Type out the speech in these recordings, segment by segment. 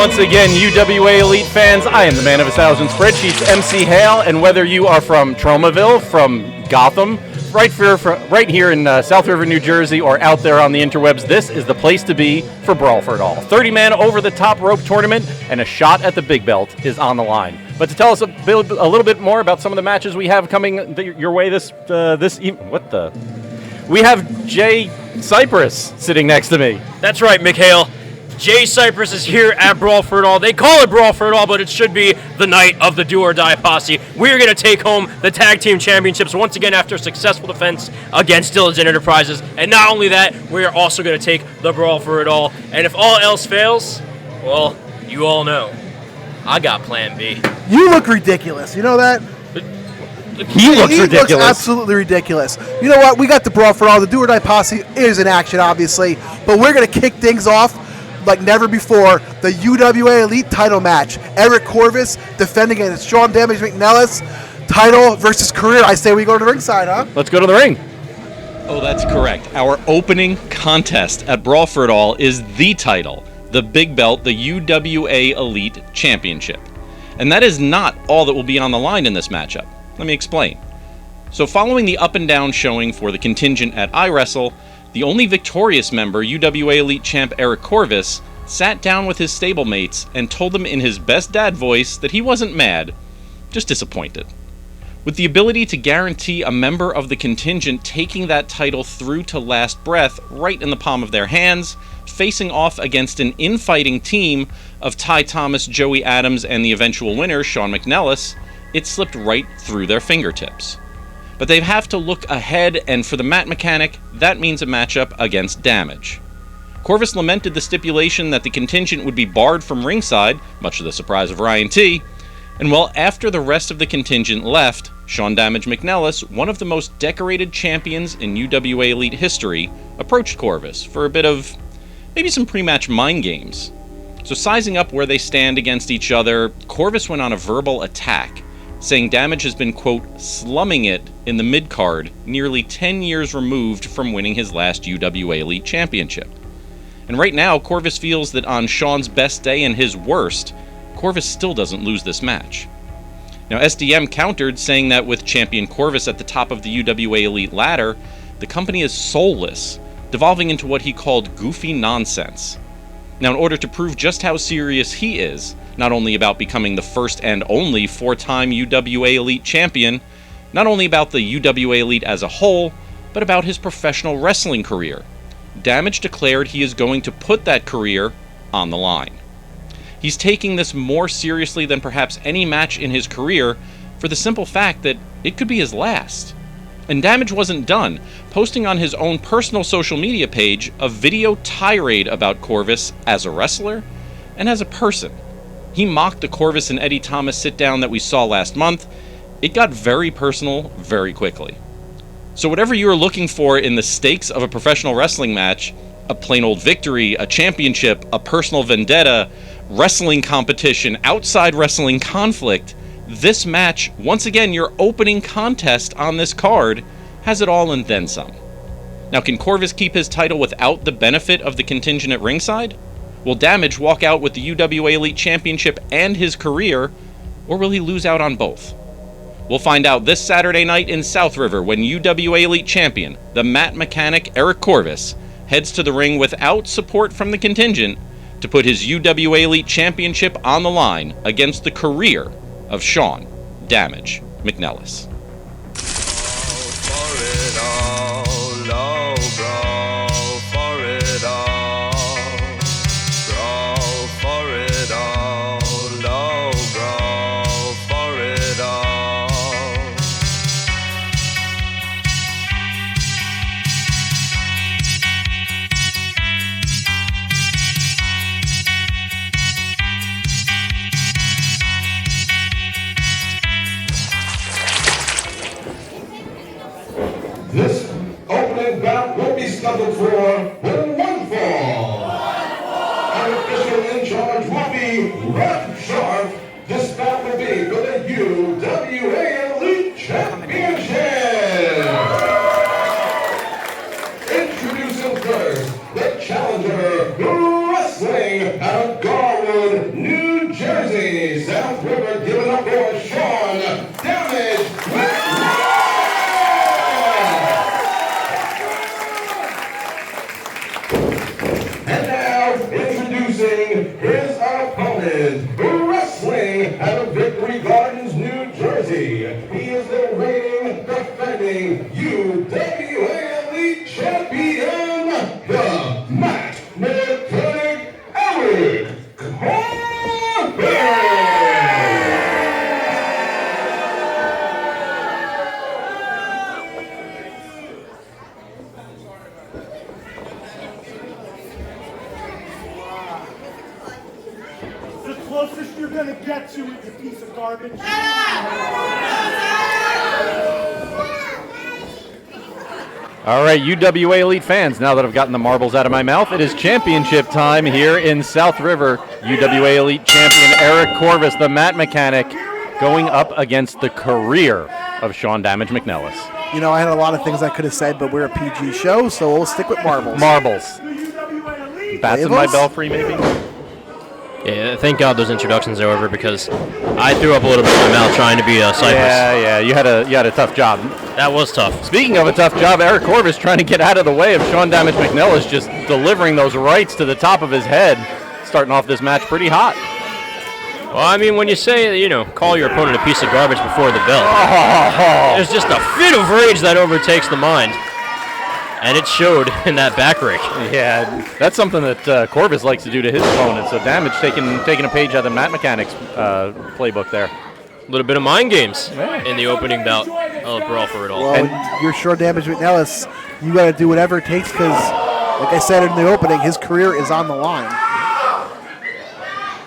once again, UWA Elite fans. I am the man of 1,000 spreadsheets, MC Hale, and whether you are from Tromaville, from Gotham, right here in South River, New Jersey, or out there on the interwebs, this is the place to be for Brawl for It All. 30-man over-the-top rope tournament, and a shot at the big belt is on the line. But to tell us a little bit more about some of the matches we have coming your way this evening, we have Jay Cypress sitting next to me. That's right, Mikhail. Jay Cypress is here at Brawl for It All. They call it Brawl for It All, but it should be the night of the Do or Die Posse. We're going to take home the Tag Team Championships once again after a successful defense against Dillinger Enterprises. And not only that, we are also going to take the Brawl for It All. And if all else fails, well, you all know, I got Plan B. You look ridiculous. You know that? He looks ridiculous. Looks absolutely ridiculous. You know what? We got the Brawl for It All. The Do or Die Posse is in action, obviously. But we're going to kick things off like never before, the UWA Elite title match. Eric Corvis defending against Sean Damage McNellis. Title versus career. I say we go to the ringside, huh? Let's go to the ring. Oh, that's correct. Our opening contest at Brawl for It All is the title, the big belt, the UWA Elite Championship. And that is not all that will be on the line in this matchup. Let me explain. So following the up and down showing for the contingent at iWrestle, the only victorious member, UWA Elite Champ Eric Corvis, sat down with his stablemates and told them in his best dad voice that he wasn't mad, just disappointed. With the ability to guarantee a member of the contingent taking that title through to last breath right in the palm of their hands, facing off against an infighting team of Ty Thomas, Joey Adams, and the eventual winner, Sean McNellis, it slipped right through their fingertips. But they have to look ahead, and for the mat mechanic, that means a matchup against Damage. Corvis lamented the stipulation that the contingent would be barred from ringside, much to the surprise of Ryan T., and well, after the rest of the contingent left, Sean Damage McNellis, one of the most decorated champions in UWA Elite history, approached Corvis for a bit of maybe some pre-match mind games. So sizing up where they stand against each other, Corvis went on a verbal attack, saying Damage has been, quote, slumming it in the mid-card, nearly 10 years removed from winning his last UWA Elite Championship. And right now, Corvis feels that on Sean's best day and his worst, Corvis still doesn't lose this match. Now, SDM countered, saying that with champion Corvis at the top of the UWA Elite ladder, the company is soulless, devolving into what he called goofy nonsense. Now, in order to prove just how serious he is, not only about becoming the first and only 4-time UWA Elite champion, not only about the UWA Elite as a whole, but about his professional wrestling career, Damage declared he is going to put that career on the line. He's taking this more seriously than perhaps any match in his career for the simple fact that it could be his last. And Damage wasn't done, posting on his own personal social media page a video tirade about Corvis as a wrestler and as a person. He mocked the Corvis and Eddie Thomas sit-down that we saw last month. It got very personal very quickly. So whatever you are looking for in the stakes of a professional wrestling match, a plain old victory, a championship, a personal vendetta, wrestling competition, outside wrestling conflict, this match, once again your opening contest on this card, has it all and then some. Now, can Corvis keep his title without the benefit of the contingent at ringside? Will Damage walk out with the UWA Elite Championship and his career, or will he lose out on both? We'll find out this Saturday night in South River when UWA Elite Champion, the mat mechanic Eric Corvis, heads to the ring without support from the contingent to put his UWA Elite Championship on the line against the career of Sean Damage McNellis. This opening bout will be scheduled for one fall. Our official in charge will be Red Sharp. This bout will be for the UWA Elite Championship. Introducing first, the challenger wrestling out of Garwood, closest you're gonna get to it, you piece of garbage. All right, UWA Elite fans, now that I've gotten the marbles out of my mouth, it is championship time here in South River. UWA Elite champion Eric Corvis, the mat mechanic, going up against the career of Sean Damage McNellis. You know, I had a lot of things I could have said, but we're a PG show, so we'll stick with marbles. Marbles. Bats in my belfry, maybe? Yeah, thank God those introductions are over because I threw up a little bit in my mouth trying to be a Cypress. Yeah, you had a tough job. That was tough. Speaking of a tough job, Eric Corvis trying to get out of the way of Sean Damage McNellis, just delivering those rights to the top of his head, starting off this match pretty hot. Well, I mean, when you say, call your opponent a piece of garbage before the bell, there's just a fit of rage that overtakes the mind. And it showed in that back rake. Yeah, that's something that Corvis likes to do to his opponent. So Damage taking a page out of the Mat Mechanics playbook there. A little bit of mind games in the opening bout of Brawl for It All. Well, when you're Sean Damage McNellis, you got to do whatever it takes because, like I said in the opening, his career is on the line.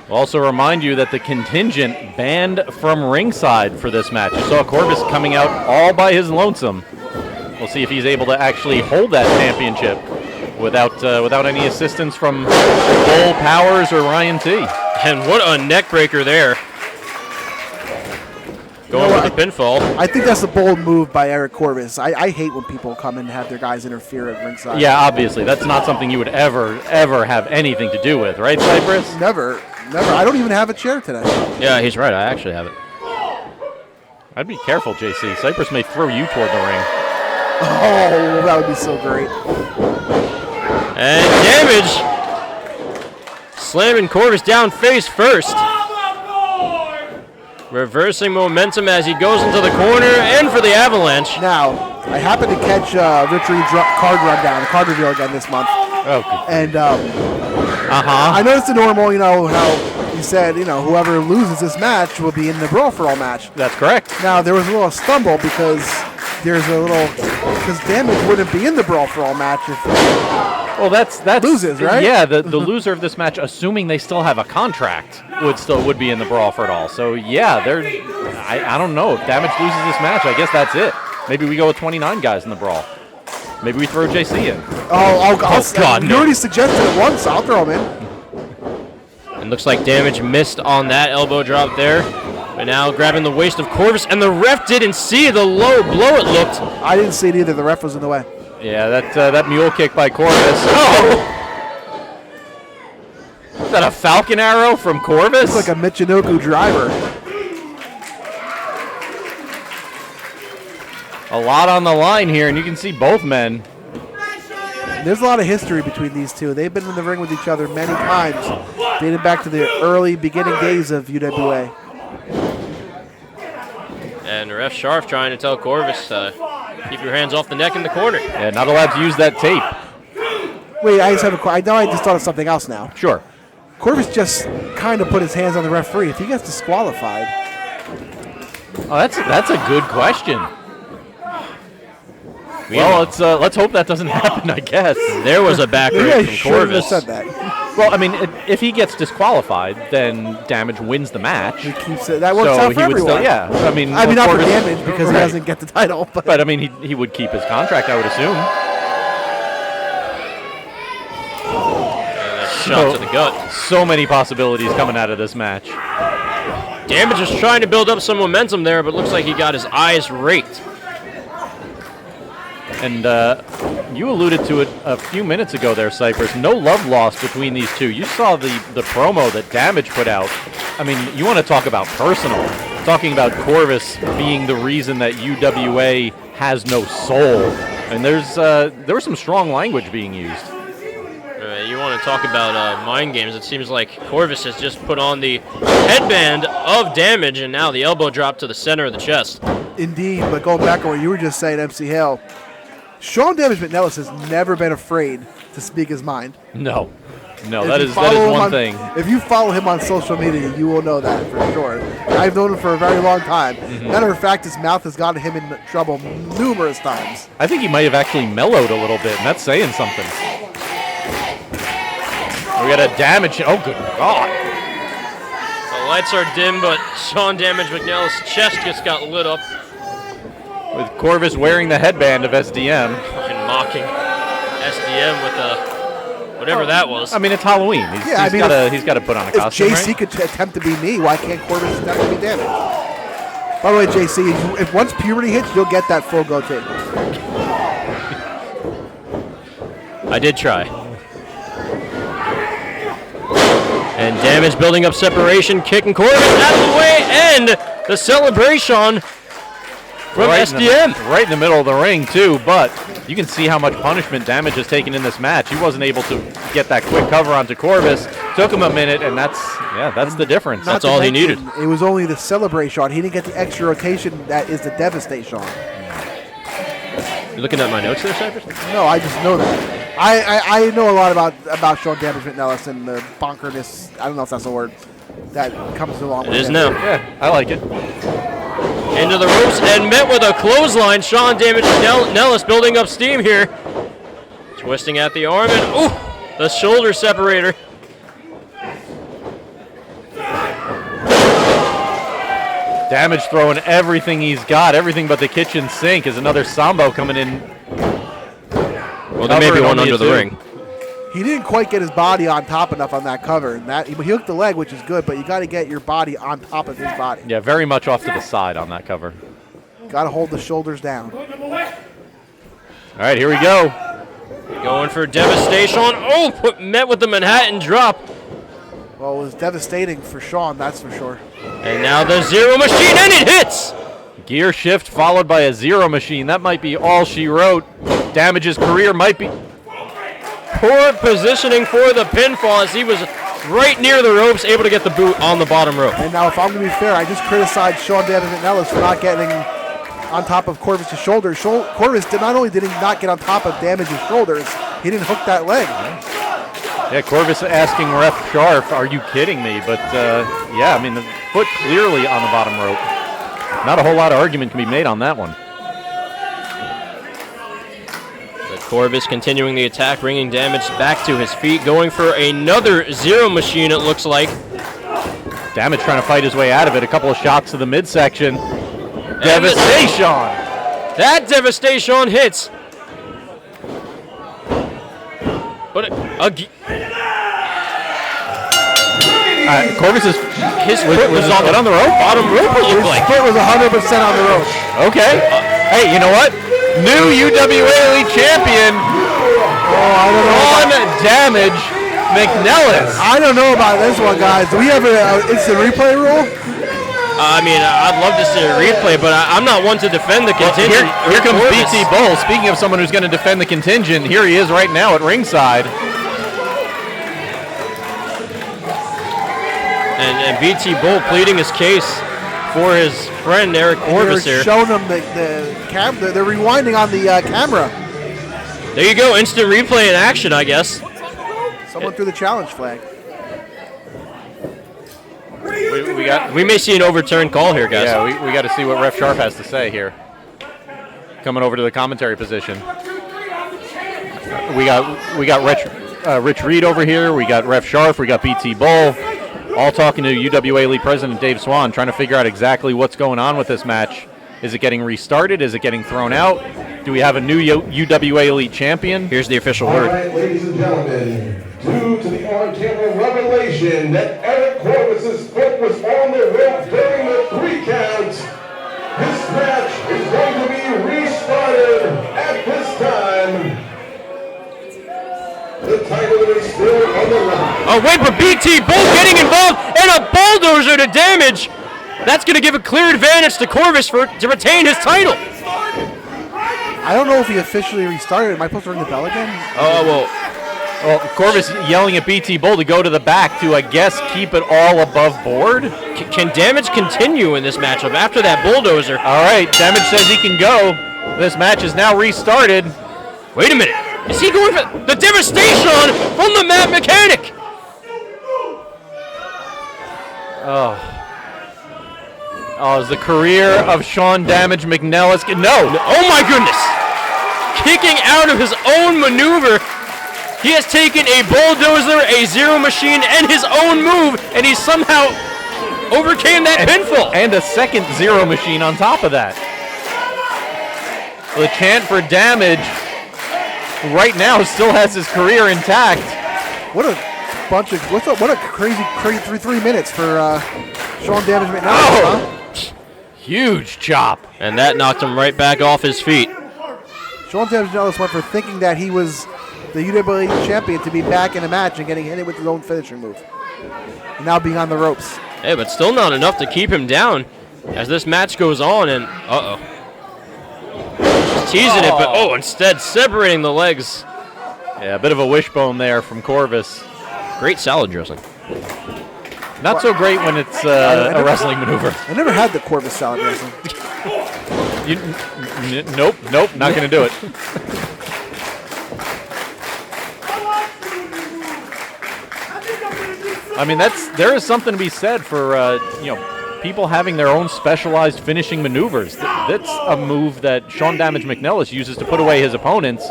We'll also remind you that the contingent banned from ringside for this match. You saw Corvis coming out all by his lonesome. We'll see if he's able to actually hold that championship without any assistance from Bull, Powers, or Ryan T. And what a neck breaker there. Going with the pinfall. I think that's a bold move by Eric Corvis. I hate when people come in and have their guys interfere at ringside. Yeah, obviously. That's not something you would ever have anything to do with, right, Cypress? Never. I don't even have a chair today. Yeah, he's right. I actually have it. I'd be careful, JC. Cypress may throw you toward the ring. Oh, that would be so great. And Damage slamming Corvis down face first. Reversing momentum as he goes into the corner and for the avalanche. Now, I happened to catch Victory card rundown, card reveal again this month. Oh, and I noticed the normal, how he said, whoever loses this match will be in the Brawl for All match. That's correct. Now, there was a little stumble because Damage wouldn't be in the Brawl for All match if well, that's loses, right? Yeah, the loser of this match, assuming they still have a contract, would be in the Brawl for It All. So yeah, I don't know if Damage loses this match. I guess that's it. Maybe we go with 29 guys in the Brawl. Maybe we throw JC in. God, you already suggested it once. I'll throw him in. And looks like Damage missed on that elbow drop there. But now grabbing the waist of Corvis, and the ref didn't see the low blow it looked. I didn't see it either. The ref was in the way. Yeah, that mule kick by Corvis. Oh! Is that a Falcon Arrow from Corvis? It's like a Michinoku driver. A lot on the line here, and you can see both men. There's a lot of history between these two. They've been in the ring with each other many times, dating back to the early beginning days of UWA. And ref Sharp trying to tell Corvis, keep your hands off the neck in the corner. Yeah, not allowed to use that tape. Wait, I just thought of something else now. Sure. Corvis just kind of put his hands on the referee. If he gets disqualified. Oh, that's a good question. Well, let's hope that doesn't happen, I guess. There was a back rake from Corvis. Said that. Well, I mean, if he gets disqualified, then Damage wins the match. He keeps it. That works out for everyone. I mean, not for Damage because he doesn't get the title. But I mean, he would keep his contract, I would assume. Shot to the gut. So many possibilities coming out of this match. Damage is trying to build up some momentum there, but looks like he got his eyes raked. And you alluded to it a few minutes ago there, Cypress. No love lost between these two. You saw the promo that Damage put out. I mean, you want to talk about personal. Talking about Corvis being the reason that UWA has no soul. And there was some strong language being used. You want to talk about mind games. It seems like Corvis has just put on the headband of Damage, and now the elbow drop to the center of the chest. Indeed, but going back on what you were just saying, MC Hale, Sean Damage McNellis has never been afraid to speak his mind. No, that is one thing. If you follow him on social media, you will know that for sure. I've known him for a very long time. Matter of fact, his mouth has gotten him in trouble numerous times. I think he might have actually mellowed a little bit, and that's saying something. We got a Damage. Oh, good God. lights are dim, but Sean Damage McNellis' chest just got lit up. With Corvis wearing the headband of SDM. Fucking mocking SDM with whatever that was. I mean, it's Halloween. He's got to put on a costume, JC right? could attempt to be me, why can't Corvis attempt to be Damage? By the way, JC, if once puberty hits, you'll get that full goatee. I did try. And Damage building up separation, kicking Corvis out of the way, and the celebration from SDM. Right in the middle of the ring, too, but you can see how much punishment Damage has taken in this match. He wasn't able to get that quick cover onto Corvis. Took him a minute, and that's the difference. That's all he needed. It was only the celebration. He didn't get the extra rotation that is the devastation. You looking at my notes there, Cypress? No, I just know that. I know a lot about Sean Damage McNellis and the bonkerness, I don't know if that's a word, that comes along with it. It is now. Yeah, I like it. Into the ropes and met with a clothesline. Sean Damage McNellis building up steam here. Twisting at the arm and, ooh, the shoulder separator. Damage throwing everything he's got, everything but the kitchen sink. Is another Sambo coming in. Well, there may be one under the ring. He didn't quite get his body on top enough on that cover. And he hooked the leg, which is good, but you got to get your body on top of his body. Yeah, very much off to the side on that cover. Got to hold the shoulders down. All right, here we go. Going for devastation. Oh, met with the Manhattan drop. Well, it was devastating for Sean, that's for sure. And now the Zero Machine, and it hits! Gear shift followed by a Zero Machine. That might be all she wrote. Damage's career might be... Poor positioning for the pinfall as he was right near the ropes, able to get the boot on the bottom rope. And now, if I'm going to be fair, I just criticized Sean Damage McNellis for not getting on top of Corvis' shoulders. Corvis not only did he not get on top of Damage's shoulders, he didn't hook that leg. Yeah, Corvis asking Ref Sharp, are you kidding me? But, yeah, I mean, the foot clearly on the bottom rope. Not a whole lot of argument can be made on that one. But Corvis continuing the attack, bringing Damage back to his feet, going for another Zero Machine, it looks like. Damage trying to fight his way out of it. A couple of shots to the midsection. Devastation! That devastation hits. But Corvis his foot was on the rope? Bottom rope, it looked like. His foot was 100% on the rope. Okay. Hey, you know what? New UWA Elite Champion. Oh, I don't know. On Damage McNellis. I don't know about this one, guys. Do we have an instant replay rule? I mean, I'd love to see a replay, but I'm not one to defend the contingent. Here comes BT Bull. Speaking of someone who's going to defend the contingent, here he is right now at ringside. And BT Bull pleading his case for his friend Eric Corvis here. They're showing them the camera. They're rewinding on the camera. There you go, instant replay in action, I guess. Someone threw the challenge flag. We may see an overturned call here, guys. Yeah, we got to see what Ref Sharp has to say here. Coming over to the commentary position. We got Rich Reed over here. We got Ref Sharp. We got BT Bull. All talking to UWA Elite President Dave Swan, trying to figure out exactly what's going on with this match. Is it getting restarted? Is it getting thrown out? Do we have a new UWA Elite Champion? Here's the official All word. right, ladies and gentlemen, due to the on-camera revelation that Eric Corvis' foot was on the rope during the 3 count, this match is going to be restarted at this time. The title is still on the line. Oh, wait, but BT Bull getting involved and a bulldozer to Damage. That's going to give a clear advantage to Corvis to retain his title. I don't know if he officially restarted. Am I supposed to ring the bell again? Oh, Well, Corvis yelling at BT Bull to go to the back to, I guess, keep it all above board. Can Damage continue in this matchup after that bulldozer? All right, Damage says he can go. This match is now restarted. Wait a minute. Is he going for the devastation from the Mad Mechanic? Oh, is the career of Sean Damage McNellis? No. Oh my goodness. Kicking out of his own maneuver. He has taken a bulldozer, a Zero Machine, and his own move, and he's somehow overcame that pinfall. And a second zero machine on top of that. The chant for Damage right now still has his career intact. What a bunch of what a crazy 3 minutes for Sean Damage McNellis. Oh! Huge chop. And that knocked him right back off his feet. Sean Damage McNellis went for thinking that he was the UWA Elite champion to be back in a match and getting hit with his own finishing move. And now being on the ropes. Hey, but still not enough to keep him down as this match goes on. And teasing it, but instead separating the legs. Yeah, a bit of a wishbone there from Corvis. Great salad dressing. Not so great when it's a wrestling maneuver. I never had the Corvis salad dressing. Nope, not going to do it. I mean, there is something to be said for people having their own specialized finishing maneuvers. That's a move that Sean Damage McNellis uses to put away his opponents.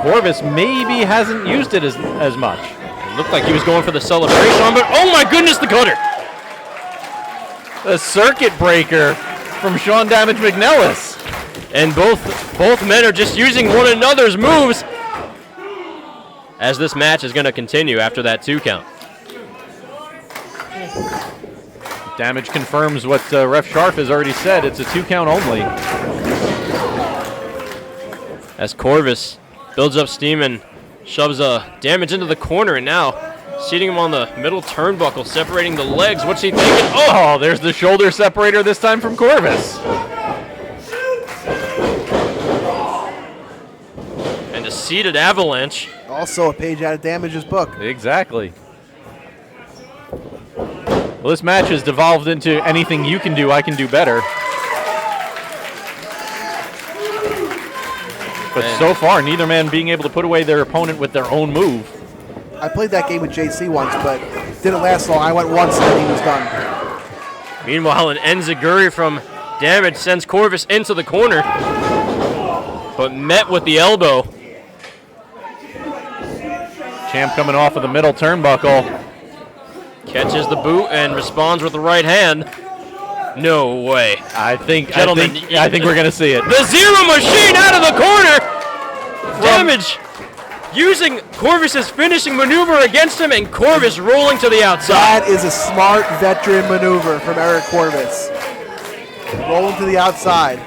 Corvis maybe hasn't used it as much. It looked like he was going for the celebration, but oh my goodness, the cutter! The circuit breaker from Sean Damage McNellis. And both men are just using one another's moves as this match is going to continue after that 2 count. Damage confirms what Ref Sharf has already said. It's a 2 count only. As Corvis builds up steam and shoves Damage into the corner, and now seating him on the middle turnbuckle, separating the legs. What's he thinking? Oh, there's the shoulder separator this time from Corvis. And a seated avalanche. Also a page out of Damage's book. Exactly. Well, this match has devolved into anything you can do, I can do better. But so far, neither man being able to put away their opponent with their own move. I played that game with JC once, but didn't last long. I went once and then he was done. Meanwhile, an enziguri from Damage sends Corvis into the corner, but met with the elbow. Champ coming off of the middle turnbuckle. Catches the boot and responds with the right hand. No way. I think we're going to see it. The zero machine out of the corner. Damage using Corvis's finishing maneuver against him, and Corvis rolling to the outside. That is a smart veteran maneuver from Eric Corvis. Rolling to the outside.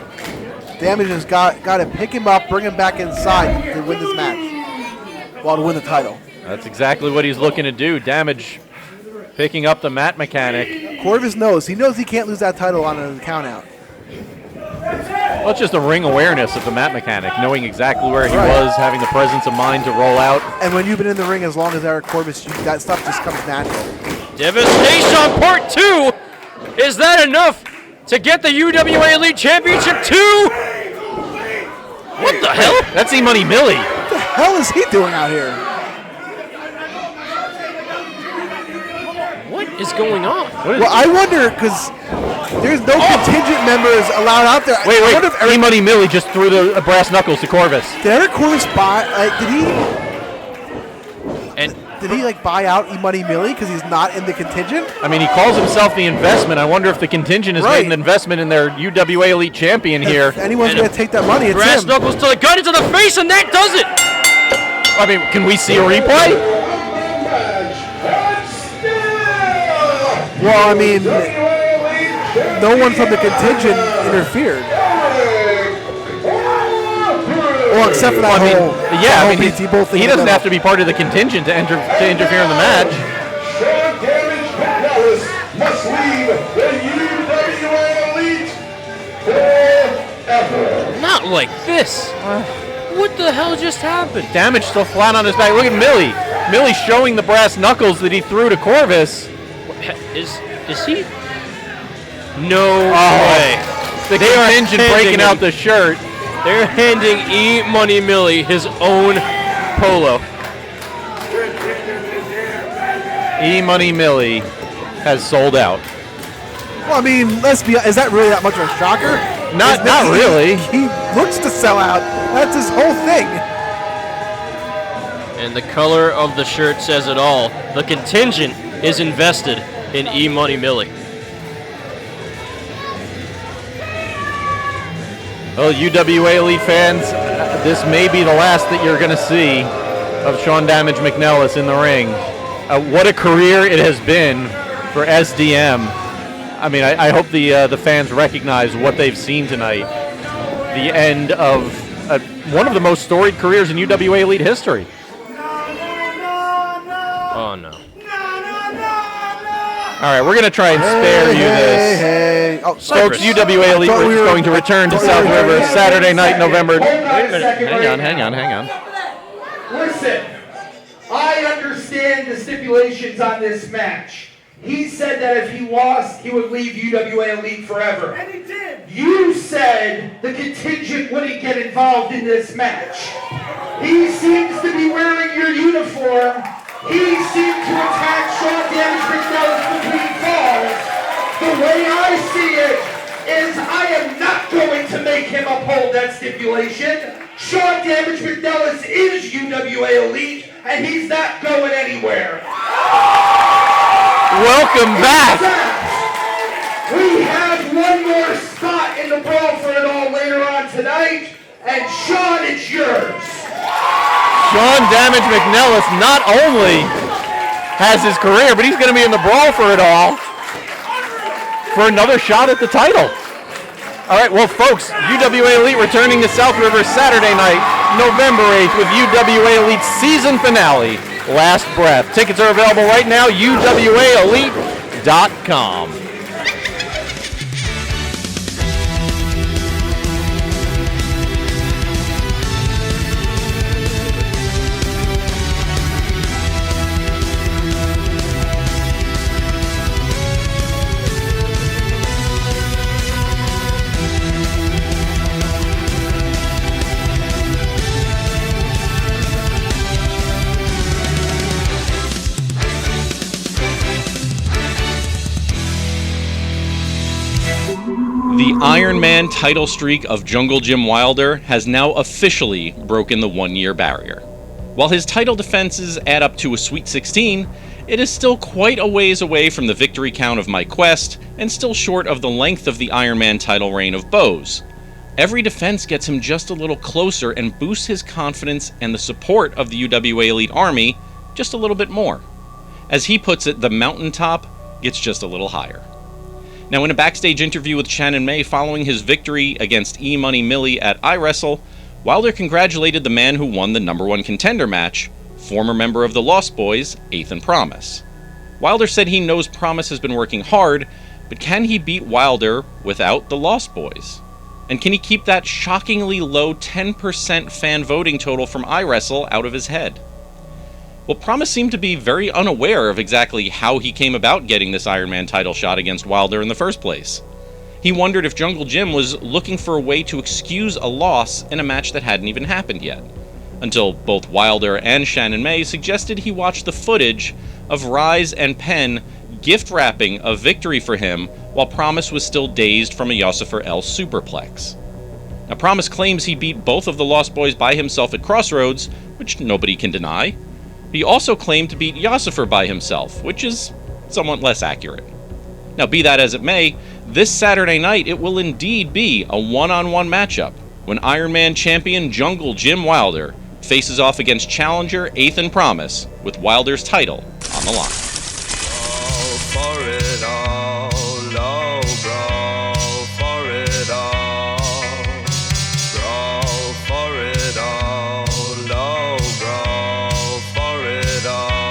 Damage has got to pick him up, bring him back inside to win this match. Well, to win the title. That's exactly what he's looking to do. Damage picking up the mat mechanic. Corvis knows. He knows he can't lose that title on a count out. Well, it's just a ring awareness of the mat mechanic, knowing exactly where he was, having the presence of mind to roll out. And when you've been in the ring as long as Eric Corvis, that stuff just comes natural. Devastation Part 2. Is that enough to get the UWA Elite Championship 2? What the hell? That's E-Money Millie. What the hell is he doing out here? What is going on? Well, I wonder, because there's no contingent members allowed out there. Wait. E-Money Millie just threw the brass knuckles to Corvis. Did Eric Corvis buy? Did he buy out E-Money Millie because he's not in the contingent? I mean, he calls himself the investment. I wonder if the contingent has made an investment in their UWA Elite champion here. If anyone's going to take that money, it's brass him. knuckles to the gun into the face, and that does it. I mean, can we see a replay? Well, I mean, no one from the contingent interfered. Well, except for that he doesn't have to be part of the contingent to interfere in the match. Sean Damage McNellis must leave the UWA Elite forever. Not like this. What the hell just happened? Damage still flat on his back. Look at Millie. Millie showing the brass knuckles that he threw to Corvis. Is he? No way. The contingent breaking out the shirt. They're handing E-Money Millie his own polo. E-Money Millie has sold out. Well, I mean, is that really that much of a shocker? Not really. He looks to sell out. That's his whole thing. And the color of the shirt says it all. The contingent is invested in E-Money Millie. Well, UWA Elite fans, this may be the last that you're going to see of Sean Damage McNellis in the ring. What a career it has been for SDM. I mean, I hope the fans recognize what they've seen tonight. The end of one of the most storied careers in UWA Elite history. Oh, no. All right, we're going to try and spare you this. Hey. Oh, Folks, UWA Elite is going to return to South River Saturday night, November. Wait a minute. Hang on. Listen, I understand the stipulations on this match. He said that if he lost, he would leave UWA Elite forever. And he did. You said the contingent wouldn't get involved in this match. He seems to be wearing your uniform. He seemed to attack Sean Damage McNellis between falls. The way I see it is I am not going to make him uphold that stipulation. Sean Damage McNellis is UWA Elite, and he's not going anywhere. Welcome back. We have one more spot in the Brawl for It All later on tonight, and Sean, it's yours. Sean Damage McNellis not only has his career, but he's going to be in the Brawl for It All for another shot at the title. All right, well, folks, UWA Elite returning to South River Saturday night, November 8th with UWA Elite season finale, Last Breath. Tickets are available right now, UWAElite.com. The Iron Man title streak of Jungle Jim Wilder has now officially broken the one-year barrier. While his title defenses add up to a Sweet 16, it is still quite a ways away from the victory count of Mike Quest, and still short of the length of the Iron Man title reign of Bose. Every defense gets him just a little closer and boosts his confidence and the support of the UWA Elite Army just a little bit more. As he puts it, the mountaintop gets just a little higher. Now, in a backstage interview with Shannon May following his victory against E-Money Millie at iWrestle, Wilder congratulated the man who won the #1 contender match, former member of the Lost Boys, Athan Promise. Wilder said he knows Promise has been working hard, but can he beat Wilder without the Lost Boys? And can he keep that shockingly low 10% fan voting total from iWrestle out of his head? Well, Promise seemed to be very unaware of exactly how he came about getting this Iron Man title shot against Wilder in the first place. He wondered if Jungle Jim was looking for a way to excuse a loss in a match that hadn't even happened yet, until both Wilder and Shannon May suggested he watch the footage of Rise and Penn gift wrapping a victory for him while Promise was still dazed from a Yosifer L superplex. Now, Promise claims he beat both of the Lost Boys by himself at Crossroads, which nobody can deny. He also claimed to beat Yosifer by himself, which is somewhat less accurate. Now, be that as it may, this Saturday night it will indeed be a one-on-one matchup when Iron Man champion Jungle Jim Wilder faces off against challenger Athan Promise with Wilder's title on the line. Brawl for it all, oh, brawl for it all. Brawl for it all, oh, brawl for it all.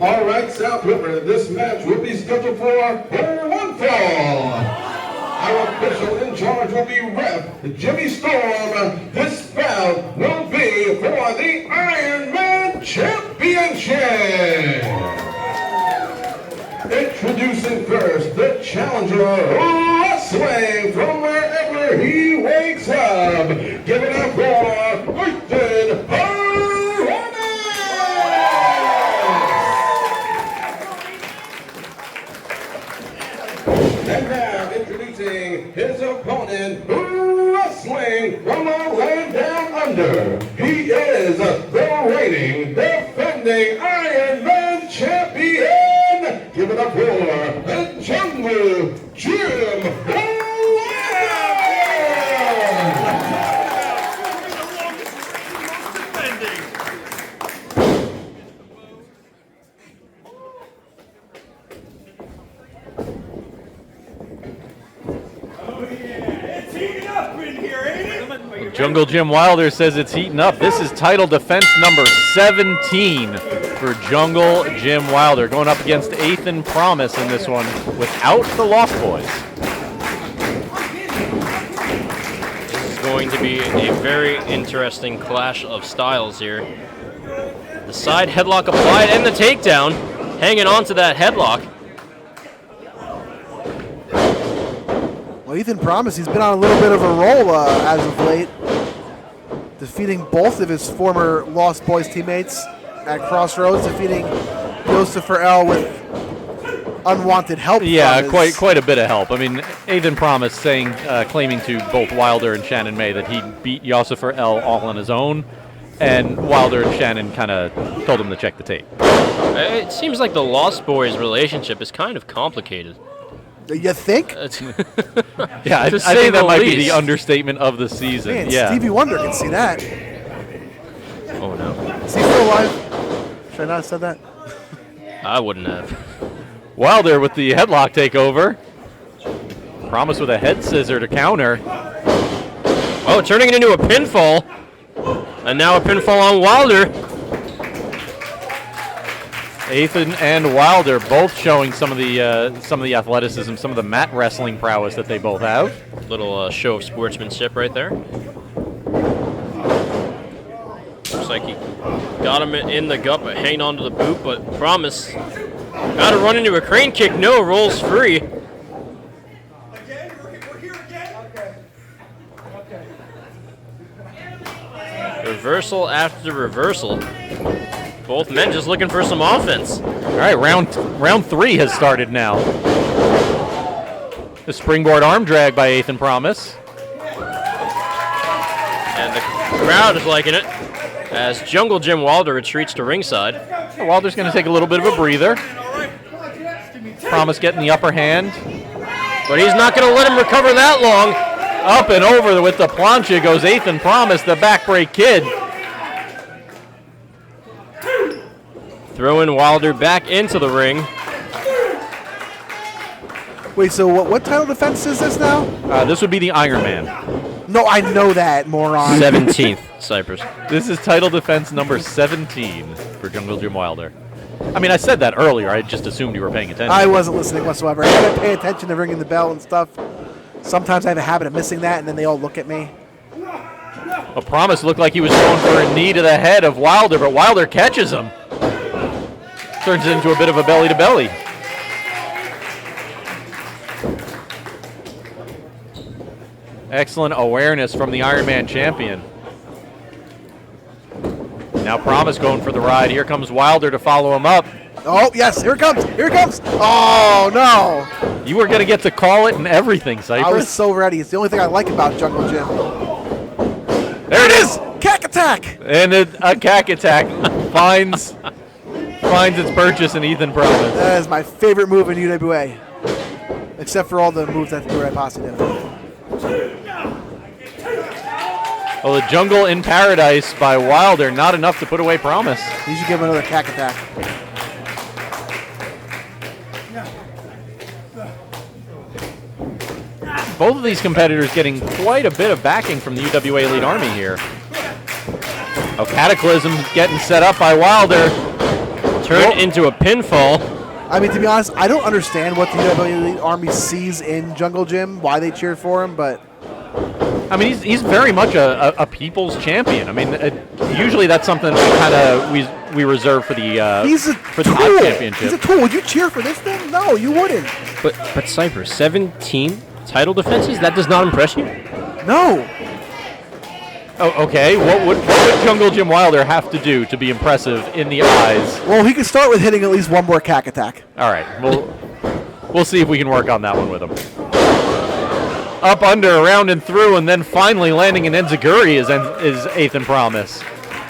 All right, South River, this match will be scheduled for one fall. Our official in charge will be Ref Jimmy Storm. This bout will be for the Iron Man Championship. Introducing first the challenger wrestling from wherever he wakes up. Give it up for Athan Promise. And now introducing defending Iron Man champion. Give it up for the Jungle Jim Wilder. Jungle Jim Wilder says it's heating up. This is title defense number 17 for Jungle Jim Wilder, going up against Athan Promise in this one without the Lost Boys. This is going to be a very interesting clash of styles here. The side headlock applied and the takedown, hanging on to that headlock. Well, Athan Promise, he's been on a little bit of a roll as of late, defeating both of his former Lost Boys teammates at Crossroads, defeating Christopher L. with unwanted help. Yeah, quite a bit of help. I mean, Athan Promise claiming to both Wilder and Shannon May that he beat Yosifer L. all on his own, and Wilder and Shannon kind of told him to check the tape. It seems like the Lost Boys relationship is kind of complicated. You think? Yeah, I think that might be the understatement of the season. Man, yeah. Stevie Wonder can see that. Oh no. Is he still alive? Should I not have said that? I wouldn't have. Wilder with the headlock takeover. Promise with a head scissor to counter. Oh, turning it into a pinfall. And now a pinfall on Wilder. Athan and Wilder both showing some of the athleticism, some of the mat wrestling prowess that they both have. Little show of sportsmanship right there. Looks like he got him in the gut, but hanging on to the boot. But Promise got to run into a crane kick. No, rolls free. Again? We're here again? Okay. Reversal after reversal. Both men just looking for some offense. All right, round 3 has started now. The springboard arm drag by Athan Promise. And the crowd is liking it as Jungle Jim Wilder retreats to ringside. Wilder's going to take a little bit of a breather. Promise getting the upper hand. But he's not going to let him recover that long. Up and over with the plancha goes Athan Promise, the backbreak kid. Throwing Wilder back into the ring. Wait, so what title defense is this now? This would be the Iron Man. No, I know that, moron. 17th, Cypress. This is title defense number 17 for Jungle Jim Wilder. I mean, I said that earlier. I just assumed you were paying attention. I wasn't listening whatsoever. I gotta pay attention to ringing the bell and stuff. Sometimes I have a habit of missing that, and then they all look at me. A Promise looked like he was going for a knee to the head of Wilder, but Wilder catches him. Turns it into a bit of a belly-to-belly. Excellent awareness from the Iron Man champion. Now Promise going for the ride. Here comes Wilder to follow him up. Oh, yes, here it comes. Here it comes. Oh, no. You were going to get to call it and everything, Cypress. I was so ready. It's the only thing I like about Jungle Jim. There it is. Cack attack. And a cack attack finds its purchase in Athan Promise. That is my favorite move in UWA. Except for all the moves that the Posse did. Well, the jungle in paradise by Wilder, not enough to put away Promise. You should give him another cack attack. Both of these competitors getting quite a bit of backing from the UWA Elite Army here. Oh, Cataclysm getting set up by Wilder. Turned into a pinfall. I mean, to be honest, I don't understand what the UWA Elite Army sees in Jungle Jim, why they cheer for him, but... I mean, he's very much a people's champion. I mean, usually that's something we reserve for the he's a for tool. the iChampionship. He's a tool. Would you cheer for this thing? No, you wouldn't. But Cypress, 17 title defenses? That does not impress you? No. Oh, okay. What would Jungle Jim Wilder have to do to be impressive in the eyes? Well, he could start with hitting at least one more cack attack. All right, we'll see if we can work on that one with him. Up, under, around, and through, and then finally landing an enziguri is Athan Promise.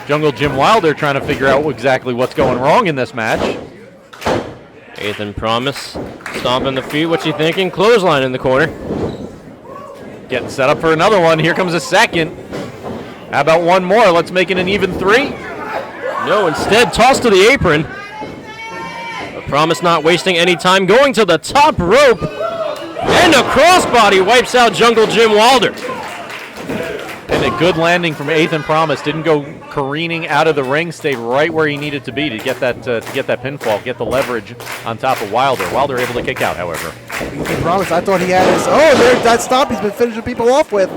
Jungle Jim Wilder trying to figure out exactly what's going wrong in this match. Athan Promise stomping the feet. What's he thinking? Clothesline in the corner. Getting set up for another one. Here comes a second. How about one more? Let's make it an even 3. No, instead tossed to the apron. But Promise not wasting any time, going to the top rope. And a crossbody wipes out Jungle Jim Wilder. And a good landing from Athan Promise. Didn't go careening out of the ring. Stayed right where he needed to be to get that pinfall, get the leverage on top of Wilder. Wilder able to kick out, however. Athan Promise, I thought he had his. Oh, there's that stop he's been finishing people off with.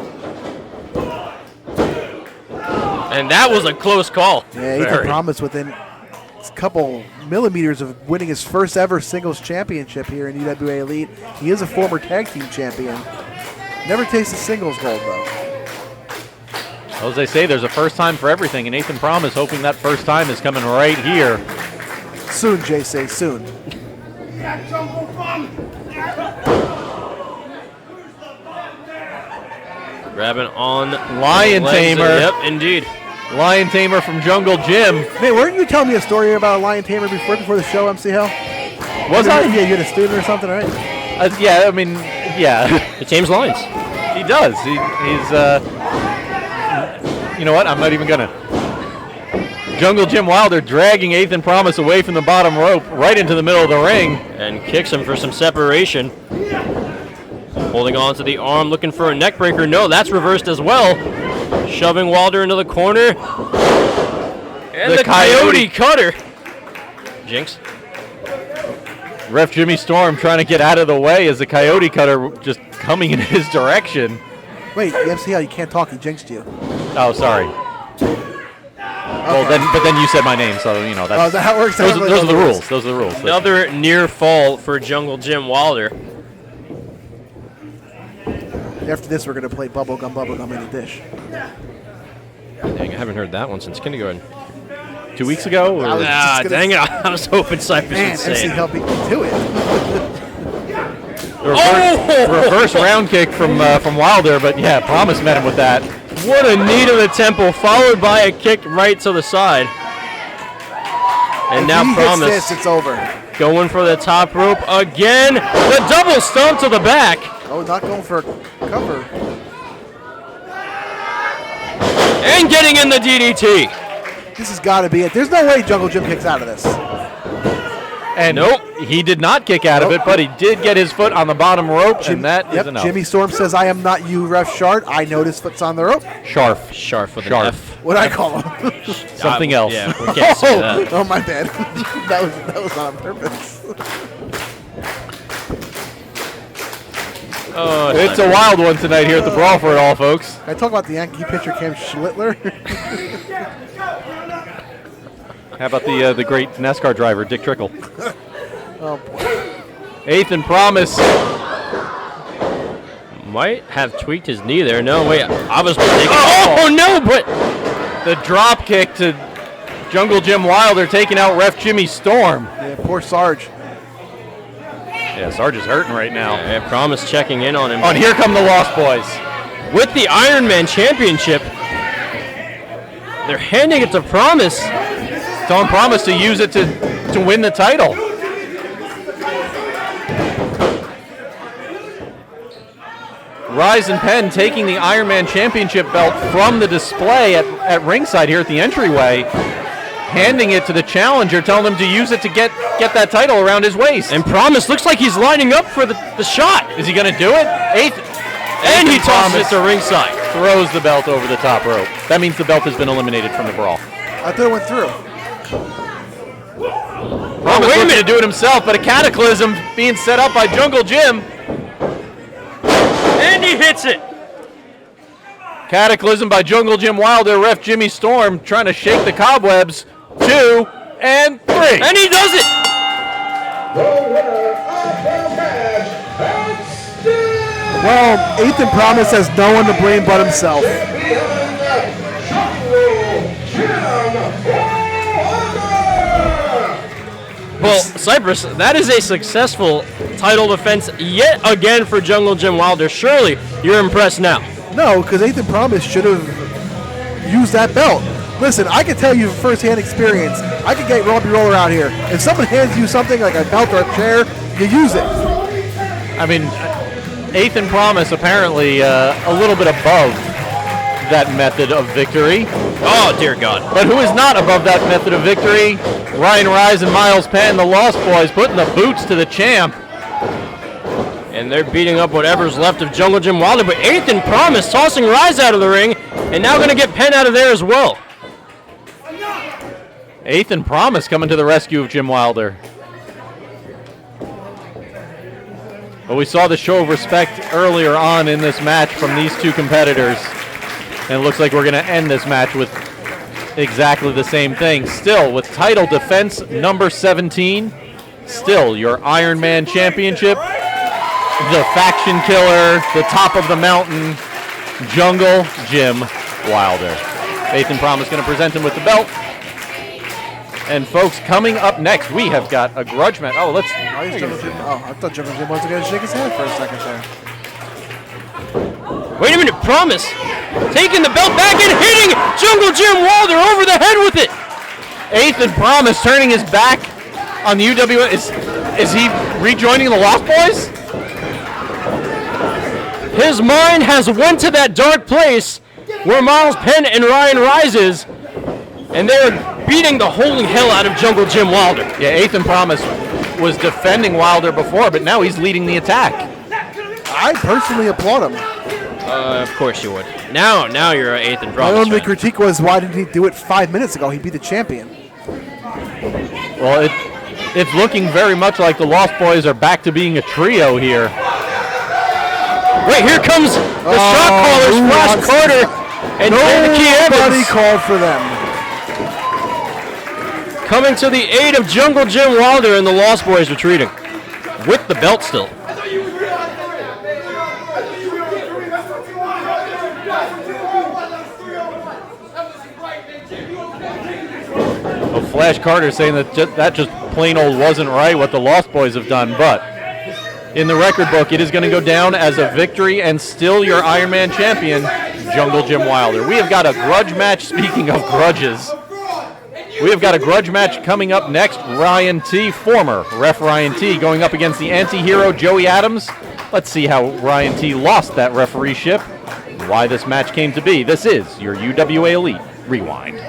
And that was a close call. Yeah, Athan Promise within a couple millimeters of winning his first ever singles championship here in UWA Elite. He is a former tag team champion. Never tasted singles gold, though. Well, as they say, there's a first time for everything, and Athan Promise hoping that first time is coming right here. Soon, JC, soon. Grabbing on Lion Tamer. Yep, indeed. Lion Tamer from Jungle Jim. Man, weren't you telling me a story about a Lion Tamer before the show, MC Hell? Was I? Yeah, you had a student or something, right? Yeah, I mean, yeah. He tames lions. He does. He's, you know what? I'm not even gonna. Jungle Jim Wilder dragging Athan Promise away from the bottom rope, right into the middle of the ring. And kicks him for some separation. Holding on to the arm, looking for a neck breaker. No, that's reversed as well. Shoving Wilder into the corner. And the Coyote Cutter. Jinx. Ref Jimmy Storm trying to get out of the way as the Coyote Cutter just coming in his direction. Wait, MC Hell, you can't talk. He jinxed you. Oh, sorry. Well, but then you said my name, so you know that's. Oh, is that how it works? Those are the rules. Those are the rules. Another near fall for Jungle Jim Wilder. After this, we're going to play bubblegum in the dish. Dang, I haven't heard that one since kindergarten. 2 weeks ago? Or? Dang it, I was hoping Cypress would say MC it. helped me do it. Reverse round kick from Wilder, but yeah, Promise met him with that. What a knee to the temple, followed by a kick right to the side. And If now he Promise hits this, it's over. going for the top rope again. The double stomp to the back. Oh, not going for a cover. And getting in the DDT. This has got to be it. There's no way Jungle Jim kicks out of this. And nope, he did not kick out of it, but he did get his foot on the bottom rope, and that is enough. Jimmy Storm says, "I am not you, Ref Shard. I noticed foot's on the rope." Sharf. Sharf with an Sharf. F. What'd I call him? Something else. Yeah, we can't say that. Oh, my bad. that was not on purpose. Oh, It's a wild one tonight here at the Brawl for It All, folks. Can I talk about the Yankee pitcher Cam Schlittler? How about the great NASCAR driver, Dick Trickle? Oh, boy. Athan Promise. Might have tweaked his knee there. No, wait, I was mistaken. Oh, no, but The drop kick to Jungle Jim Wilder taking out Ref Jimmy Storm. Yeah, poor Sarge. Yeah, Sarge is hurting right now. yeah, Promise checking in on him. Oh, and here come the Lost Boys. With the Iron Man Championship, they're handing it to Promise. Telling Promise to use it to win the title. Rise and Penn taking the Iron Man Championship belt from the display at ringside here at the entryway, handing it to the challenger, telling him to use it to get that title around his waist. And Promise looks like he's lining up for the shot. Is he going to do it? And he tosses it to ringside. Throws the belt over the top rope. That means the belt has been eliminated from the brawl. I thought it went through. Promise looking to do it himself, but a cataclysm being set up by Jungle Jim. And he hits it. Cataclysm by Jungle Jim Wilder, Ref Jimmy Storm trying to shake the cobwebs. 2 and 3. And he does it. The winner of the match, and still Well, Athan Promise has no one to blame but himself. Well, Cypress, that is a successful title defense yet again for Jungle Jim Wilder. Surely you're impressed now. No, because Athan Promise should have used that belt. Listen, I can tell you from firsthand experience, I could get Robbie Roller out here. If someone hands you something like a belt or a chair, you use it. I mean, Athan Promise apparently a little bit above that method of victory. Oh, dear God. But who is not above that method of victory? Ryan Rise and Miles Penn, the Lost Boys, putting the boots to the champ. And they're beating up whatever's left of Jungle Jim Wilder, but Athan Promise tossing Rise out of the ring, and now going to get Penn out of there as well. Athan Promise coming to the rescue of Jim Wilder. But we saw the show of respect earlier on in this match from these two competitors. And it looks like we're going to end this match with exactly the same thing. Still, with title defense number 17, still your Iron Man Championship, the faction killer, the top of the mountain, Jungle Jim Wilder. Athan Promise going to present him with the belt. And folks, coming up next, we have got a grudge match. Oh, let's. I thought Jungle Jim was going to shake his hand for a second there. Wait a minute, Promise taking the belt back and hitting Jungle Jim Wilder over the head with it. Athan Promise turning his back on the UWA. Is he rejoining the Lost Boys? His mind has went to that dark place where Miles Penn and Ryan Rise is, and they're beating the holy hell out of Jungle Jim Wilder. Yeah, Athan Promise was defending Wilder before, but now he's leading the attack. I personally applaud him. Of course you would. Now you're an Athan Promise My only fan. critique was, why didn't he do it 5 minutes ago? He'd be the champion. Well, it's looking very much like the Lost Boys are back to being a trio here. Wait, here comes the shot callers, Flash Carter and Key Nobody Evans. called for them. Coming to the aid of Jungle Jim Wilder and the Lost Boys retreating. With the belt still. Well, Flash Carter saying that that just plain old wasn't right what the Lost Boys have done, but in the record book, it is going to go down as a victory, and still your Iron Man champion, Jungle Jim Wilder. We have got a grudge match. Speaking of grudges, we have got a grudge match coming up next. Ryan T, former ref Ryan T, going up against the anti-hero Joey Adams. Let's see how Ryan T lost that refereeship, why this match came to be. This is your UWA Elite Rewind.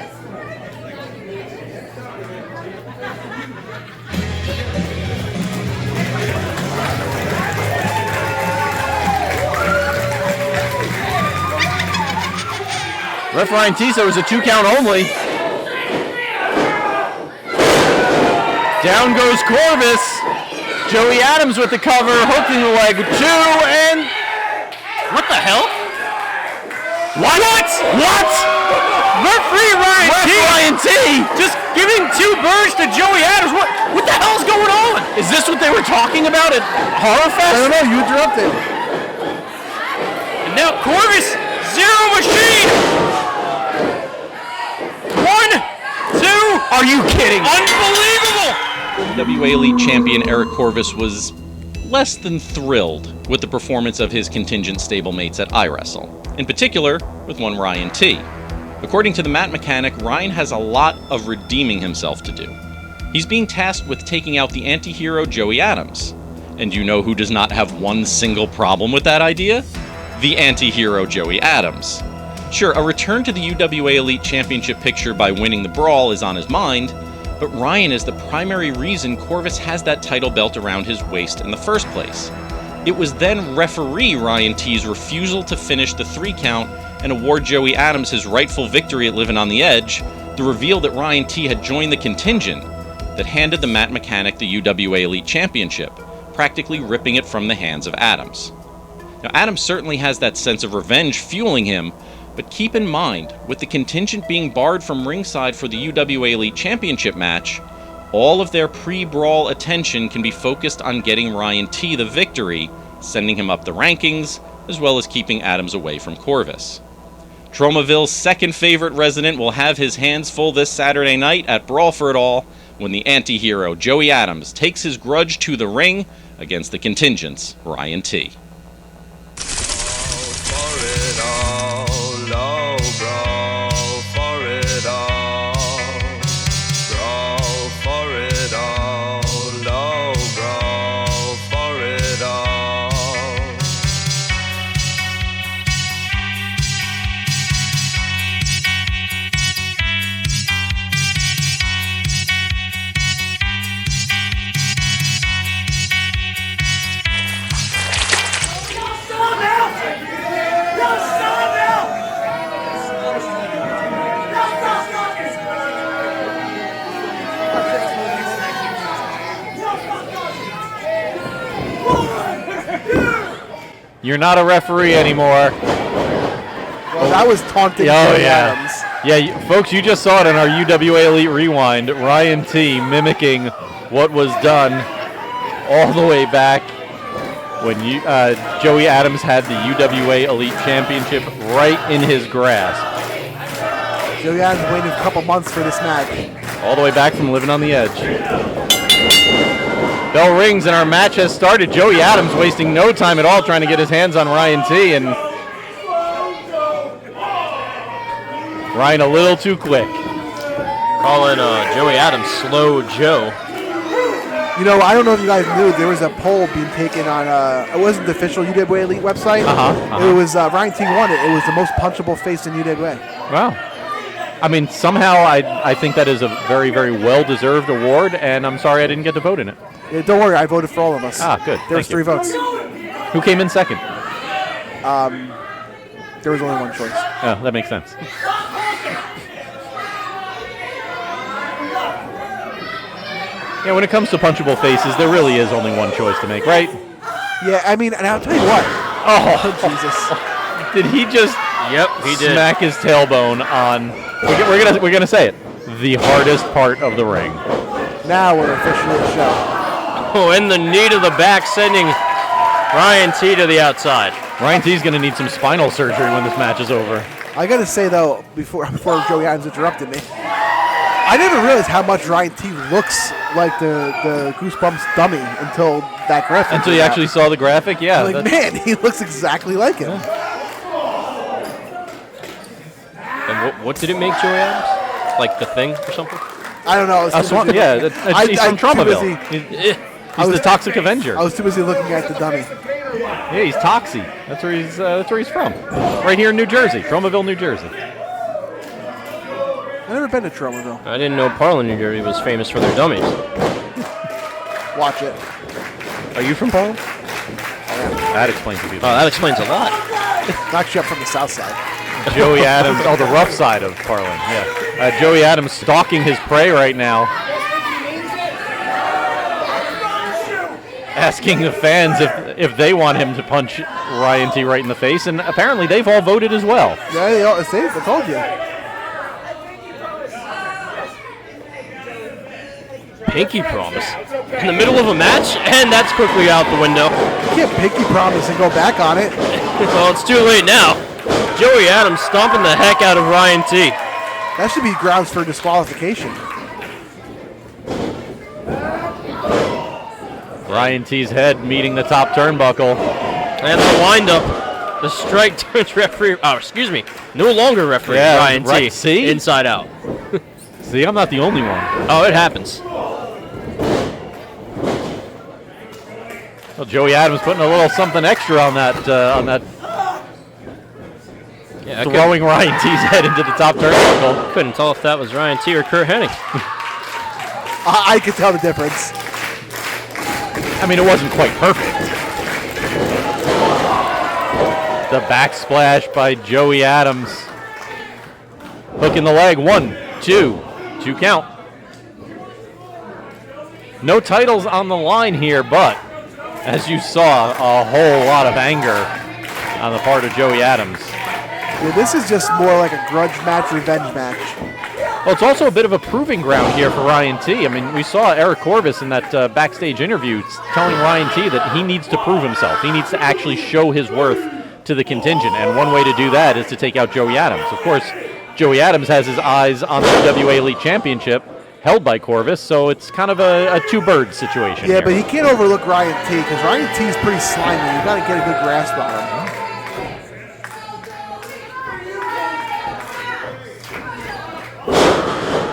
Ref Ryan T said it was a 2 count only. Down goes Corvis. Joey Adams with the cover, hooking the leg 2, and What the hell? what? Referee Ryan T just giving 2 birds to Joey Adams. What the hell's going on? Is this what they were talking about at Horror I Fest? don't know, you interrupted. And now Corvis, Zero Machine. 1, 2. Are you kidding? Unbelievable. UWA Elite Champion Eric Corvis was less than thrilled with the performance of his contingent stablemates at iWrestle, in particular with one Ryan T. According to the mat mechanic, Ryan has a lot of redeeming himself to do. He's being tasked with taking out the anti-hero Joey Adams. And you know who does not have one single problem with that idea? The anti-hero Joey Adams. Sure, a return to the UWA Elite Championship picture by winning the Brawl is on his mind, but Ryan is the primary reason Corvis has that title belt around his waist in the first place. It was then referee Ryan T's refusal to finish the 3 count and award Joey Adams his rightful victory at Living on the Edge, the reveal that Ryan T had joined the contingent, that handed the mat mechanic the UWA Elite Championship, practically ripping it from the hands of Adams. Now, Adams certainly has that sense of revenge fueling him, but keep in mind, with the contingent being barred from ringside for the UWA Elite Championship match, all of their pre-brawl attention can be focused on getting Ryan T the victory, sending him up the rankings, as well as keeping Adams away from Corvis. Tromaville's second favorite resident will have his hands full this Saturday night at Brawl for It All, when the anti-hero Joey Adams takes his grudge to the ring against the contingent's Ryan T. For it all, oh, brawl for it all. You're not a referee anymore. Well, that was taunting. Oh, Joey yeah. Adams. Yeah, folks, you just saw it on our UWA Elite Rewind. Ryan T mimicking what was done all the way back when Joey Adams had the UWA Elite Championship right in his grasp. Joey Adams waited a couple months for this match. All the way back from living on the edge. Bell rings and our match has started. Joey Adams wasting no time at all trying to get his hands on Ryan T. And Ryan a little too quick. Calling Joey Adams Slow Joe. You know, I don't know if you guys knew, there was a poll being taken on, it wasn't the official UWA Elite website. It was, Ryan T won it. It was the most punchable face in UWA. Wow. I mean, somehow I think that is a very, very well-deserved award, and I'm sorry I didn't get to vote in it. Yeah, don't worry, I voted for all of us. Ah, good. There was Thank 3 you. votes. Who came in second? There was only one choice. Oh, that makes sense. Yeah, when it comes to punchable faces, there really is only one choice to make, right? Yeah, I mean, and I'll tell you what. Oh, Jesus. Did he just He did. smack his tailbone on, we're gonna say it, the hardest part of the ring. Now we're officially at the show. Oh, and the knee to the back, sending Ryan T to the outside. Ryan T's gonna need some spinal surgery when this match is over. I gotta say though, before Joey Adams interrupted me, I never realized how much Ryan T looks like the Goosebumps dummy until that graphic. Until you came out. actually saw the graphic, yeah. I'm like, man, he looks exactly like him. And what did it make Joey Adams? Like the Thing or something? I don't know. He's from Traumaville. He's the Toxic Avenger. I was too busy looking at the dummy. Yeah, he's Toxie. That's where he's from. Right here in New Jersey, Traumaville, New Jersey. I've never been to Traumaville. I didn't know Parlin, New Jersey was famous for their dummies. Watch it. Are you from Paul? That explains a few Oh, things. that explains a lot. Actually, I'm from the south side. Joey Adams, the rough side of Parlin, yeah. Joey Adams stalking his prey right now. Asking the fans if they want him to punch Ryan T right in the face, and apparently they've all voted as well. Yeah, they all, see, I told you. Pinky promise. In the middle of a match, and that's quickly out the window. You can't pinky promise and go back on it. Well, it's too late now. Joey Adams stomping the heck out of Ryan T. That should be grounds for disqualification. Ryan T's head meeting the top turnbuckle. And the windup. The strike turns referee. Oh, excuse me. No longer referee Ryan T. Right, see? Inside out. See, I'm not the only one. Oh, it happens. Well, Joey Adams putting a little something extra on that Yeah, throwing Ryan T's head into the top turnbuckle. Couldn't tell if that was Ryan T or Kurt Hennig. I could tell the difference. I mean, it wasn't quite perfect. The backsplash by Joey Adams. Hook in the leg. 1, 2 count. No titles on the line here, but as you saw, a whole lot of anger on the part of Joey Adams. Yeah, this is just more like a grudge match, revenge match. Well, it's also a bit of a proving ground here for Ryan T. I mean, we saw Eric Corvis in that backstage interview telling Ryan T that he needs to prove himself. He needs to actually show his worth to the contingent, and one way to do that is to take out Joey Adams. Of course, Joey Adams has his eyes on the UWA Elite Championship held by Corvis, so it's kind of a two-bird situation. Yeah, here. but he can't overlook Ryan T because Ryan T is pretty slimy. You got to get a good grasp on him.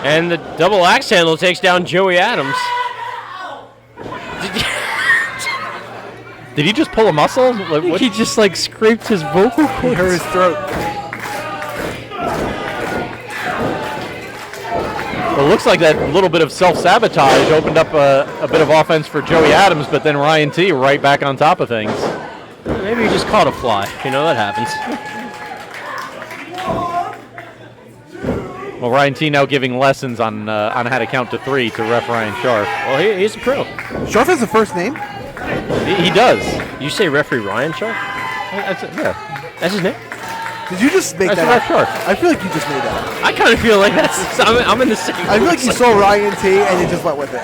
And the double axe handle takes down Joey Adams. Did he just pull a muscle? Like, what? He just like scraped his vocal cords. He hurt his throat. Well, it looks like that little bit of self-sabotage opened up a bit of offense for Joey Adams, but then Ryan T right back on top of things. Maybe he just caught a fly. You know, that happens. Well, Ryan T now giving lessons on how to count to 3 to ref Ryan Sharp. Well, he's a pro. Sharp has a first name? He does. You say referee Ryan Sharp? Yeah. That's his name? Did you just make That's that Red up? Shark. I feel like you just made that up. I kind of feel like that's. I'm in the same. I feel like you saw Ryan T and you just went with it.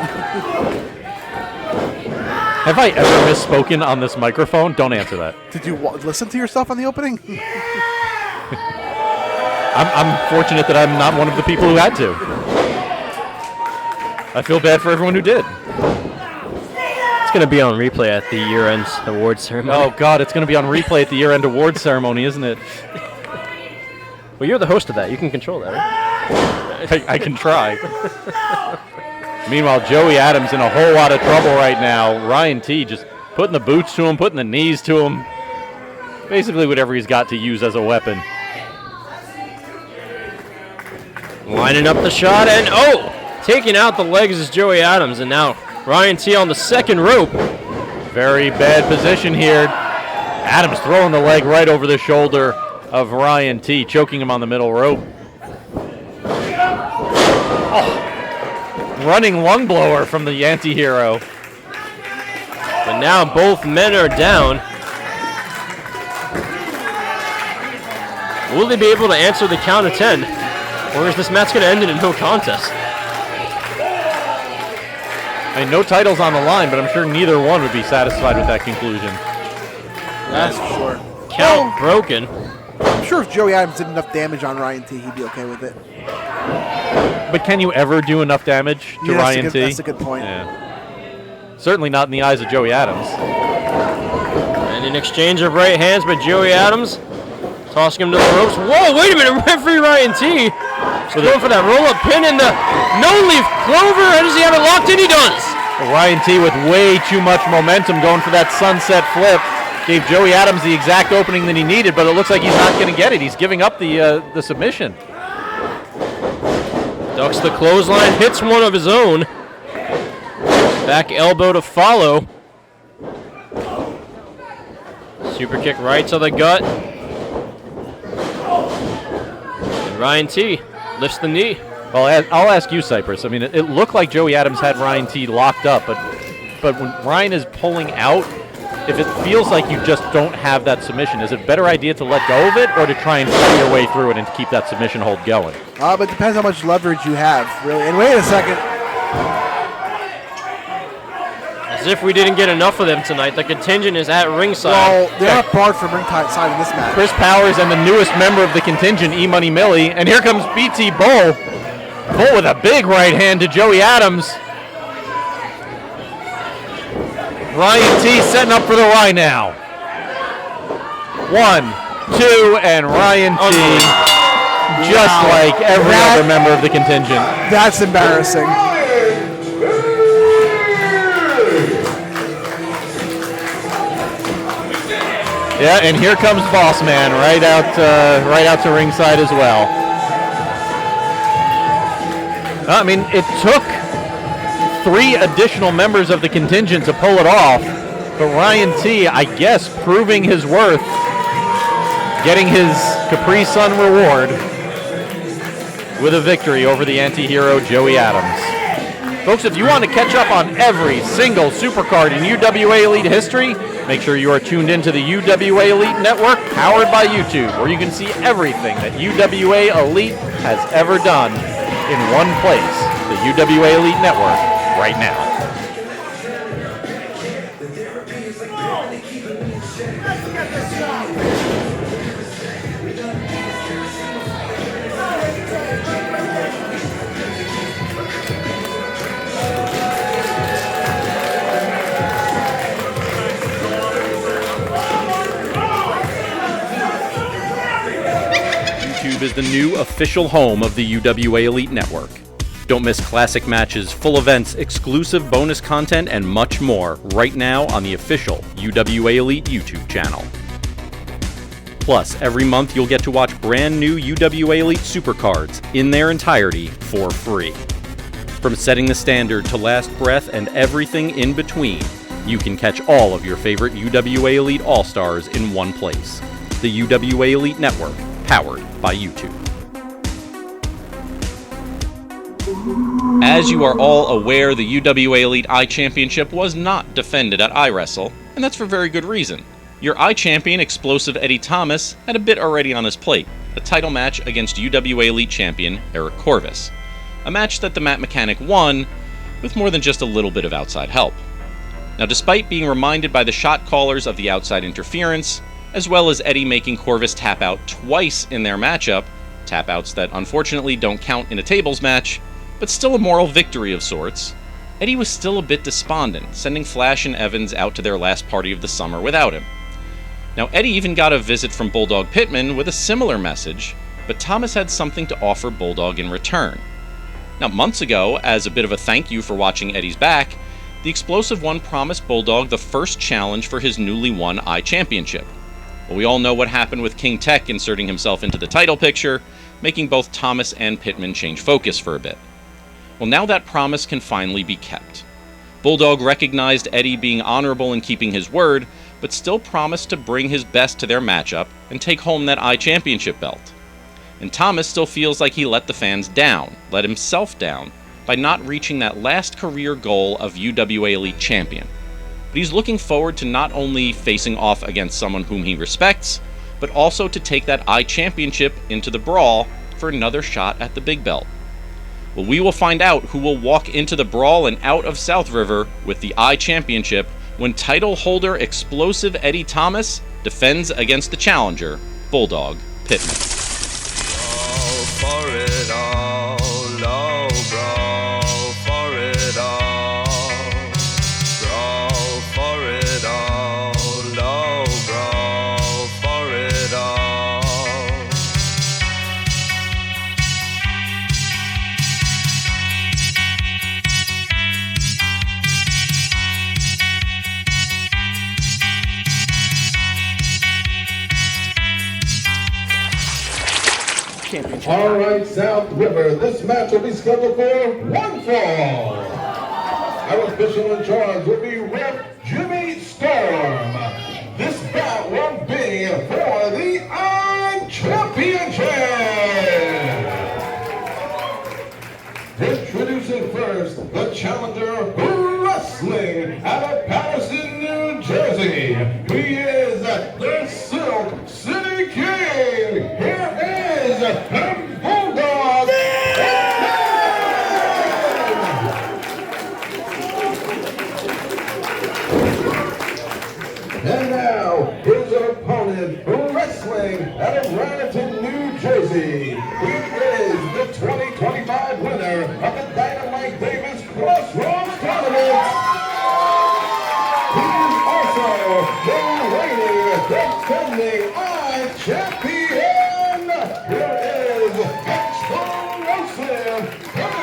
Have I ever misspoken on this microphone? Don't answer that. Did you listen to yourself on the opening? I'm fortunate that I'm not one of the people who had to. I feel bad for everyone who did. It's going to be on replay at the year-end awards ceremony. Oh, God, it's going to be on replay at the year-end awards ceremony, isn't it? Well, you're the host of that. You can control that, right? I can try. Meanwhile, Joey Adams in a whole lot of trouble right now. Ryan T just putting the boots to him, putting the knees to him. Basically whatever he's got to use as a weapon. Lining up the shot, and taking out the legs is Joey Adams, and now Ryan T on the second rope. Very bad position here. Adams throwing the leg right over the shoulder of Ryan T, choking him on the middle rope. Running lung blower from the anti-hero. But now both men are down. Will they be able to answer the count of 10? Or is this match going to end in a no contest? I mean, no titles on the line, but I'm sure neither one would be satisfied with that conclusion. That's for sure. Count broken. I'm sure if Joey Adams did enough damage on Ryan T, he'd be okay with it. But can you ever do enough damage to Ryan T? That's a good point. Yeah. Certainly not in the eyes of Joey Adams. And an exchange of right hands by Joey Adams. Tossing him to the ropes. Whoa, wait a minute. Referee Ryan T. He's going for that roll-up pin and the no-leaf clover. How does he have it locked in? He does. Ryan T with way too much momentum going for that sunset flip. Gave Joey Adams the exact opening that he needed, but it looks like he's not going to get it. He's giving up the submission. Ducks the clothesline, hits one of his own. Back elbow to follow. Super kick right to the gut. And Ryan T lifts the knee. Well, I'll ask you, Cypress. I mean, it looked like Joey Adams had Ryan T locked up, but when Ryan is pulling out, if it feels like you just don't have that submission, is it a better idea to let go of it or to try and fight your way through it and to keep that submission hold going? But it depends how much leverage you have, really. And wait a second. As if we didn't get enough of them tonight. The contingent is at ringside. Well, they're not barred from ringside in this match. Chris Powers and the newest member of the contingent, E-Money Millie. And here comes BT Bull. Bull with a big right hand to Joey Adams. Ryan T setting up for the Y now. 1, 2, and Ryan T, just like every other member of the contingent. That's embarrassing. Yeah, and here comes Boss Man right out to ringside as well. I mean, it took 3 additional members of the contingent to pull it off, but Ryan T, I guess, proving his worth, getting his Capri Sun reward with a victory over the anti-hero Joey Adams. Folks, if you want to catch up on every single supercard in UWA Elite history, make sure you are tuned into the UWA Elite Network, powered by YouTube, where you can see everything that UWA Elite has ever done in one place, the UWA Elite Network, right now. YouTube is the new official home of the UWA Elite Network. Don't miss classic matches, full events, exclusive bonus content, and much more right now on the official UWA Elite YouTube channel. Plus, every month you'll get to watch brand new UWA Elite Supercards in their entirety for free. From setting the standard to Last Breath and everything in between, you can catch all of your favorite UWA Elite All-Stars in one place. The UWA Elite Network, powered by YouTube. As you are all aware, the UWA Elite iChampionship was not defended at iWrestle, and that's for very good reason. Your iChampion Explosive Eddie Thomas had a bit already on his plate, a title match against UWA Elite Champion Eric Corvis, a match that the Mat Mechanic won with more than just a little bit of outside help. Now, despite being reminded by the shot callers of the outside interference, as well as Eddie making Corvis tap out twice in their matchup, tap outs that unfortunately don't count in a tables match, but still a moral victory of sorts, Eddie was still a bit despondent, sending Flash and Evans out to their last party of the summer without him. Now, Eddie even got a visit from Bulldog Pittman with a similar message, but Thomas had something to offer Bulldog in return. Now, months ago, as a bit of a thank you for watching Eddie's back, the Explosive One promised Bulldog the first challenge for his newly won iChampionship. Well, we all know what happened with King Tech inserting himself into the title picture, making both Thomas and Pittman change focus for a bit. Well, now that promise can finally be kept. Bulldog recognized Eddie being honorable in keeping his word, but still promised to bring his best to their matchup and take home that iChampionship belt. And Thomas still feels like he let the fans down, let himself down, by not reaching that last career goal of UWA Elite Champion. But he's looking forward to not only facing off against someone whom he respects, but also to take that iChampionship into the Brawl for another shot at the big belt. Well, we will find out who will walk into the Brawl and out of South River with the iChampionship when title holder Explosive Eddie Thomas defends against the challenger, Bulldog Pittman. Brawl for it all, oh, brawl for it all. Brawl for it all, oh, brawl for it all. All right, South River, this match will be scheduled for one fall. Our official in charge will be Ref Jimmy Storm. This bout will be for the iChampionship. Introducing first, the challenger wrestling out of Patterson, New Jersey. He is the Silk City King. Here is Bulldog. And now, his opponent, wrestling out of Raritan, New Jersey. He is the 2025 winner of the Dynamite Davis Crossroads Tournament. He is also the reigning, defending iChampion. Here is Explosive Eddie Thomas.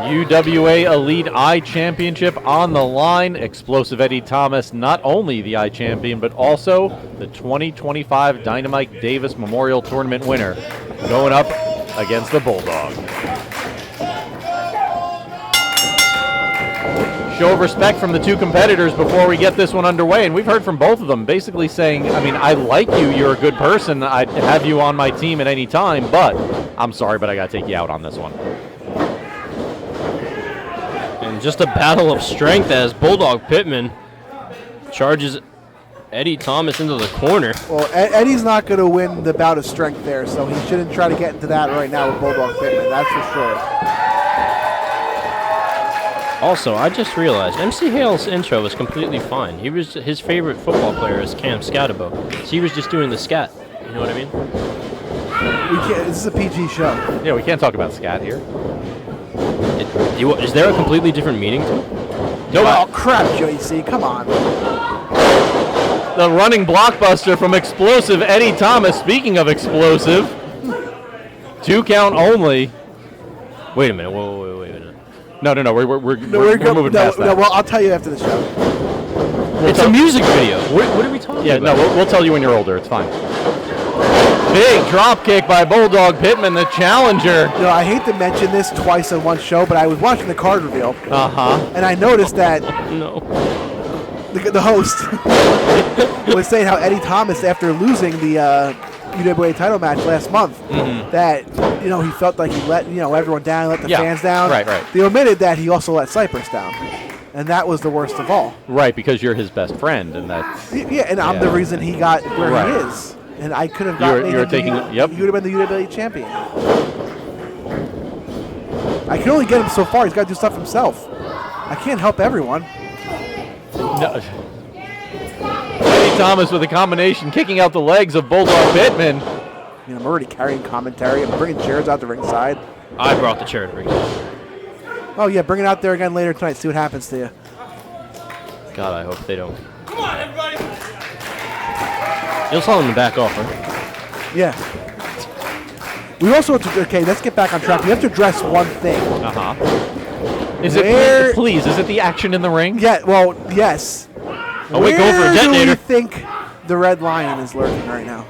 UWA Elite iChampionship on the line. Explosive Eddie Thomas, not only the iChampion, but also the 2025 Dynamite Davis Memorial Tournament winner, going up against the Bulldog. Show of respect from the two competitors before we get this one underway, and we've heard from both of them basically saying, I mean, I like you, you're a good person, I'd have you on my team at any time, but I'm sorry, but I gotta take you out on this one. And just a battle of strength as Bulldog Pittman charges Eddie Thomas into the corner. Well, Eddie's not going to win the bout of strength there, so he shouldn't try to get into that right now with Bulldog Pittman, that's for sure. Also, I just realized MC Hale's intro was completely fine. His favorite football player is Cam Scatabo, so he was just doing the scat. You know what I mean? We can't. This is a PG show. Yeah, we can't talk about scat here. Is there a completely different meaning to it? No. Oh crap, JC! Come on. The running blockbuster from Explosive Eddie Thomas. Speaking of explosive, 2 count only. Wait a minute. Wait a minute. No, we're moving past that. No, well, I'll tell you after the show. It's a music video. What are we talking about? Yeah, no, we'll tell you when you're older. It's fine. Big drop kick by Bulldog Pittman, the challenger. You know, I hate to mention this twice in one show, but I was watching the card reveal. And I noticed that the host was saying how Eddie Thomas, after losing the UWA title match last month, that he felt like he let everyone down, let the fans down. Right. They omitted that he also let Cypress down, and that was the worst of all. Right, because you're his best friend, and that's and I'm the reason he got where he is, and I could have gotten you would have been the UWA Elite champion. I can only get him so far. He's got to do stuff himself. I can't help everyone. No. Eddie Thomas with a combination, kicking out the legs of Bulldog Pittman. I'm already carrying commentary. I'm bringing chairs out the ringside. I brought the chair to ringside. Oh, yeah, bring it out there again later tonight. See what happens to you. God, I hope they don't. Come on, everybody! You'll tell them to back off, right? Yeah. We also have to, okay, let's get back on track. We have to address one thing. Is it the action in the ring? Yeah, well, yes. Oh, wait, go for a detonator. Where do you think the Red Lion is lurking right now?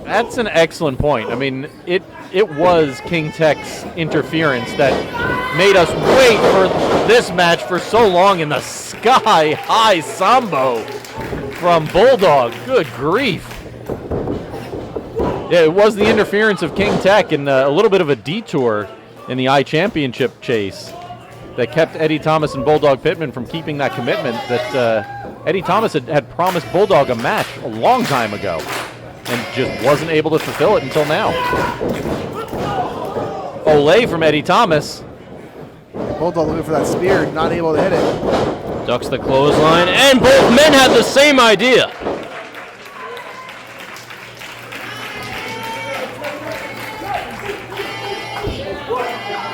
That's an excellent point. I mean, it was King Tech's interference that made us wait for this match for so long in the sky-high sambo from Bulldog. Good grief. Yeah, it was the interference of King Tech and a little bit of a detour in the iChampionship chase that kept Eddie Thomas and Bulldog Pittman from keeping that commitment that Eddie Thomas had promised Bulldog a match a long time ago and just wasn't able to fulfill it until now. Olay from Eddie Thomas. Bulldog looking for that spear, not able to hit it. Ducks the clothesline, and both men had the same idea.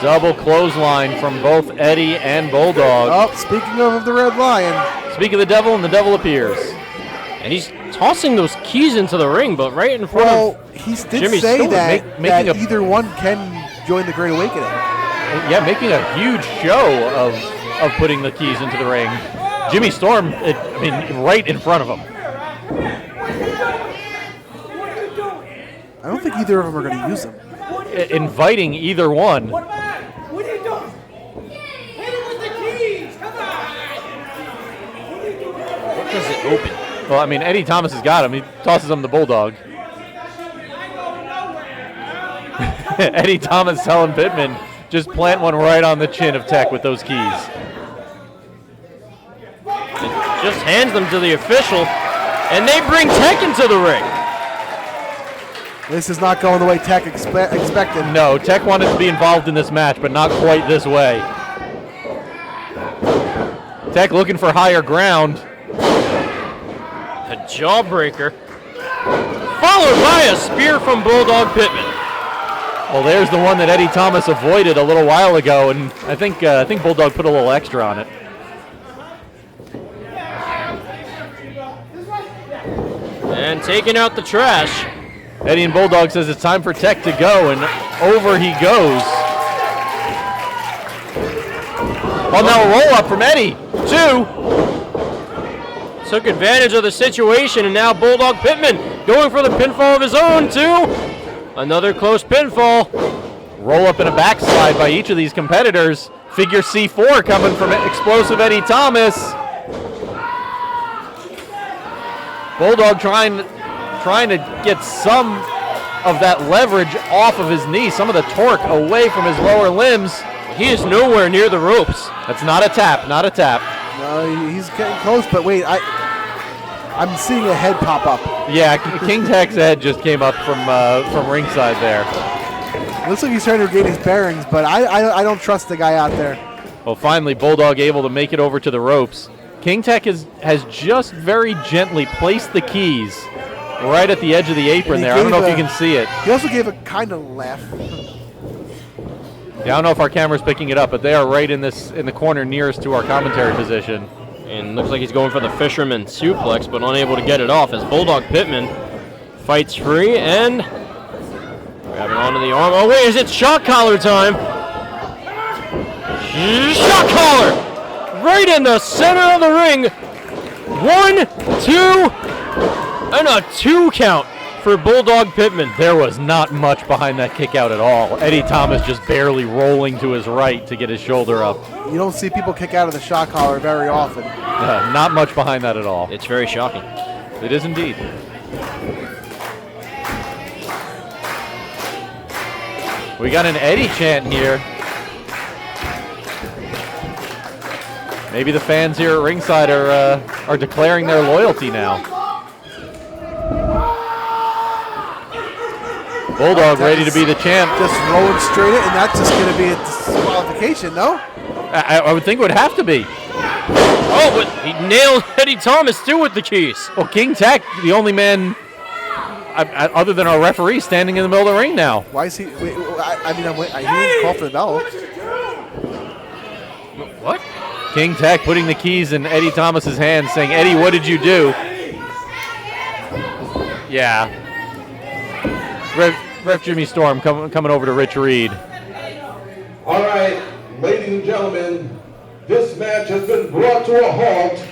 Double clothesline from both Eddie and Bulldog. Oh, speaking of the Red Lion. Speak of the devil, and the devil appears. And he's tossing those keys into the ring, but right in front of he did Jimmy say Stewart. that either one can join the Great Awakening. Yeah, making a huge show of putting the keys into the ring. Jimmy Storm, right in front of him. I don't think either of them are going to use them. Inviting either one. What are you doing? Hit him with the keys! Come on! What are you doing? What does it open? Well, I mean, Eddie Thomas has got him. He tosses him the Bulldog. Eddie Thomas telling Pittman, just plant one right on the chin of Tech with those keys. Just hands them to the official, and they bring Tech into the ring. This is not going the way Tech expected. No, Tech wanted to be involved in this match, but not quite this way. Tech looking for higher ground. A jawbreaker, followed by a spear from Bulldog Pittman. Well, there's the one that Eddie Thomas avoided a little while ago, and I think Bulldog put a little extra on it. And taking out the trash. Eddie and Bulldog says it's time for Tech to go, and over he goes. Oh, now a roll-up from Eddie. 2. Took advantage of the situation, and now Bulldog Pittman going for the pinfall of his own, too. Another close pinfall. Roll-up and a backslide by each of these competitors. Figure C4 coming from explosive Eddie Thomas. Bulldog trying to get some of that leverage off of his knee, some of the torque away from his lower limbs. He is nowhere near the ropes. That's not a tap, not a tap. No, he's getting close, but wait, I'm seeing a head pop up. Yeah, King Tech's head just came up from ringside there. Looks like he's trying to regain his bearings, but I don't trust the guy out there. Well, finally, Bulldog able to make it over to the ropes. King Tech has just very gently placed the keys right at the edge of the apron there. I don't know if you can see it. He also gave a kind of laugh. Yeah, I don't know if our camera's picking it up, but they are right in the corner nearest to our commentary position. And looks like he's going for the fisherman suplex, but unable to get it off as Bulldog Pittman fights free and grabbing onto the arm. Oh wait, is it shock collar time? Shock collar! Right in the center of the ring. 1, 2, and a 2 count for Bulldog Pittman. There was not much behind that kick out at all. Eddie Thomas just barely rolling to his right to get his shoulder up. You don't see people kick out of the shock collar very often. Not much behind that at all. It's very shocking. It is indeed. We got an Eddie chant here. Maybe the fans here at ringside are declaring their loyalty now. Bulldog ready to be the champ. Just rolling straight in, and that's just going to be a disqualification, no? I would think it would have to be. Oh, but he nailed Eddie Thomas too with the keys. Well, King Tech, the only man other than our referee standing in the middle of the ring now. Why is he? Wait, I didn't call for the bell. What? King Tech putting the keys in Eddie Thomas's hands, saying, "Eddie, what did you do?" Yeah. Ref Jimmy Storm coming over to Rich Reed. All right, ladies and gentlemen, this match has been brought to a halt.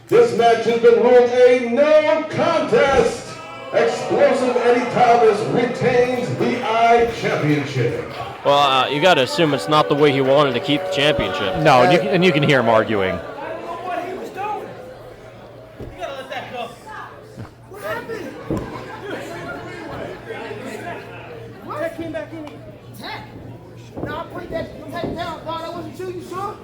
This match has been ruled a no contest. Explosive Eddie Thomas retains the iChampionship. Well, you got to assume it's not the way he wanted to keep the championship. No, and you can hear him arguing. What he was doing. You gotta let that go. What happened? Tech came back in here. Tech? No, I put that Tech down, dog. That wasn't you. You sure?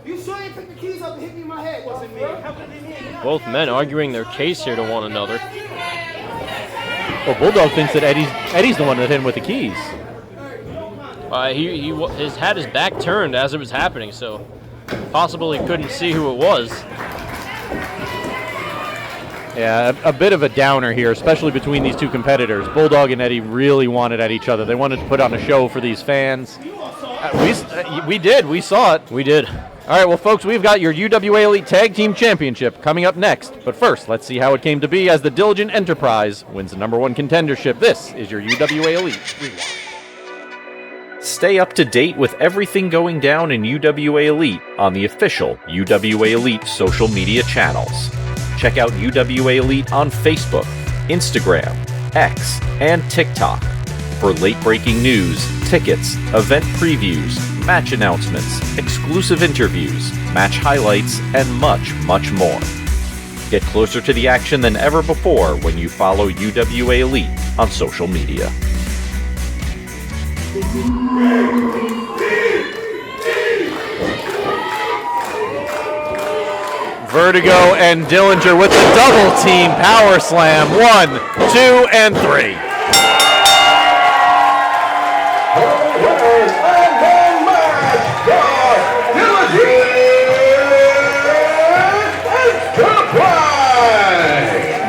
You sure you took the keys up and hit me in my head? Wasn't me. How could it be me? Both men arguing their case here to one another. Well, Bulldog thinks that Eddie's the one that hit him with the keys. He had his back turned as it was happening, so possibly couldn't see who it was. Yeah, a bit of a downer here, especially between these two competitors. Bulldog and Eddie really wanted at each other. They wanted to put on a show for these fans. We did. We saw it. We did. All right, well, folks, we've got your UWA Elite Tag Team Championship coming up next. But first, let's see how it came to be as the Diligent Enterprise wins the #1 contendership. This is your UWA Elite Rewind. Stay up to date with everything going down in UWA Elite on the official UWA Elite social media channels. Check out UWA Elite on Facebook, Instagram, X, and TikTok for late-breaking news, tickets, event previews, match announcements, exclusive interviews, match highlights, and much, much more. Get closer to the action than ever before when you follow UWA Elite on social media. Vertigo and Dillinger with the double team power slam. 1, 2, and 3.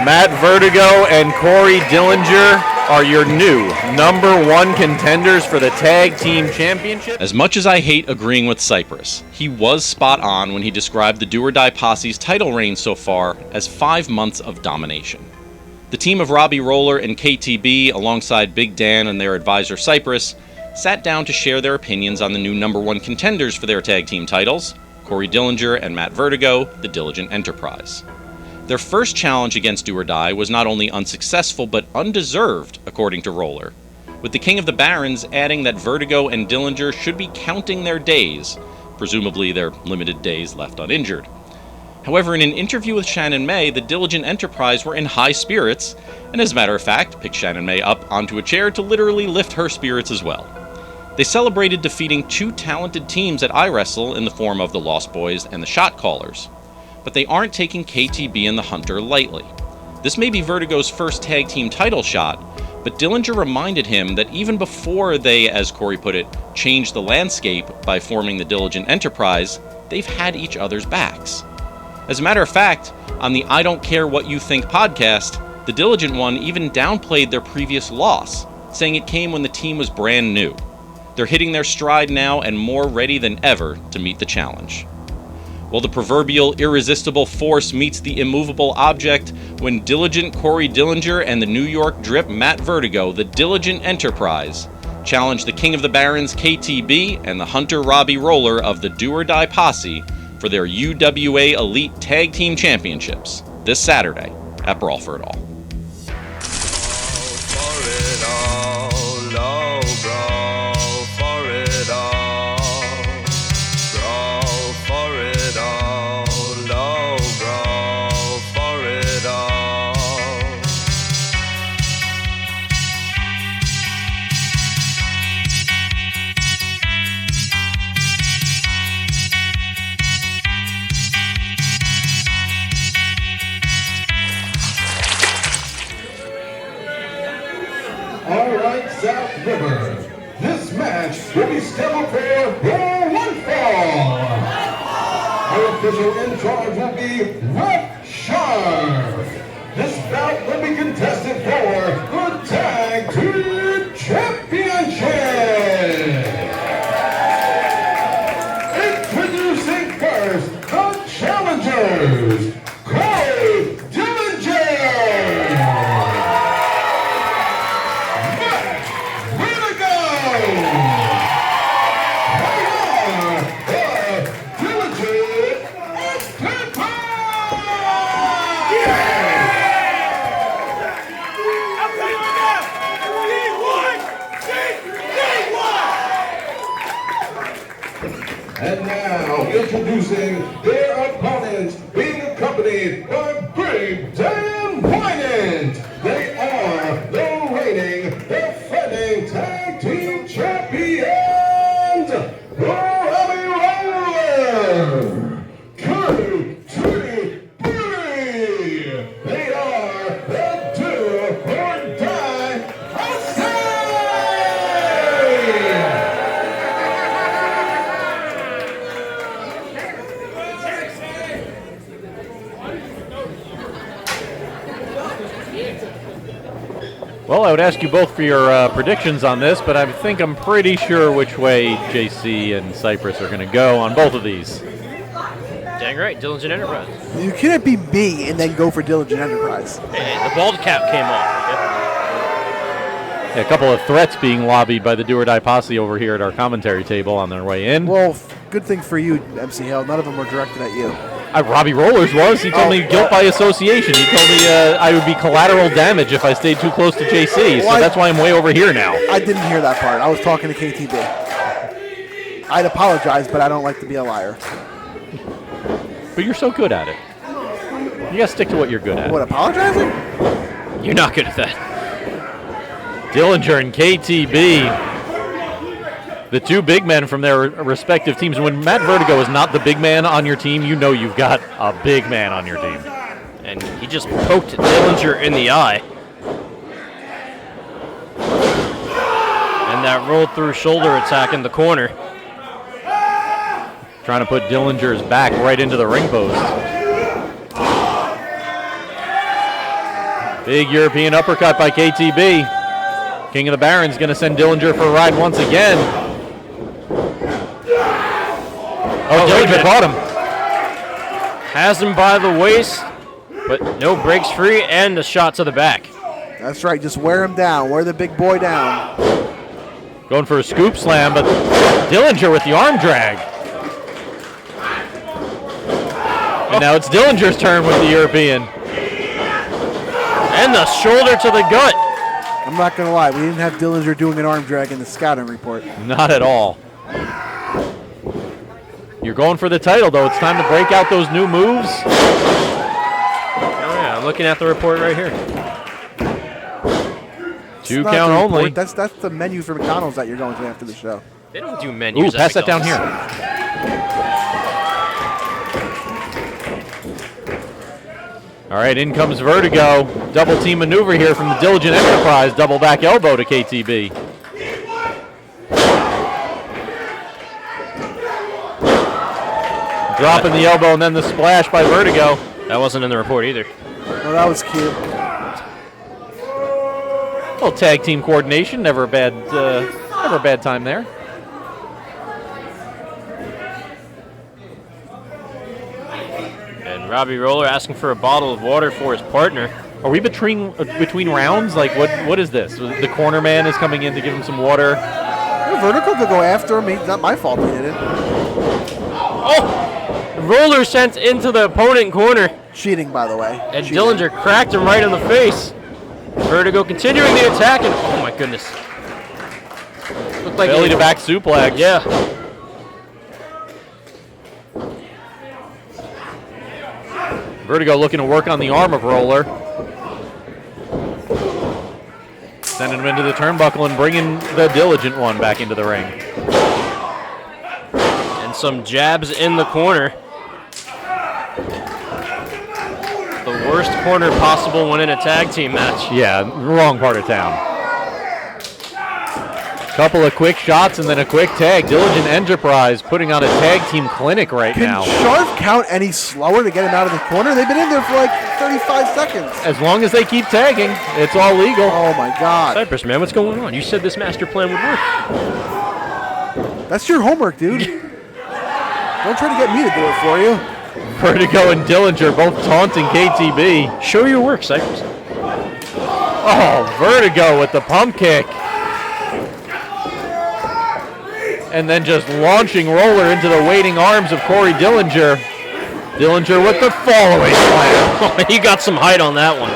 Matt Vertigo and Corey Dillinger are your new #1 contenders for the Tag Team Championship. As much as I hate agreeing with Cypress, he was spot on when he described the Do or Die Posse's title reign so far as 5 months of domination. The team of Robbie Roller and KTB, alongside Big Dan and their advisor Cypress, sat down to share their opinions on the new #1 contenders for their tag team titles, Corey Dillinger and Matt Vertigo, the Diligent Enterprise. Their first challenge against Do or Die was not only unsuccessful, but undeserved, according to Roller, with the King of the Barons adding that Vertigo and Dillinger should be counting their days, presumably their limited days left uninjured. However, in an interview with Shannon May, the Diligent Enterprise were in high spirits, and as a matter of fact, picked Shannon May up onto a chair to literally lift her spirits as well. They celebrated defeating 2 talented teams at iWrestle in the form of the Lost Boys and the Shot Callers. But they aren't taking KTB and the Hunter lightly. This may be Vertigo's first tag team title shot, but Dillinger reminded him that even before they, as Corey put it, changed the landscape by forming the Diligent Enterprise, they've had each other's backs. As a matter of fact, on the I Don't Care What You Think podcast, the Diligent one even downplayed their previous loss, saying it came when the team was brand new. They're hitting their stride now and more ready than ever to meet the challenge. Well, the proverbial irresistible force meets the immovable object when Diligent Corey Dillinger and the New York Drip Matt Vertigo, the Diligent Enterprise, challenge the King of the Barons KTB and the Hunter Robbie Roller of the Do or Die Posse for their UWA Elite Tag Team Championships this Saturday at Brawl for It All. River. This match will be scheduled for one fall. Our official in charge will be Ref Sharp. This bout will be contested for the Tag Team Championship. Introducing first the challengers, Dillinger. Vertigo. And now, introducing their opponents, being accompanied by Big Dan Wynant. They are the reigning, defending tag team champions, Robbie Roller, KTB. They are the Do or Die Posse. Well, I would ask you both for your predictions on this, but I think I'm pretty sure which way JC and Cypress are going to go on both of these. Dang right, Dillinger Enterprise. You can't be me and then go for Diligent Enterprise. Hey, the bald cap came off. Yeah, a couple of threats being lobbied by the Do or Die Posse over here at our commentary table on their way in. Well, good thing for you, MC Hale. None of them were directed at you. Robbie Rollers was. He told me guilt by association. He told me I would be collateral damage if I stayed too close to JC, so that's why I'm way over here now. I didn't hear that part. I was talking to KTB. I'd apologize, but I don't like to be a liar. But you're so good at it. You gotta stick to what you're good at. What, apologizing? You're not good at that. Dillinger and KTB, the two big men from their respective teams. When Matt Vertigo is not the big man on your team, you know you've got a big man on your team. And he just poked Dillinger in the eye. And that rolled through shoulder attack in the corner. Trying to put Dillinger's back right into the ring post. Big European uppercut by KTB. King of the Barons going to send Dillinger for a ride once again. Oh, Dillinger caught him. Has him by the waist, but no breaks free and a shot to the back. That's right. Just wear him down. Wear the big boy down. Going for a scoop slam, but Dillinger with the arm drag. And now it's Dillinger's turn with the European. And the shoulder to the gut. I'm not going to lie. We didn't have Dillinger doing an arm drag in the scouting report. Not at all. You're going for the title, though. It's time to break out those new moves. Oh, yeah, I'm looking at the report right here. Two count only. That's the menu for McDonald's that you're going to after the show. They don't do menus. Ooh, pass that down here. All right, in comes Vertigo. Double team maneuver here from the Diligent Enterprise. Double back elbow to KTB. Dropping the elbow and then the splash by Vertigo. That wasn't in the report either. Well, that was cute. A little tag team coordination. Never a bad time there. And Robbie Roller asking for a bottle of water for his partner. Are we between rounds? Like, what is this? The corner man is coming in to give him some water. Vertigo could go after him. It's not my fault he did it. Oh! Roller sent into the opponent corner. Cheating, by the way. And Cheating. Dillinger cracked him right in the face. Vertigo continuing the attack, and oh my goodness. Looked like belly to back suplex. Yeah. Vertigo looking to work on the arm of Roller. Sending him into the turnbuckle and bringing the Diligent one back into the ring. And some jabs in the corner. The worst corner possible when in a tag team match. Yeah, wrong part of town. Couple of quick shots and then a quick tag. Diligent Enterprise putting on a tag team clinic right now. Can Sharp count any slower to get him out of the corner? They've been in there for like 35 seconds. As long as they keep tagging, it's all legal. Oh my God. Cypress, man, what's going on? You said this master plan would work. That's your homework, dude. Don't try to get me to do it for you. Vertigo and Dillinger both taunting KTB. Show your work, Cypress. Oh, Vertigo with the pump kick. And then just launching Roller into the waiting arms of Corey Dillinger. Dillinger with the following slam. He got some height on that one.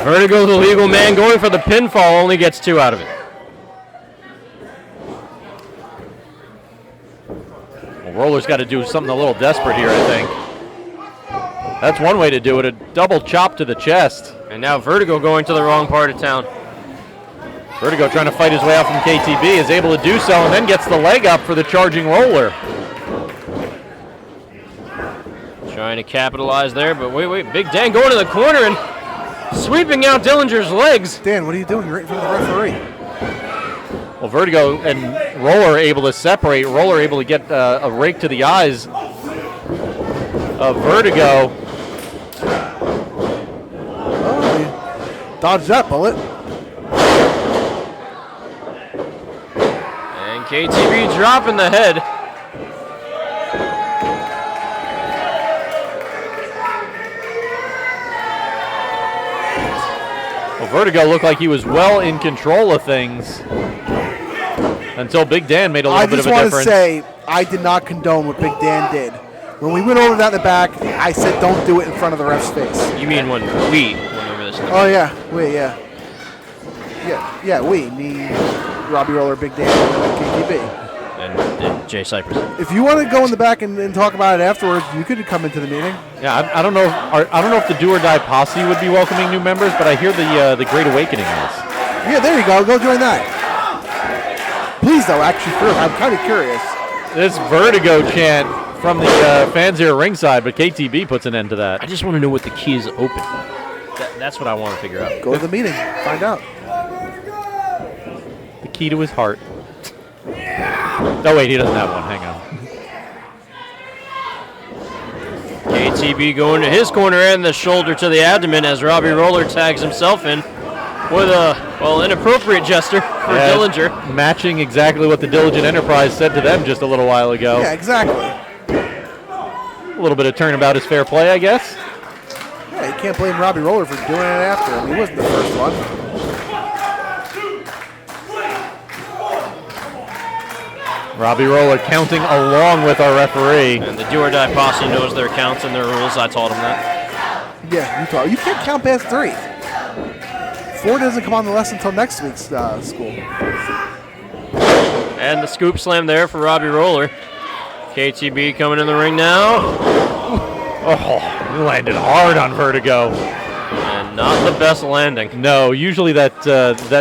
Vertigo, the legal man, going for the pinfall, only gets 2 out of it. Well, Roller's got to do something a little desperate here, I think. That's one way to do it, a double chop to the chest. And now Vertigo going to the wrong part of town. Vertigo trying to fight his way out from KTB, is able to do so, and then gets the leg up for the charging Roller. Trying to capitalize there, but wait. Big Dan going to the corner and sweeping out Dillinger's legs. Dan, what are you doing? You're right in front of the referee. Well, Vertigo and Roller are able to separate. Roller able to get a rake to the eyes of Vertigo. Oh, he dodged that bullet. And KTB dropping the head. Well, Vertigo looked like he was well in control of things until Big Dan made a little bit of a difference. I just want to say, I did not condone what Big Dan did. When we went over that in the back, I said don't do it in front of the ref's face. You mean when we went over this? Oh, yeah. We. Me, Robbie Roller, Big Dan, and KTB. And Jay Cypress. If you want to go in the back and talk about it afterwards, you could come into the meeting. Yeah, I don't know. I don't know if the Do or Die Posse would be welcoming new members, but I hear the Great Awakening is. Yeah, there you go. Go join that. Please, though, actually, first, I'm kind of curious. This Vertigo chant from the fans here at ringside, but KTB puts an end to that. I just want to know what the key is open. That's what I want to figure out. Go to the meeting. Find out. The key to his heart. Oh, wait, he doesn't have one. Hang on. KTB going to his corner and the shoulder to the abdomen as Robbie Roller tags himself in with a, inappropriate gesture for Dillinger. Matching exactly what the Diligent Enterprise said to them just a little while ago. Yeah, exactly. A little bit of turnabout is fair play, I guess. Yeah, you can't blame Robbie Roller for doing it after him. He wasn't the first one. Robbie Roller counting along with our referee. And the Do or Die Posse knows their counts and their rules. I taught them that. Yeah, you can't count past 3. 4 doesn't come on the lesson until next week's school. And the scoop slam there for Robbie Roller. KTB coming in the ring now. Oh, he landed hard on Vertigo. And not the best landing. No, usually that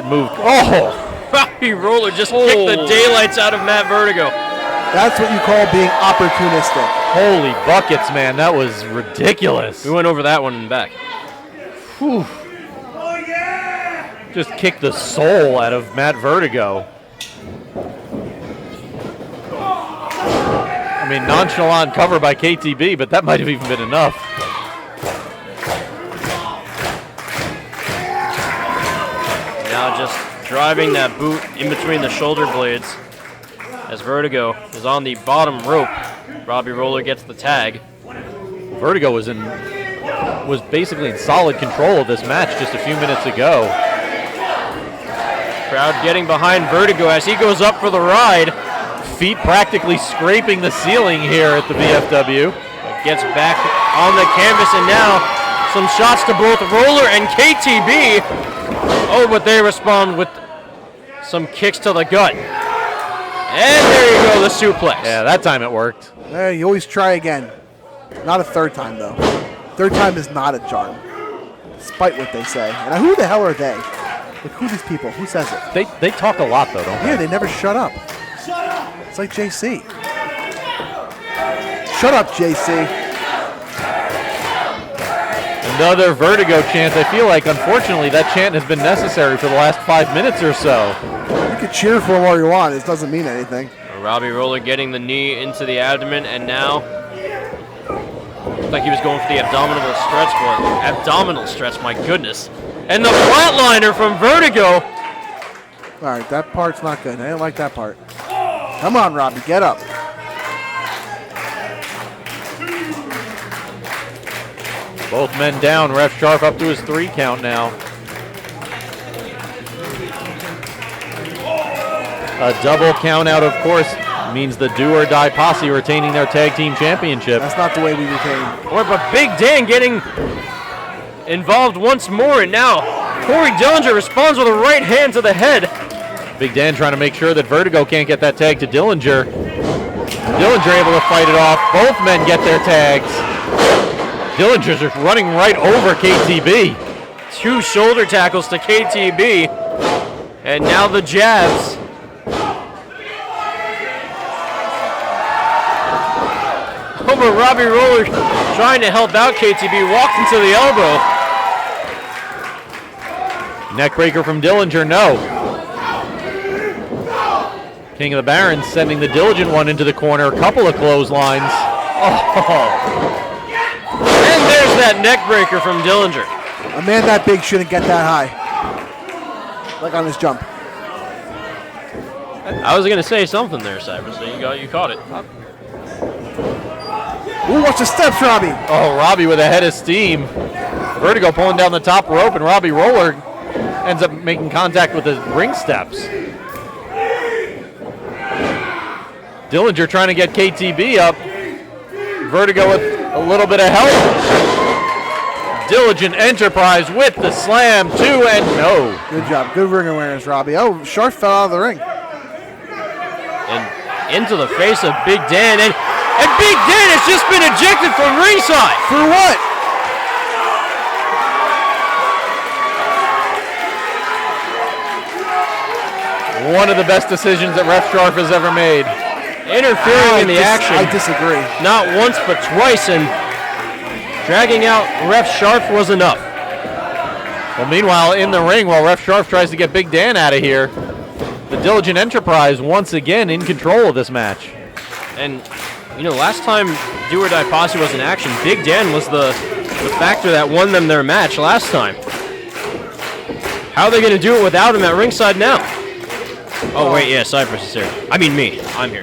move. Oh! Robbie Roller just kicked the daylights out of Matt Vertigo. That's what you call being opportunistic. Holy buckets, man. That was ridiculous. We went over that one and back. Whew. Just kicked the soul out of Matt Vertigo. I mean, nonchalant cover by KTB, but that might have even been enough. Now just driving that boot in between the shoulder blades as Vertigo is on the bottom rope. Robbie Roller gets the tag. Vertigo was basically in solid control of this match just a few minutes ago. Crowd getting behind Vertigo as he goes up for the ride. Feet practically scraping the ceiling here at the VFW. But gets back on the canvas, and now some shots to both Roller and KTB. Oh, but they respond with some kicks to the gut. And there you go, the suplex. Yeah, that time it worked. Hey, you always try again. Not a third time, though. Third time is not a charm, despite what they say. And who the hell are they? Like, who are these people? Who says it? They talk a lot, though, don't they? Yeah, they never shut up. It's like JC. Shut up, JC. And Another Vertigo chant. I feel like, unfortunately, that chant has been necessary for the last 5 minutes or so. You can cheer for him all you want. It doesn't mean anything. Robbie Roller getting the knee into the abdomen, and now looked like he was going for the abdominal stretch, my goodness. And the flatliner from Vertigo. All right, that part's not good. I didn't like that part. Come on, Robbie, get up. Both men down. Ref Sharp up to his 3 count now. A double count out, of course, means the Do or Die Posse retaining their tag team championship. That's not the way we retain. But Big Dan getting involved once more, and now Corey Dillinger responds with a right hand to the head. Big Dan trying to make sure that Vertigo can't get that tag to Dillinger. Dillinger able to fight it off. Both men get their tags. Dillinger's just running right over KTB. 2 shoulder tackles to KTB. And now the jabs. Oh, but Robbie Roller trying to help out KTB, walked into the elbow. Neckbreaker from Dillinger, no. King of the Barons sending the diligent one into the corner. A couple of clotheslines. Oh. And there's that neckbreaker from Dillinger. A man that big shouldn't get that high. Like on his jump. I was going to say something there, Cypress. So you caught it. Ooh, watch the steps, Robbie. Oh, Robbie with a head of steam. Vertigo pulling down the top rope, and Robbie Roller ends up making contact with the ring steps. Dillinger trying to get KTB up. Vertigo with a little bit of help. Diligent Enterprise with the slam, 2 and no. Good job. Good ring awareness, Robbie. Oh, Sharp fell out of the ring. And into the face of Big Dan. And Big Dan has just been ejected from ringside. For what? One of the best decisions that Ref Sharp has ever made. Interfering in the action. I disagree. Not once, but twice, and dragging out Ref Sharp was enough. Well, meanwhile, in the ring, while Ref Sharp tries to get Big Dan out of here, the Diligent Enterprise once again in control of this match. And, you know, last time Do or Die Posse was in action, Big Dan was the factor that won them their match last time. How are they going to do it without him at ringside now? Oh, wait, yeah, Cypress is here. I mean me. I'm here.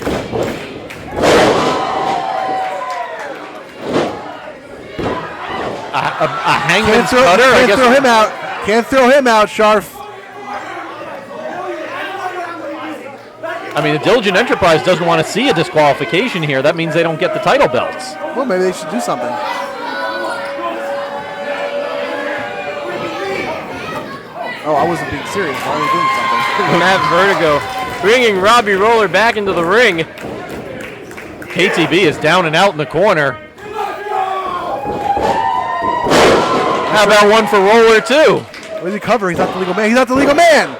A hangman's cutter? Can't throw him out. Can't throw him out, Sharf. I mean, the Diligent Enterprise doesn't want to see a disqualification here. That means they don't get the title belts. Well, maybe they should do something. Oh, I wasn't being serious. Why are they doing something? Matt Vertigo bringing Robbie Roller back into the ring. KTB is down and out in the corner. How about one for Roller, too? What is he covering? He's not the legal man. He's not the legal man.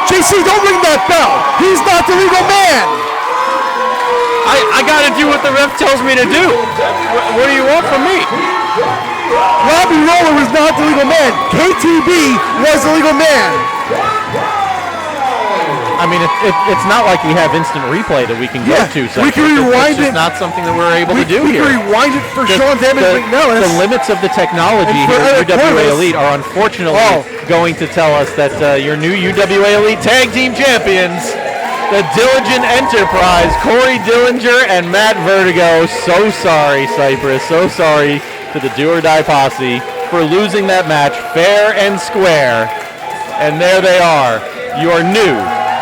JC, don't ring that bell. He's not the legal man. I got to do what the ref tells me to do. What do you want from me? Robbie Roller was not the legal man. KTB was the legal man. I mean, it's not like we have instant replay that we can go to. So we can rewind it's just it. not something that we're able to do we here. We can rewind it for Sean Damage McNellis. The limits of the technology here at UWA Elite are unfortunately going to tell us that your new UWA Elite Tag Team Champions, the Diligent Enterprise, Corey Dillinger and Matt Vertigo. So sorry, Cypress. So sorry to the Do or Die Posse for losing that match fair and square. And there they are, your new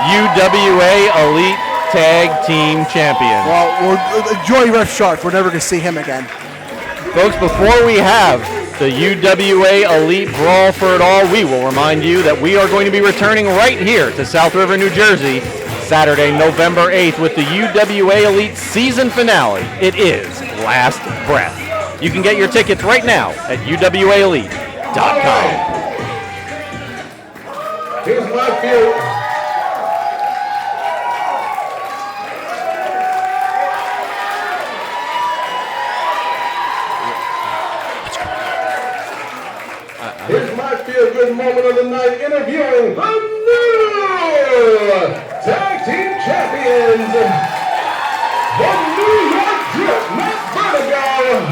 UWA Elite Tag Team Champions. Well, we'll enjoy Ref Sharp. We're never going to see him again. Folks, before we have the UWA Elite Brawl for It All, we will remind you that we are going to be returning right here to South River, New Jersey, Saturday, November 8th with the UWA Elite season finale. It is Last Breath. You can get your tickets right now at UWAElite.com. Here's my field. moment of the night, interviewing the new tag team champions, the New York Drip, not Vertigo,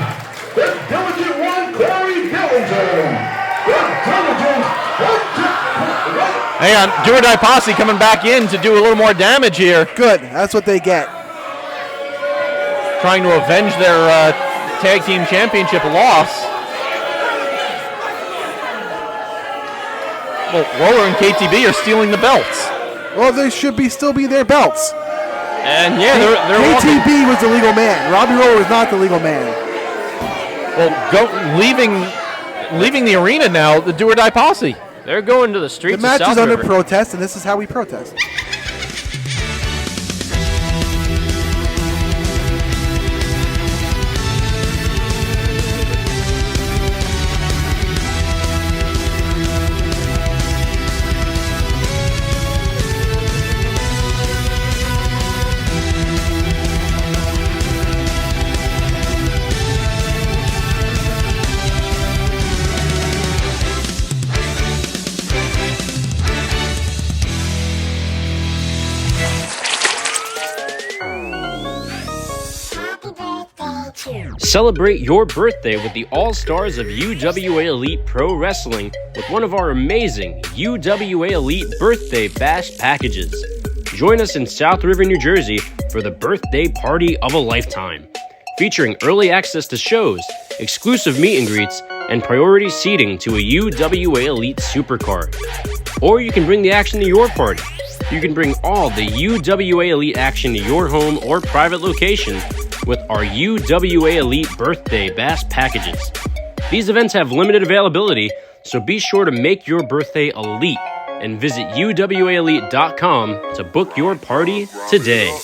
the Diligent One, Dillinger, the Diligent, Hang on, Do or Die Posse coming back in to do a little more damage here. Good, that's what they get. Trying to avenge their tag team championship loss. Well, Roller and KTB are stealing the belts. Well, they should still be their belts. And yeah, they're walking. KTB was the legal man. Robbie Roller was not the legal man. Well, leaving the arena now, the Do or Die Posse. They're going to the streets The match of South is under River. protest, and this is how we protest. Celebrate your birthday with the All-Stars of UWA Elite Pro Wrestling with one of our amazing UWA Elite Birthday Bash packages. Join us in South River, New Jersey for the birthday party of a lifetime, featuring early access to shows, exclusive meet and greets, and priority seating to a UWA Elite Supercard. Or you can bring the action to your party. You can bring all the UWA Elite action to your home or private location with our UWA Elite Birthday Bash packages. These events have limited availability, so be sure to make your birthday elite and visit UWAElite.com to book your party today.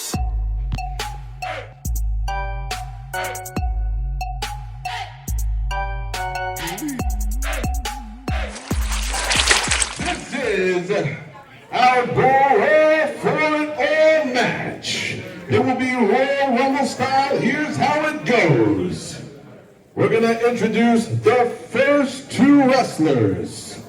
This is our Brawl for it all match. It will be Royal Rumble style. Here's how it goes. We're going to introduce the first two wrestlers.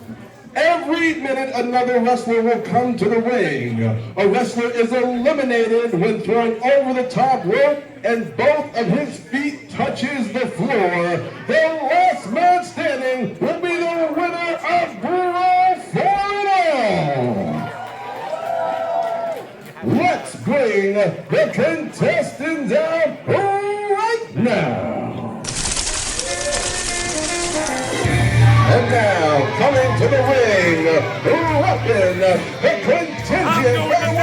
Every minute another wrestler will come to the ring. A wrestler is eliminated when thrown over the top rope and both of his feet touches the floor. The last man standing will be the winner of Brawl for it all. Let's bring the contestants out right now. And now, coming to the ring, rocking the contingent by the way of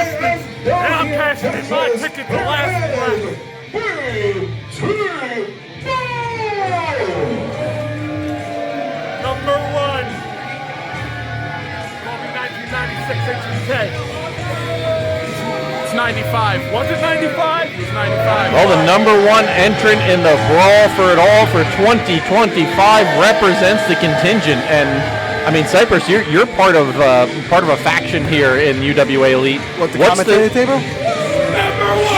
Dillinger, Texas, my ticket to last and 3, 2, 4. Number 1. Call me 1996 HBK. It's 95. Was it 95? It's 95. Well, the number one entrant in the Brawl for it all for 2025 represents the contingent, and I mean, Cypress, you're part of a faction here in UWA Elite. What, the commentator table?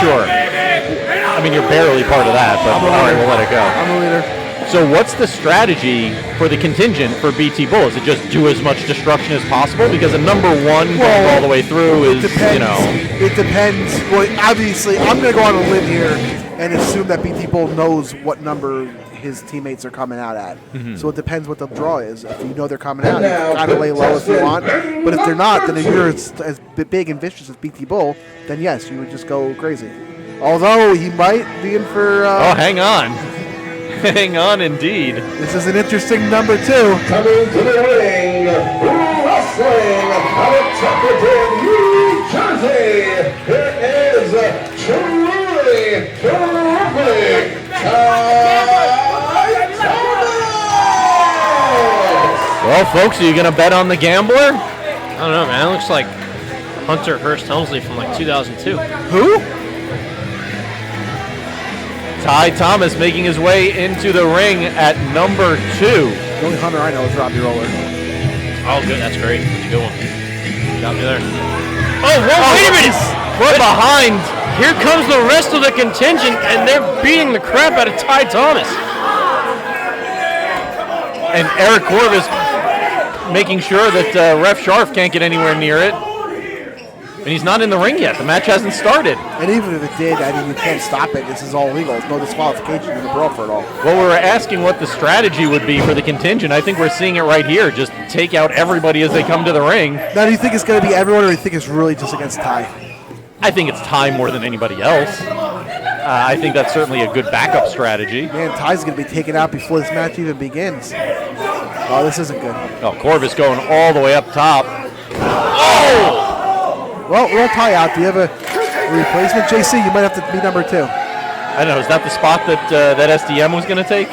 Sure. I mean, you're barely part of that, but all right, we'll let it go. I'm a leader. So what's the strategy for the contingent for BT Bull? Is it just do as much destruction as possible? Because a number one going all the way through is, It depends. Well, obviously, I'm going to go on a limb here and assume that BT Bull knows what number his teammates are coming out at. Mm-hmm. So it depends what the draw is. If you know they're coming out, you can kind of lay low if you want. But if they're not, then if you're as big and vicious as BT Bull, then yes, you would just go crazy. Although he might be in for... oh, hang on. Hang on, indeed. This is an interesting number 2. Coming to the ring, wrestling out of Templeton, New Jersey. Here is truly terrific Well, folks, are you going to bet on the gambler? I don't know, man. It looks like Hunter Hearst Helmsley from like 2002. Who? Ty Thomas making his way into the ring at number 2. The only Hunter I know is Robbie Roller. Oh, good. That's great. That's a good one. Good job there. Oh, wait a minute. We're behind. Here comes the rest of the contingent, and they're beating the crap out of Ty Thomas. And Eric Corvis making sure that Ref Sharf can't get anywhere near it. And he's not in the ring yet. The match hasn't started. And even if it did, I mean, you can't stop it. This is all legal. There's no disqualification in the brawl for it all. Well, we were asking what the strategy would be for the contingent. I think we're seeing it right here. Just take out everybody as they come to the ring. Now, do you think it's going to be everyone, or do you think it's really just against Ty? I think it's Ty more than anybody else. I think that's certainly a good backup strategy. Man, Ty's going to be taken out before this match even begins. Oh, this isn't good. Oh, Corvis going all the way up top. Oh! Well, we'll Ty out. Do you have a replacement? JC, you might have to be number 2. I don't know. Is that the spot that that SDM was going to take?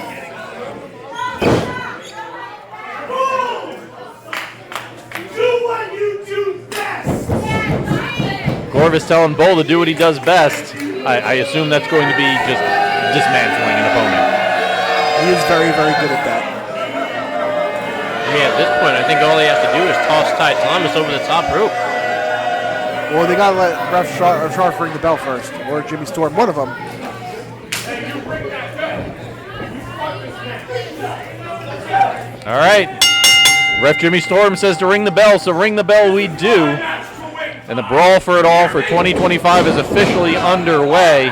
Corvis telling Bull to do what he does best. I assume that's going to be just dismantling an opponent. He is very, very good at that. I mean, at this point, I think all they have to do is toss Ty Thomas over the top rope. Well, they got to let Ref Sharf ring the bell first, or Jimmy Storm, one of them. All right. Ref Jimmy Storm says to ring the bell, so ring the bell we do. And the Brawl for It All for 2025 is officially underway.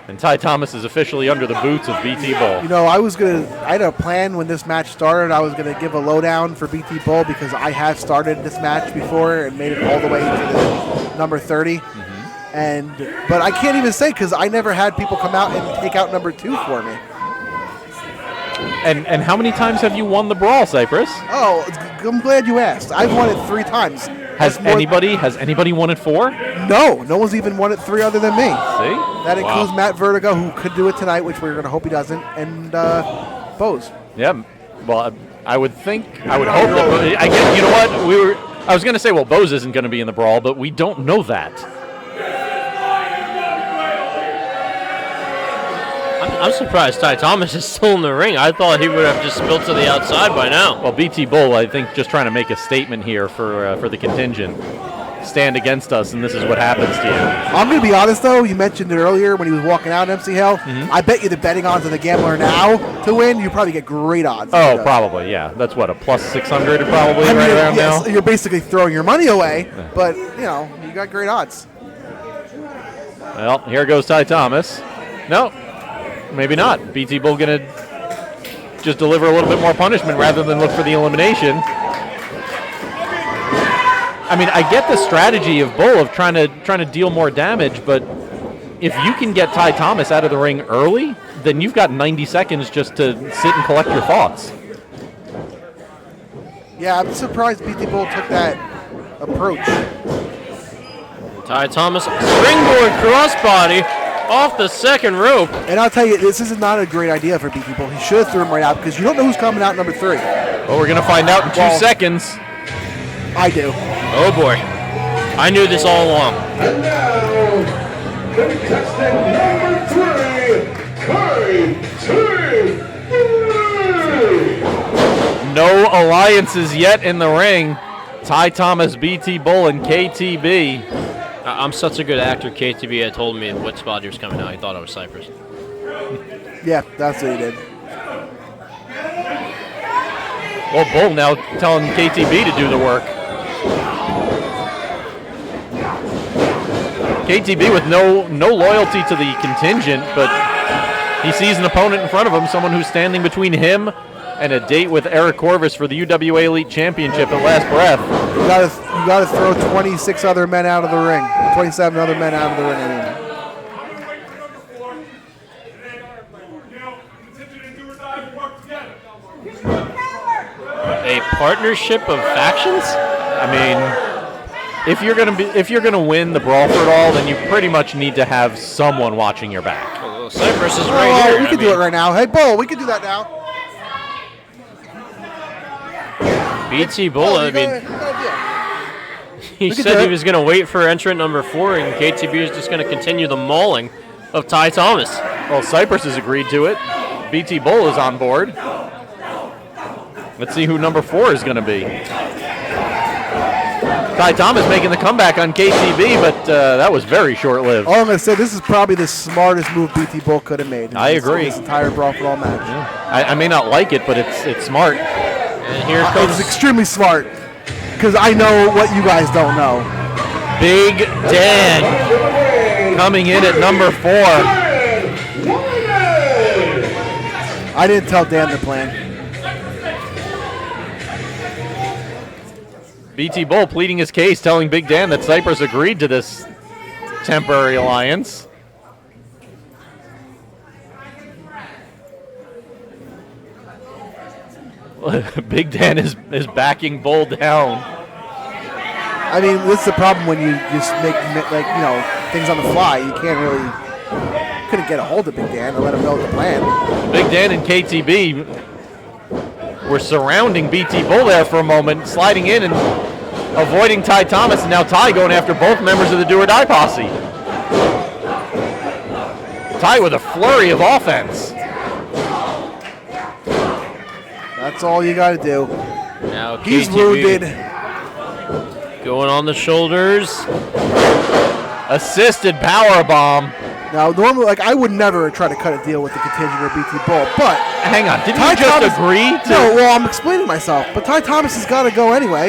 And Ty Thomas is officially under the boots of BT Bull. You know, I had a plan when this match started. I was going to give a lowdown for BT Bull because I have started this match before and made it all the way to the number 30. But I can't even say because I never had people come out and take out number 2 for me. And how many times have you won the Brawl, Cypress? Oh, I'm glad you asked. I've won it 3 times. Has anybody won it 4? No one's even won it 3 other than me. See? That includes Matt Vertigo, who could do it tonight, which we're going to hope he doesn't, and Bose. Yeah. Well, I would hope that. I guess, you know what? I was going to say, well, Bose isn't going to be in the Brawl, but we don't know that. I'm surprised Ty Thomas is still in the ring. I thought he would have just spilled to the outside by now. Well, BT Bull, I think, just trying to make a statement here for the contingent. Stand against us, and this is what happens to you. I'm going to be honest, though. You mentioned it earlier when he was walking out, MC Hell. Mm-hmm. I bet you the betting odds on the gambler now to win, you probably get great odds. Oh, probably, yeah. That's what, a plus 600 probably right around now? You're basically throwing your money away, but, you got great odds. Well, here goes Ty Thomas. No. Maybe not. BT Bull going to just deliver a little bit more punishment rather than look for the elimination. I mean, I get the strategy of Bull of trying to deal more damage, but if you can get Ty Thomas out of the ring early, then you've got 90 seconds just to sit and collect your thoughts. Yeah, I'm surprised BT Bull took that approach. Ty Thomas, springboard crossbody off the second rope. And I'll tell you, this is not a great idea for BT Bull. He should have threw him right out because you don't know who's coming out number 3. Well, we're going to find out in 2 seconds. I do. Oh, boy. I knew this all along. And now, contestant number 3, No alliances yet in the ring. Ty Thomas, BT Bull, and KTB. I'm such a good actor. KTB had told me what spot he was coming out. He thought I was Cypress. Yeah, that's what he did. Well, Bull now telling KTB to do the work. KTB with no loyalty to the contingent, but he sees an opponent in front of him, someone who's standing between him and a date with Eric Corvis for the UWA Elite Championship at last breath. You got to throw 26 other men out of the ring. 27 other men out of the ring. I A mean. partnership of factions? I mean, if you're gonna win the Brawl for It All, then you pretty much need to have someone watching your back. Well, Cypress is right here. We can do it right now. Hey, Bull, we can do that now. BT Bull, I mean, he said he was going to wait for entrant number 4, and KTB is just going to continue the mauling of Ty Thomas. Well, Cypress has agreed to it. BT Bull is on board. Let's see who number 4 is going to be. Ty Thomas making the comeback on KTB, but that was very short-lived. All I'm going to say, this is probably the smartest move BT Bull could have made. I agree. This entire Brawl for All match. Yeah. I may not like it, but it's smart. And here comes It's extremely smart because I know what you guys don't know. Big Dan coming in at number 4. I didn't tell Dan the plan. BT Bull pleading his case, telling Big Dan that Cypress agreed to this temporary alliance. Big Dan is backing Bull down. I mean, this is the problem when you just make things on the fly. You can't really couldn't get a hold of Big Dan and let him know the plan. Big Dan and KTB were surrounding BT Bull there for a moment, sliding in and avoiding Ty Thomas, and now Ty going after both members of the Do or Die Posse. Ty with a flurry of offense. That's all you got to do. now He's KTB wounded. going on the shoulders. Assisted power bomb. Now, normally, I would never try to cut a deal with the contingent or BT Bull, but Hang on, didn't Ty you just Thomas, agree to? No, well, I'm explaining myself. But Ty Thomas has got to go anyway.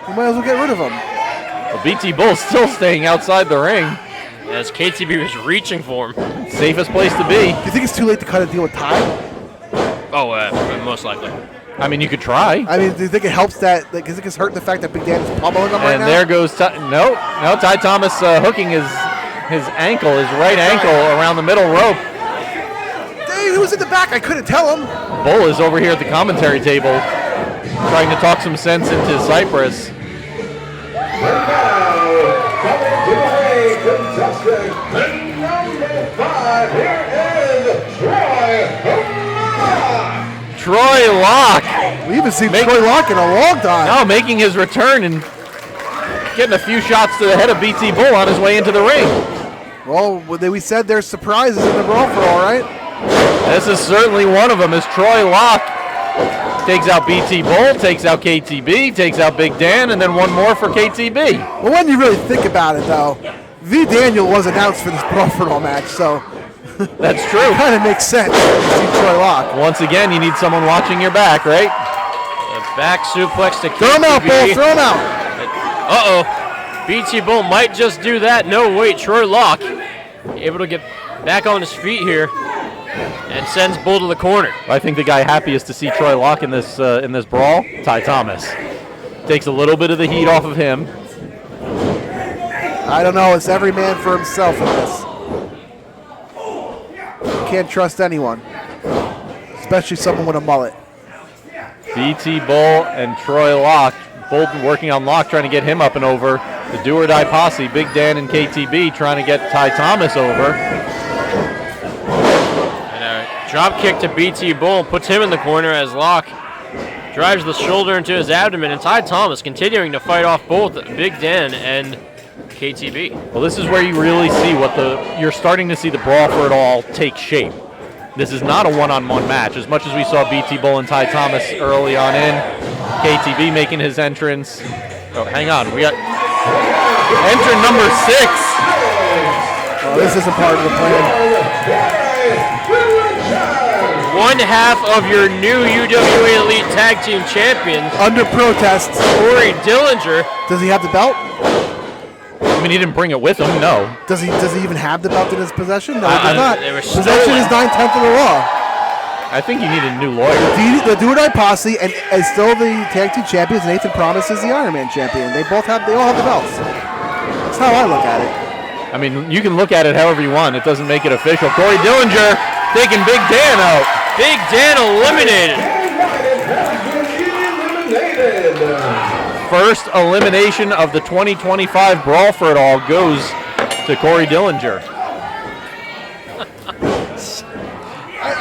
You might as well get rid of him. Well, BT Bull still staying outside the ring. As KTB was reaching for him. Safest place to be. Do you think it's too late to cut a deal with Ty? Oh, most likely. I mean, you could try. I mean, do you think it helps that? Like, is it hurting the fact that Big Dan is pummeling him right And now? there goes Ty. No, Ty Thomas hooking his ankle, his right ankle around the middle rope. Hey, he was in the back. I couldn't tell him. Bull is over here at the commentary table trying to talk some sense into Cypress. Contestant number 5, here is Troy Locke. We haven't seen Troy Locke in a long time. Now making his return and getting a few shots to the head of BT Bull on his way into the ring. Well, we said there's surprises in the Brawl for all, right? This is certainly one of them as Troy Locke takes out BT Bull, takes out KTB, takes out Big Dan, and then one more for KTB. Well, when you really think about it, though, V. Daniel was announced for this Brawl for all match, so That's true. it kind of makes sense to see Troy Locke. Once again, you need someone watching your back, right? A back suplex to KTB. Throw him out, Bull. Throw him out. Uh-oh. BT Bull might just do that. No, wait. Troy Locke able to get back on his feet here and sends Bull to the corner. I think the guy happiest to see Troy Locke in this brawl, Ty Thomas. Takes a little bit of the heat off of him. I don't know. It's every man for himself in this. You can't trust anyone, especially someone with a mullet. BT Bull and Troy Locke, both working on Locke, trying to get him up and over. The Do or Die Posse, Big Dan and KTB, trying to get Ty Thomas over. And a drop kick to BT Bull puts him in the corner as Locke drives the shoulder into his abdomen. And Ty Thomas continuing to fight off both Big Dan and KTB. Well, this is where you really see you're starting to see the Brawl for it all take shape. This is not a one-on-one match. As much as we saw BT Bull and Ty Thomas early on in, KTB making his entrance. Oh, hang on. We got entrant number 6. Oh, this isn't part of the plan. One half of your new UWA Elite Tag Team Champions, Under protest. Corey Dillinger. Does he have the belt? I mean, he didn't bring it with him, no. Does he even have the belt in his possession? No, he Uh-uh, does not. they were Possession is stolen. 9/10 of the law. I think you need a new lawyer. The Do or Die Posse and is still the tag team champions. Nathan Promise is the Iron Man champion. They all have the belts. That's how I look at it. I mean, you can look at it however you want. It doesn't make it official. Corey Dillinger taking Big Dan out. Big Dan eliminated. First elimination of the 2025 Brawl for it all goes to Corey Dillinger.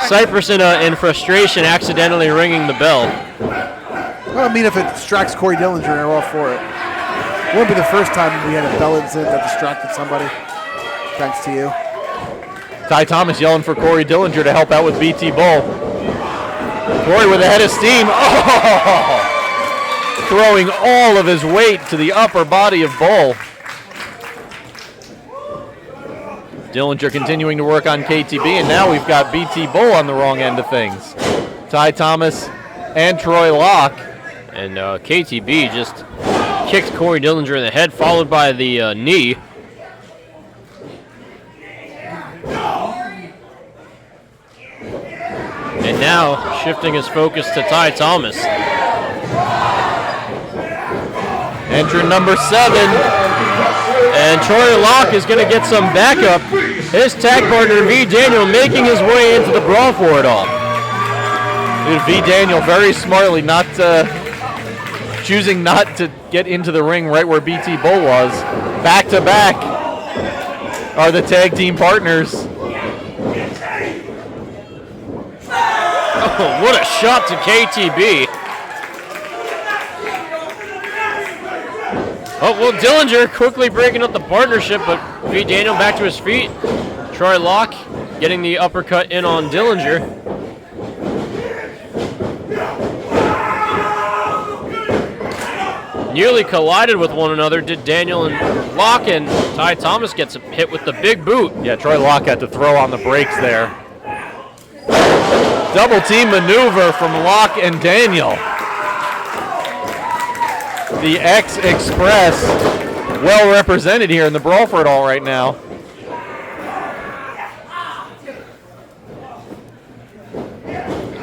Cypress in frustration accidentally ringing the bell. Well, I mean, if it distracts Corey Dillinger, they're all for it. It won't be the first time we had a bell incident that distracted somebody. Thanks to you. Ty Thomas yelling for Corey Dillinger to help out with BT Bull. Corey with a head of steam. Oh! Throwing all of his weight to the upper body of Bull. Dillinger continuing to work on KTB, and now we've got BT Bull on the wrong end of things. Ty Thomas and Troy Locke And KTB just kicked Corey Dillinger in the head, followed by the knee. And now shifting his focus to Ty Thomas. Entrant number 7. And Troy Locke is going to get some backup. His tag partner, V. Daniel, making his way into the brawl for it all. Dude, V. Daniel very smartly choosing not to get into the ring right where BT Bull was. Back to back are the tag team partners. Oh, what a shot to KTB. Oh, well, Dillinger quickly breaking up the partnership, but V. Daniel back to his feet. Troy Locke getting the uppercut in on Dillinger. Nearly collided with one another did Daniel and Locke, and Ty Thomas gets hit with the big boot. Yeah, Troy Locke had to throw on the brakes there. Double team maneuver from Locke and Daniel. The X-Express well represented here in the brawl for it all right now.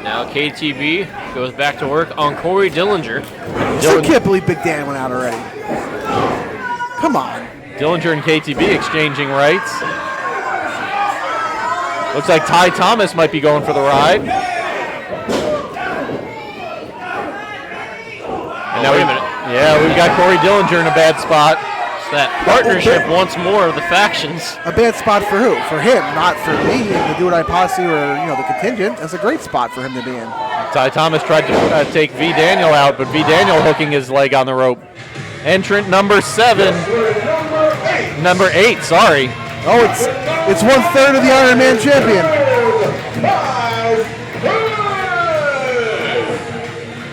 Now KTB goes back to work on Corey Dillinger. I can't believe Big Dan went out already. Come on. Dillinger and KTB exchanging rights. Looks like Ty Thomas might be going for the ride. And now wait a minute. We've got Corey Dillinger in a bad spot. It's that partnership once more of the factions. A bad spot for who? For him, not for me and the Do-Or-Die Posse or the contingent. That's a great spot for him to be in. Ty Thomas tried to take V. Daniel out, but V. Daniel hooking his leg on the rope. Entrant number 7. Number 8, sorry. Oh, it's 1/3 of the Iron Man champion.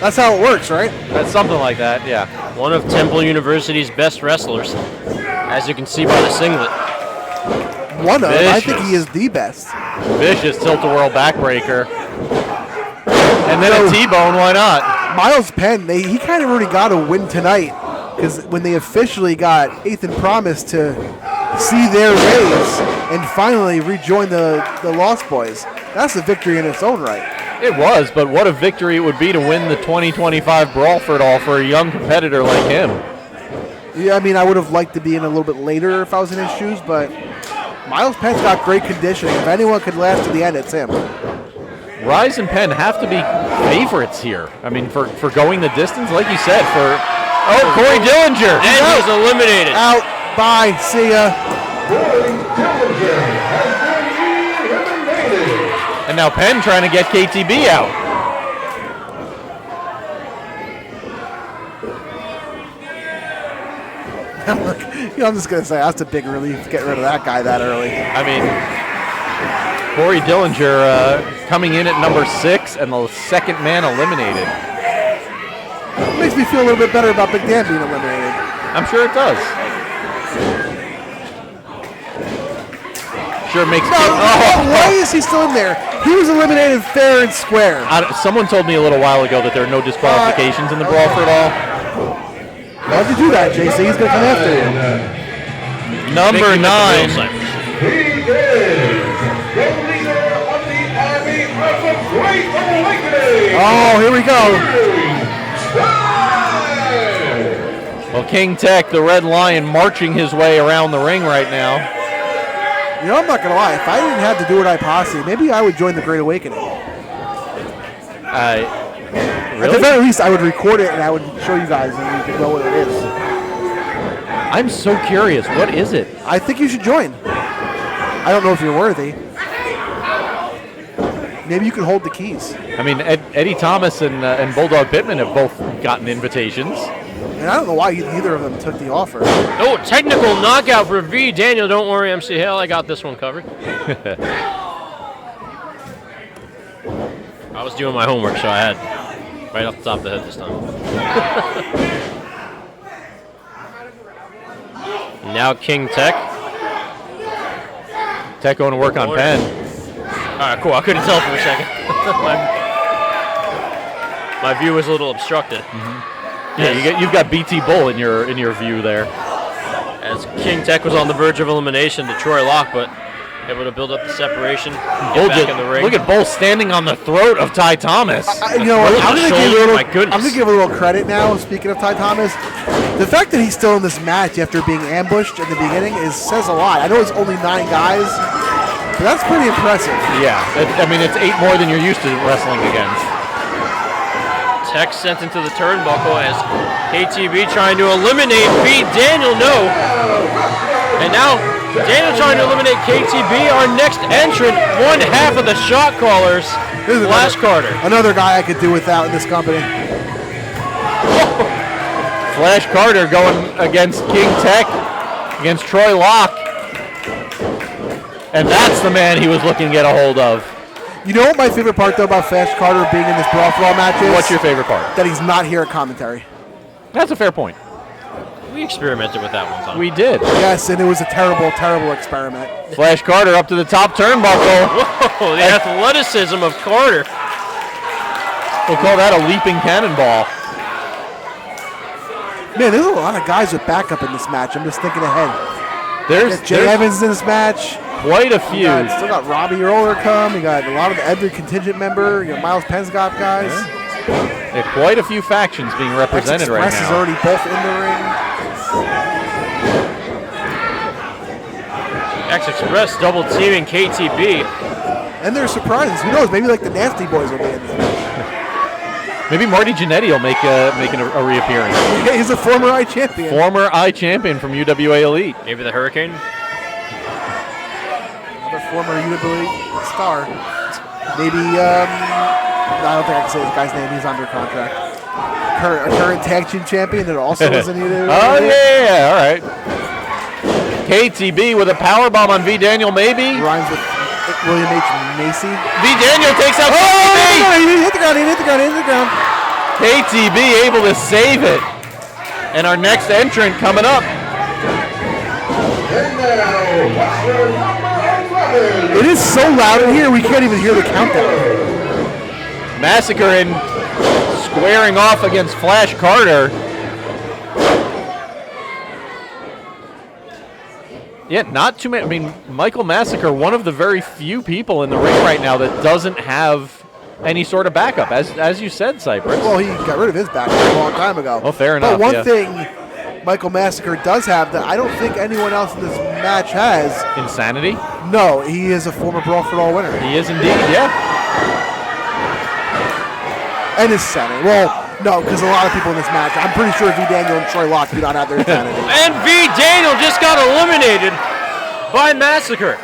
That's how it works, right? That's something like that, yeah. One of Temple University's best wrestlers, as you can see by the singlet. One of. Vicious. I think he is the best. Vicious tilt-a-whirl backbreaker. And then a T-bone, why not? Miles Penn, he kind of already got a win tonight because when they officially got Athan Promise to see their raise and finally rejoin the Lost Boys, that's a victory in its own right. It was, but what a victory it would be to win the 2025 Brawl for it all for a young competitor like him. Yeah, I mean, I would have liked to be in a little bit later if I was in his shoes, but Miles Penn's got great conditioning. If anyone could last to the end, it's him. Rise and Penn have to be favorites here. I mean, for going the distance, like you said, Corey Dillinger. And he's eliminated. Out. Bye. See ya. And now Penn trying to get KTB out. I'm just going to say, that's a big relief to get rid of that guy that early. I mean, Corey Dillinger coming in at number 6 and the second man eliminated. It makes me feel a little bit better about Big Dan being eliminated. I'm sure it does. Sure makes me. Why is he still in there? He was eliminated fair and square. Someone told me a little while ago that there are no disqualifications in the Brawl for it all. Why'd you do that, JC? He's going to come after you. Number 9. He is the leader of the Army of the Great Awakening. Oh, here we go. Well, King Tech, the Red Lion, marching his way around the ring right now. You know, I'm not going to lie. If I didn't have the Do-Or-Die Posse, maybe I would join the Great Awakening. At the very least, I would record it and I would show you guys and you could know what it is. I'm so curious. What is it? I think you should join. I don't know if you're worthy. Maybe you can hold the keys. I mean, Eddie Thomas and Bulldog Pittman have both gotten invitations. And I don't know why either of them took the offer. Oh, technical knockout for V. Daniel. Don't worry, MC Hale. I got this one covered. I was doing my homework, so I had right off the top of the head this time. Now King Tech. Tech going to work on Penn. All right, cool. I couldn't tell for a second. My view was a little obstructed. Yeah, you've got BT Bull in your view there. As King Tech was on the verge of elimination to Troy Locke, but able to build up the separation, get back in the ring. Look at Bull standing on the throat of Ty Thomas. You know what? I'm My goodness. going to give a little credit now, speaking of Ty Thomas. The fact that he's still in this match after being ambushed in the beginning says a lot. I know it's only 9 guys, but that's pretty impressive. Yeah, it's 8 more than you're used to wrestling against. Tech sent into the turnbuckle as KTB trying to eliminate B. Daniel, no. And now Daniel trying to eliminate KTB. Our next entrant, one half of the shot callers, Flash Carter. Another guy I could do without in this company. Flash Carter going against King Tech, against Troy Locke. And that's the man he was looking to get a hold of. You know what my favorite part, though, about Flash Carter being in this Brawl for All match is? What's your favorite part? That he's not here at commentary. That's a fair point. We experimented with that one time. We did. Yes, and it was a terrible, terrible experiment. Flash Carter up to the top turnbuckle. Whoa, the athleticism of Carter. We'll call that a leaping cannonball. Man, there's a lot of guys with backup in this match. I'm just thinking ahead. There's Jay Evans in this match. Quite a few. Still got Robbie Roller come. You got a lot of every contingent member. You got Miles Penscott guys. There are quite a few factions being represented right X-Express now. is already both in the ring. X-Express double teaming KTB. And there's surprises. Who knows? Maybe like the Nasty Boys will be in this match. Maybe Marty Jannetty will make a reappearance. Yeah, he's a former iChampion. Former iChampion from UWA Elite. Maybe the Hurricane. Another former UWA star. Maybe, I don't think I can say this guy's name. He's under contract. A current tag team champion that also is in UWA. Oh, yeah, all right. KTB with a powerbomb on V. Daniel, maybe. Rhymes with William H. Macy. V. Daniel takes out KTB. He hit the ground, he hit the ground, he hit the ground. KTB able to save it. And our next entrant coming up. And now, what's your number 11? It is so loud in here, we can't even hear the countdown. Massacre in squaring off against Flash Carter. Yeah, not too many. I mean, Michael Massacre, one of the very few people in the ring right now that doesn't have any sort of backup, as you said, Cypress. Well, he got rid of his backup a long time ago. Oh, fair enough. But one thing Michael Massacre does have that I don't think anyone else in this match has. Insanity? No, he is a former Brawl for All winner. He is indeed, yeah. And his sanity. Well, no, because a lot of people in this match, I'm pretty sure V. Daniel and Troy Locke do not have their insanity. And V. Daniel just got eliminated by Massacre.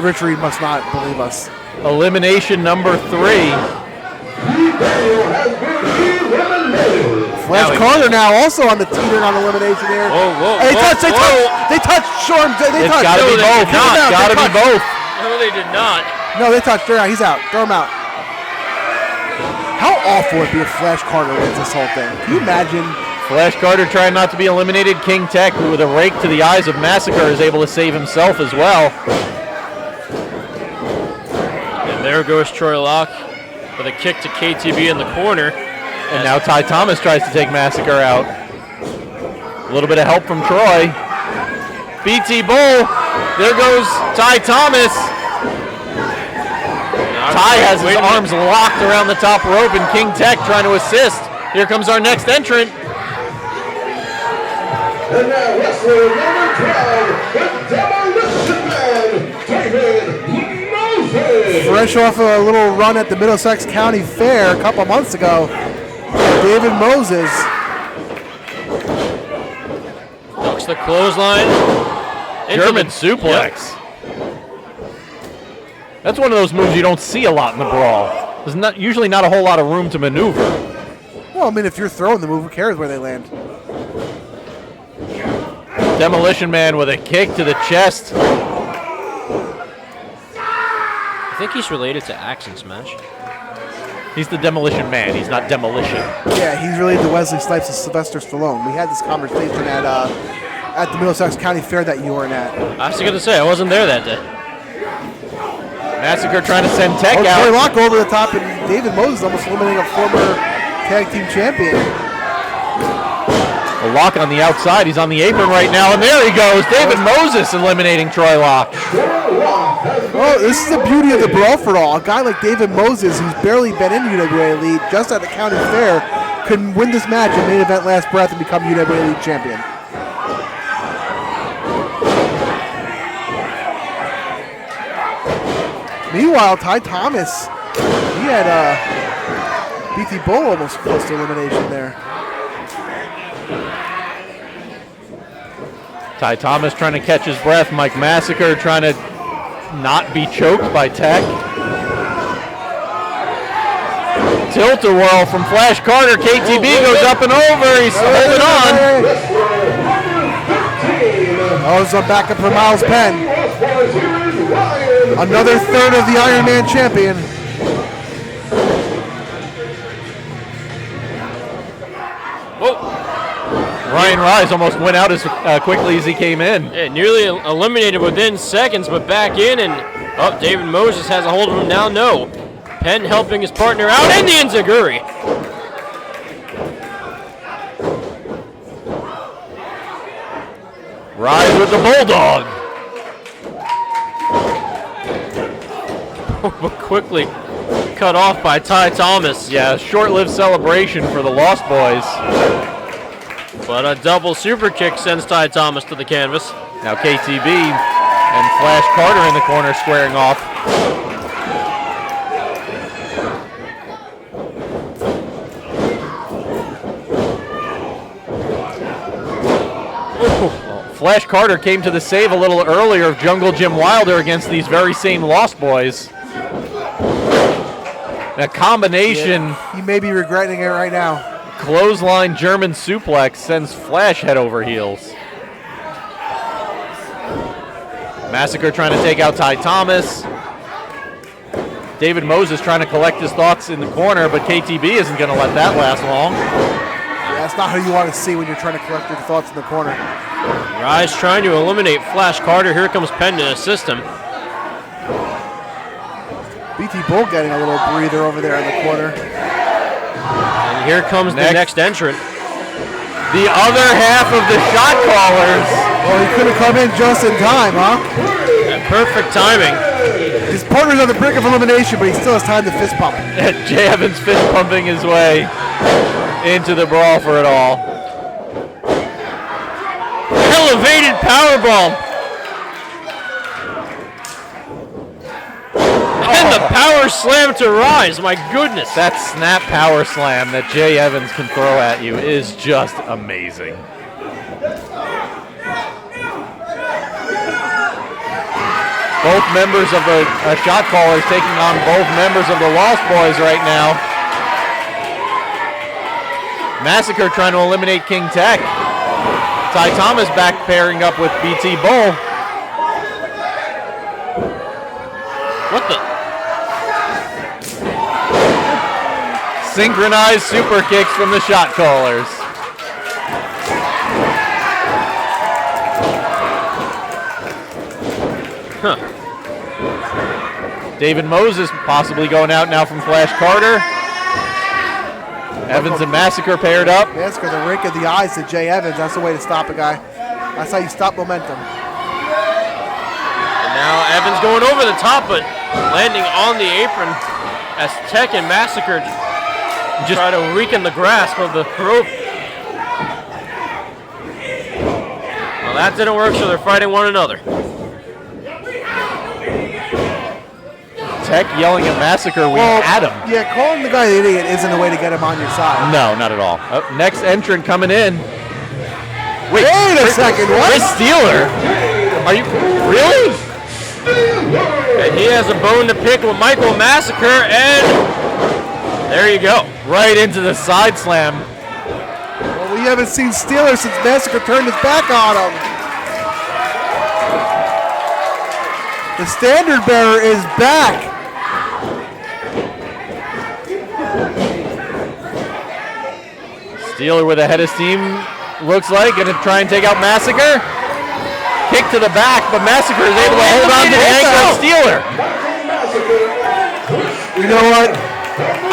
Rich Reed must not believe us. Elimination number 3. Flash Carter now also on the teetering on elimination here. Whoa, Hey, they touched Shorm. They It's touched. got to be both. Got to be both. No, they did not. No, they touched. They're out. He's out. Throw him out. How awful would it be if Flash Carter wins this whole thing? Can you imagine? Flash Carter trying not to be eliminated. King Tech, who with a rake to the eyes of Massacre, is able to save himself as well. And there goes Troy Locke with a kick to KTB in the corner. And now Ty Thomas tries to take Massacre out. A little bit of help from Troy. BT Bull. There goes Ty Thomas. Ty has his arms locked around the top rope, and King Tech trying to assist. Here comes our next entrant. And now wrestler number 12, the Demolition Man, David Moses. Fresh off a little run at the Middlesex County Fair a couple months ago, David Moses. Ducks the clothesline. German suplex. Yep. That's one of those moves you don't see a lot in the Brawl. There's usually not a whole lot of room to maneuver. Well, I mean, if you're throwing the move, who cares where they land? Demolition Man with a kick to the chest. I think he's related to Axe in Smash. He's the Demolition Man. He's not Demolition. Yeah, he's related to Wesley Snipes and Sylvester Stallone. We had this conversation at the Middlesex County Fair that you weren't at. I was going to say, I wasn't there that day. Massacre trying to send Tech Troy out. Lock over the top, and David Moses almost eliminating a former tag team champion. A Lock on the outside. He's on the apron right now, and there he goes. David Moses eliminating Troy Lock. Oh, this is the beauty of the Brawl for All. A guy like David Moses, who's barely been in UWA Elite, just at the county fair, could win this match and main event last breath and become UWA Elite champion. Meanwhile, Ty Thomas, he had BT Bull almost close to elimination there. Ty Thomas trying to catch his breath. Mike Massacre trying to not be choked by Tech. Tilt-a-whirl from Flash Carter. KTB goes up and over. He's holding on. Oh, it's a backup for Miles Penn. Another third of the Iron Man champion. Ryan Rise almost went out as quickly as he came in. Yeah, nearly eliminated within seconds, but back in, and David Moses has a hold of him now. No. Penn helping his partner out, and the enziguri. Rise with the Bulldog. But quickly cut off by Ty Thomas. Yeah, short-lived celebration for the Lost Boys. But a double super kick sends Ty Thomas to the canvas. Now KTB and Flash Carter in the corner squaring off. Flash Carter came to the save a little earlier of Jungle Jim Wilder against these very same Lost Boys. A combination. Yeah, he may be regretting it right now. Clothesline German suplex sends Flash head over heels. Massacre trying to take out Ty Thomas. David Moses trying to collect his thoughts in the corner, but KTB isn't going to let that last long. Yeah, that's not who you want to see when you're trying to collect your thoughts in the corner. Rise trying to eliminate Flash Carter. Here comes Penn to assist him. BT Bull getting a little breather over there in the corner. And here comes the next entrant. The other half of the shot callers. Well, he could have come in just in time, huh? Yeah, perfect timing. His partner's on the brink of elimination, but he still has time to fist pump. Jay Evans fist pumping his way into the Brawl for it all. Elevated powerbomb. And the power slam to Rise. My goodness. That snap power slam that Jay Evans can throw at you is just amazing. Both members of the shot callers taking on both members of the Lost Boys right now. Massacre trying to eliminate King Tech. Ty Thomas back pairing up with BT Bull. What the? Synchronized super kicks from the shot callers. Huh. David Moses possibly going out now from Flash Carter. Evans and Massacre paired up. Massacre, the rake of the eyes to Jay Evans. That's the way to stop a guy. That's how you stop momentum. And now Evans going over the top, but landing on the apron as Tech and Massacre just try to weaken the grasp of the rope. Well, that didn't work, so they're fighting one another. Tech yelling at Massacre, we had him. Yeah, calling the guy an idiot isn't a way to get him on your side. No, not at all. Next entrant coming in. Wait a second, what? Chris Steeler? Are you, really? And he has a bone to pick with Michael Massacre, and there you go. Right into the side slam. Well, we haven't seen Steeler since Massacre turned his back on him. The standard bearer is back. Steeler with a head of steam, looks like, going to try and take out Massacre. Kick to the back, but Massacre is able to hold on to the ankle of Steeler. You know what?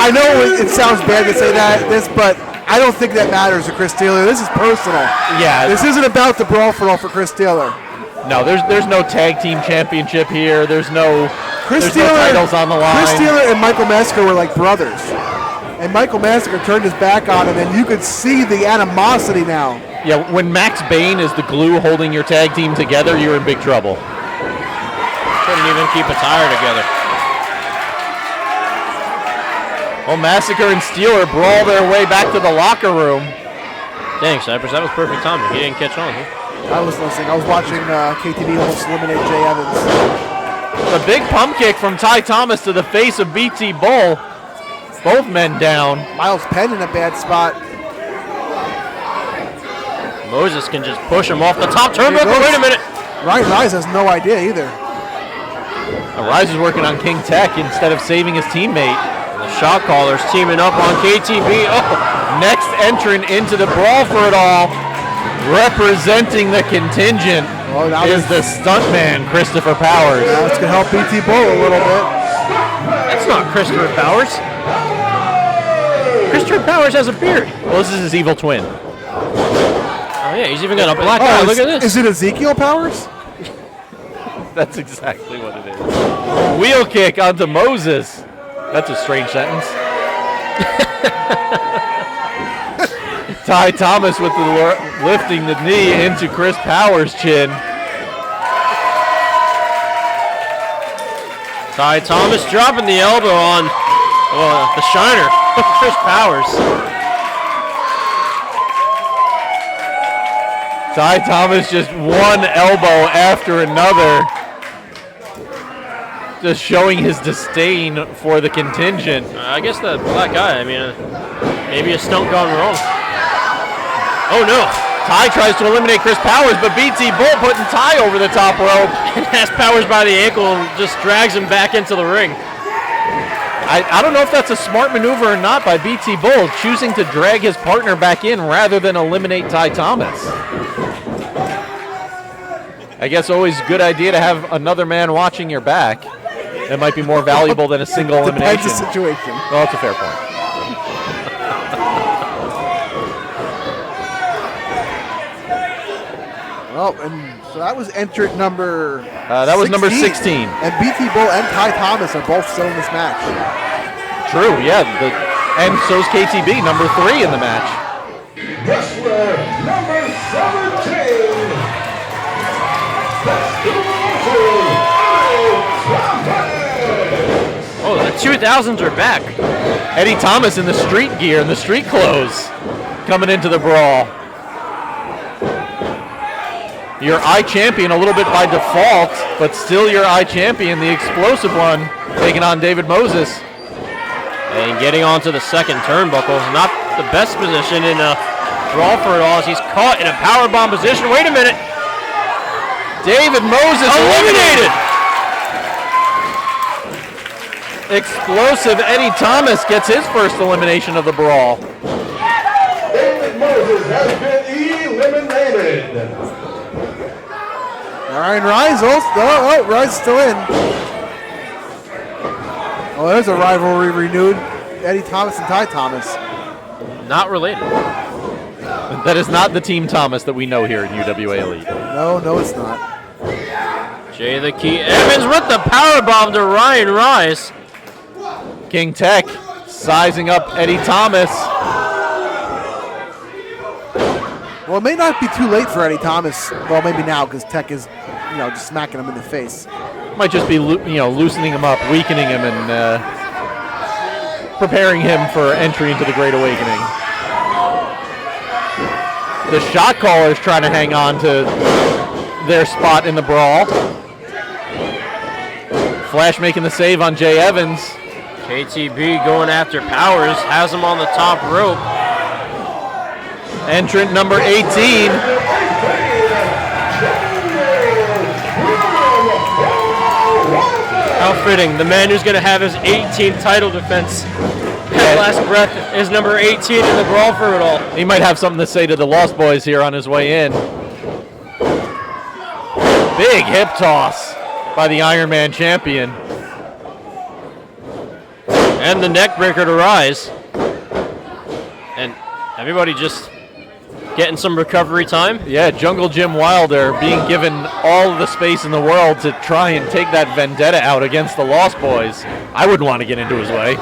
I know it sounds bad to say this, but I don't think that matters to Chris Taylor. This is personal. Yeah. This isn't about the brawl for all for Chris Taylor. No, there's no tag team championship here. There's no Chris no titles on the line. Chris Taylor and Michael Massacre were like brothers. And Michael Massacre turned his back on him, and you could see the animosity now. Yeah, when Max Bane is the glue holding your tag team together, you're in big trouble. Couldn't even keep a tire together. Well, Massacre and Steeler brawl their way back to the locker room. Dang, Cypress, that was perfect timing. He didn't catch on, huh? I was listening. I was watching KTV almost eliminate Jay Evans. The big pump kick from Ty Thomas to the face of BT Bull. Both men down. Miles Penn in a bad spot. Moses can just push him off the top turnbuckle. Wait a minute. Ryan Rise has no idea either. Rise is working on King Tech instead of saving his teammate. The shot caller's teaming up on KTB. Oh. Next entrant into the brawl for it all, representing the contingent, is the stuntman, Christopher Powers. Now it's going to help BT Bull a little bit. That's not Christopher Powers. Christopher Powers has a beard. Well, this is his evil twin. Oh, yeah, he's even got a black eye. Look at this. Is it Ezekiel Powers? That's exactly what it is. Wheel kick onto Moses. That's a strange sentence. Ty Thomas with the lifting the knee into Chris Powers' chin. Ty Thomas dropping the elbow on the shiner, Chris Powers. Ty Thomas just one elbow after another. Just showing his disdain for the contingent. I guess the black eye, I mean, maybe a stunt gone wrong. Oh no! Ty tries to eliminate Chris Powers, but BT Bull putting Ty over the top rope. And has Powers by the ankle and just drags him back into the ring. I don't know if that's a smart maneuver or not by BT Bull, choosing to drag his partner back in rather than eliminate Ty Thomas. I guess always a good idea to have another man watching your back. That might be more valuable than a single elimination. Depends the situation. Well, that's a fair point. Well, and so that was entrant number. That was number 16. And BT Bull and Ty Thomas are both still in this match. True, yeah. And so's KTB, number 3 in the match. Wrestler number 17. Oh, the 2000s are back. Eddie Thomas in the street gear and the street clothes coming into the brawl. Your iChampion a little bit by default, but still your iChampion, the explosive one, taking on David Moses. And getting onto the second turnbuckle. Not the best position in a brawl for it all as he's caught in a powerbomb position. Wait a minute. David Moses eliminated. Explosive Eddie Thomas gets his first elimination of the brawl. David Moses has been eliminated. All right, Rise. Rise still in. Oh, there's a rivalry renewed. Eddie Thomas and Ty Thomas. Not related. That is not the Team Thomas that we know here in UWA Elite. No, it's not. Jay the Key Evans with the powerbomb to Ryan Rice. King Tech sizing up Eddie Thomas. Well, it may not be too late for Eddie Thomas. Well, maybe now because Tech is, just smacking him in the face. Might just be, loosening him up, weakening him, and preparing him for entry into the Great Awakening. The shot caller is trying to hang on to their spot in the brawl. Flash making the save on Jay Evans. KTB going after Powers, has him on the top rope. Entrant number 18. How fitting. The man who's going to have his 18th title defense at last breath is number 18 in the brawl for it all. He might have something to say to the Lost Boys here on his way in. Big hip toss by the Iron Man champion. And the neck breaker to Rise. And everybody just getting some recovery time. Yeah, Jungle Jim Wilder being given all the space in the world to try and take that vendetta out against the Lost Boys. I wouldn't want to get into his way.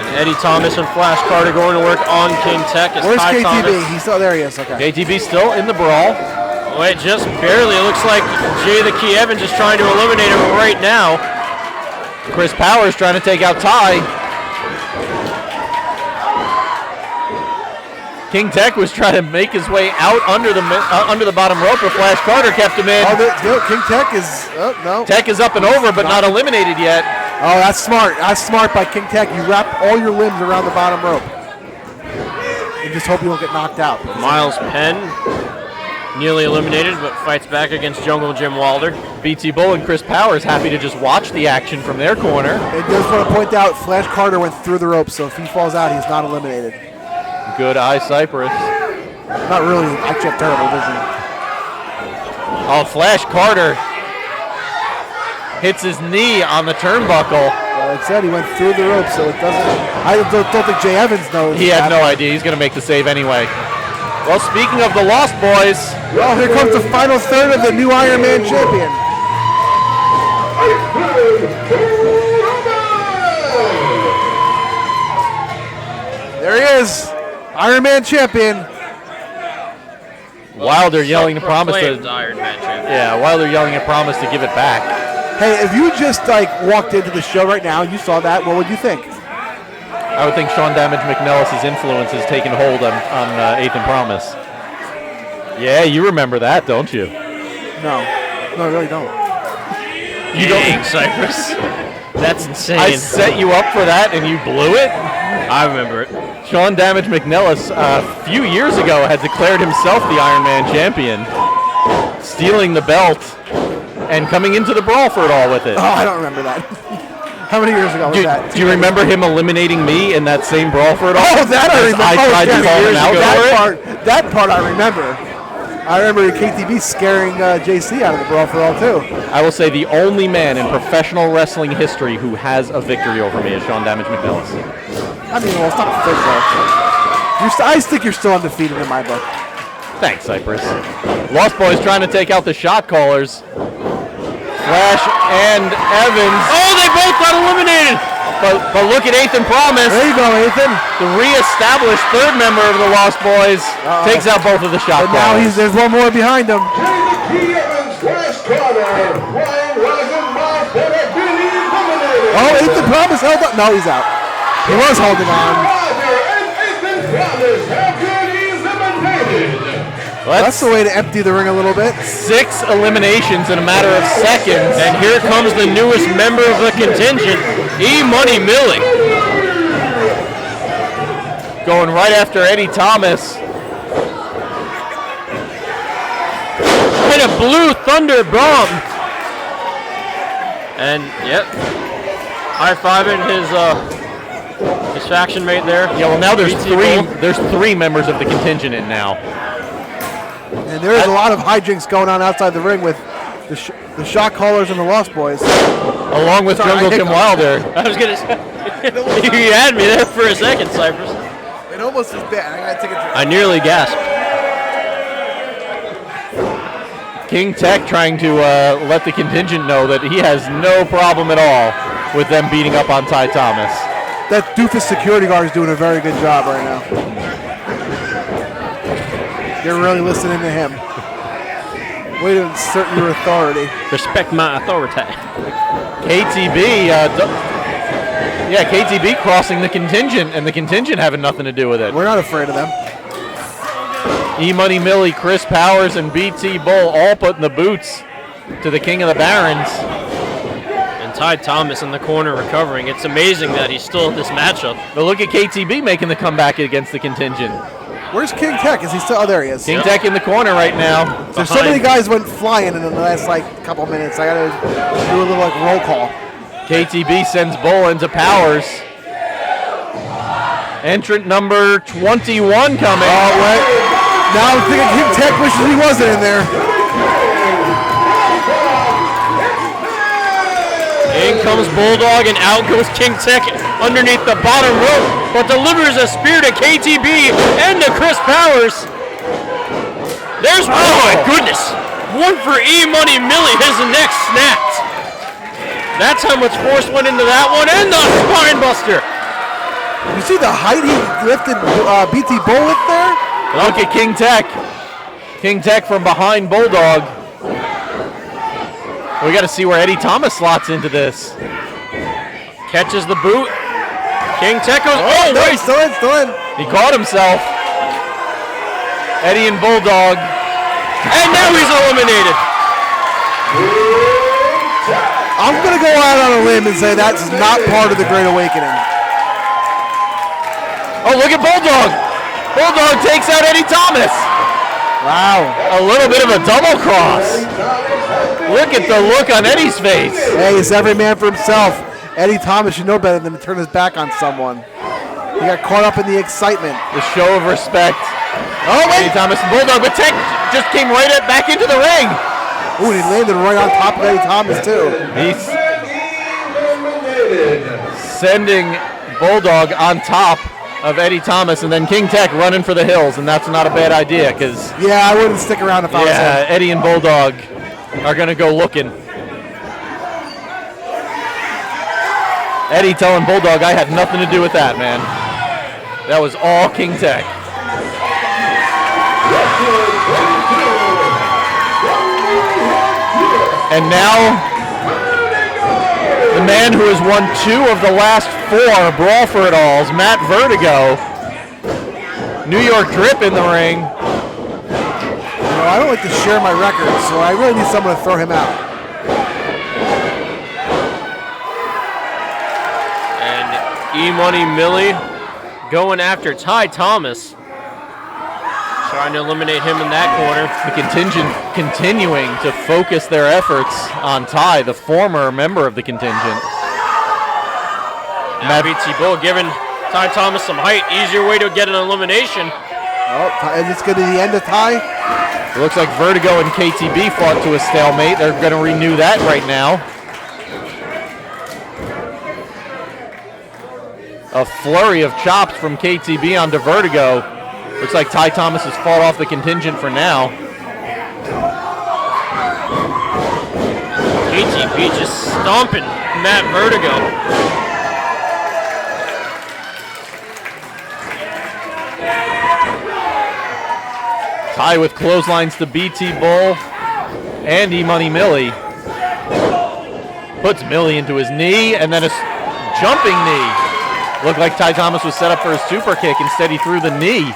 And Eddie Thomas and Flash Carter going to work on King Tech. Where's Ty KTB? Thomas. He's still there. He is. Okay. KTB still in the brawl. Wait, just barely. It looks like Jay the Key Evans is trying to eliminate him right now. Chris Powers trying to take out Ty. King Tech was trying to make his way out under the bottom rope, but Flash Carter kept him in. King Tech is no. Tech is up and over, but not eliminated yet. Oh, that's smart. That's smart by King Tech. You wrap all your limbs around the bottom rope. And just hope you don't get knocked out. Miles Penn nearly eliminated, but fights back against Jungle Jim Wilder. BT Bull and Chris Powers happy to just watch the action from their corner. And just want to point out, Flash Carter went through the ropes, so if he falls out, he's not eliminated. Good eye, Cypress. Not really. Actually, have terrible vision. Oh, Flash Carter hits his knee on the turnbuckle. Like I said, he went through the ropes, so it doesn't. I don't think Jay Evans knows. He had no idea. He's going to make the save anyway. Well, speaking of the Lost Boys. Well, here comes the final third of the new Iron Man champion. There he is. Iron Man champion. Wilder yelling to promise to. Iron Man champion. Yeah, Wilder yelling a promise to give it back. Hey, if you just walked into the show right now and you saw that, what would you think? I would think Sean Damage McNellis' influence has taken hold on Athan Promise. Yeah, you remember that, don't you? No, I really don't. You don't, Cypress. That's insane. I set you up for that and you blew it? I remember it. Sean Damage McNellis a few years ago had declared himself the Iron Man champion, stealing the belt and coming into the brawl for it all with it. Oh, I don't remember that. How many years ago was that? Do you remember him eliminating me in that same brawl for it all? Oh, that I remember. I tried to call him out for it. That part I remember. I remember KTB scaring JC out of the brawl for all too. I will say the only man in professional wrestling history who has a victory over me is Sean Damage McNellis. I mean, well, it's not official. I think you're still undefeated in my book. Thanks, Cypress. Lost Boys trying to take out the shot callers. Flash and Evans. Oh, they both got eliminated. But look at Athan Promise. There you go, Athan. The re-established third member of the Lost Boys takes out both of the shot callers. Now there's one more behind him. Oh, Athan Promise held up. No, he's out. He was holding on. That's the way to empty the ring a little bit. 6 eliminations in a matter of seconds. And here comes the newest member of the contingent, E-Money Millie. Going right after Eddie Thomas. And a blue thunder bomb. And, yep, high-fiving his faction mate there. Yeah, well now there's three members of the contingent in now. And there's a lot of hijinks going on outside the ring with the shot callers and the Lost Boys. Along with Jungle Jim Wilder. I was going to say, you had me there for a second, Cypress. It almost is bad. I gotta take a drink. I nearly gasped. King Tech trying to let the contingent know that he has no problem at all with them beating up on Ty Thomas. That doofus security guard is doing a very good job right now. You're really listening to him. Way to insert your authority. Respect my authority. KTB, KTB crossing the contingent, and the contingent having nothing to do with it. We're not afraid of them. E-Money Millie, Chris Powers, and BT Bull all putting the boots to the King of the Barons. And Ty Thomas in the corner recovering. It's amazing that he's still in this matchup. But look at KTB making the comeback against the contingent. Where's King Tech? Is he still? Oh, there he is. King Tech in the corner right now. So many guys went flying in the last couple minutes. I gotta do a little roll call. KTB sends Bull into Powers. Entrant number 21 coming. Oh, wait. Now I'm thinking King Tech wishes he wasn't in there. In comes Bulldog, and out goes King Tech underneath the bottom rope, but delivers a spear to KTB and to Chris Powers. There's, oh my goodness, one for E-Money Millie, his neck snapped. That's how much force went into that one, and the spine buster. You see the height he lifted BT Bull with there? Look at King Tech. King Tech from behind Bulldog. We got to see where Eddie Thomas slots into this. Catches the boot. King Tech goes, Oh, no, wait. he's still in. He caught himself. Eddie and Bulldog. And now he's eliminated. I'm going to go out on a limb and say that's not part of the Great Awakening. Oh, look at Bulldog. Bulldog takes out Eddie Thomas. Wow, a little bit of a double cross. Look at the look on Eddie's face. Hey, it's every man for himself. Eddie Thomas should know better than to turn his back on someone. He got caught up in the excitement. The show of respect. Oh, wait. Eddie Thomas and Bulldog, but Tech just came right back into the ring. Ooh, and he landed right on top of Eddie Thomas, too. He's sending Bulldog on top of Eddie Thomas, and then King Tech running for the hills, and that's not a bad idea, because yeah, I wouldn't stick around if I was him. Eddie and Bulldog are going to go looking. Eddie telling Bulldog, I had nothing to do with that, man. That was all King Tech. And now, the man who has won 2 of the last 4 Brawl for It Alls, Matt Vertigo. New York Drip in the ring. You know, I don't like to share my records, so I really need someone to throw him out. And E-Money Millie going after Ty Thomas. Trying to eliminate him in that corner. The contingent continuing to focus their efforts on Ty, the former member of the contingent. Now BT Bull giving Ty Thomas some height. Easier way to get an elimination. Oh, is this going to be the end of Ty? It looks like Vertigo and KTB fought to a stalemate. They're going to renew that right now. A flurry of chops from KTB onto Vertigo. Looks like Ty Thomas has fought off the contingent for now. KTB just stomping Matt Vertigo. Ty with clotheslines to BT Bull and E-Money Millie. Puts Millie into his knee and then a jumping knee. Looked like Ty Thomas was set up for a super kick. Instead he threw the knee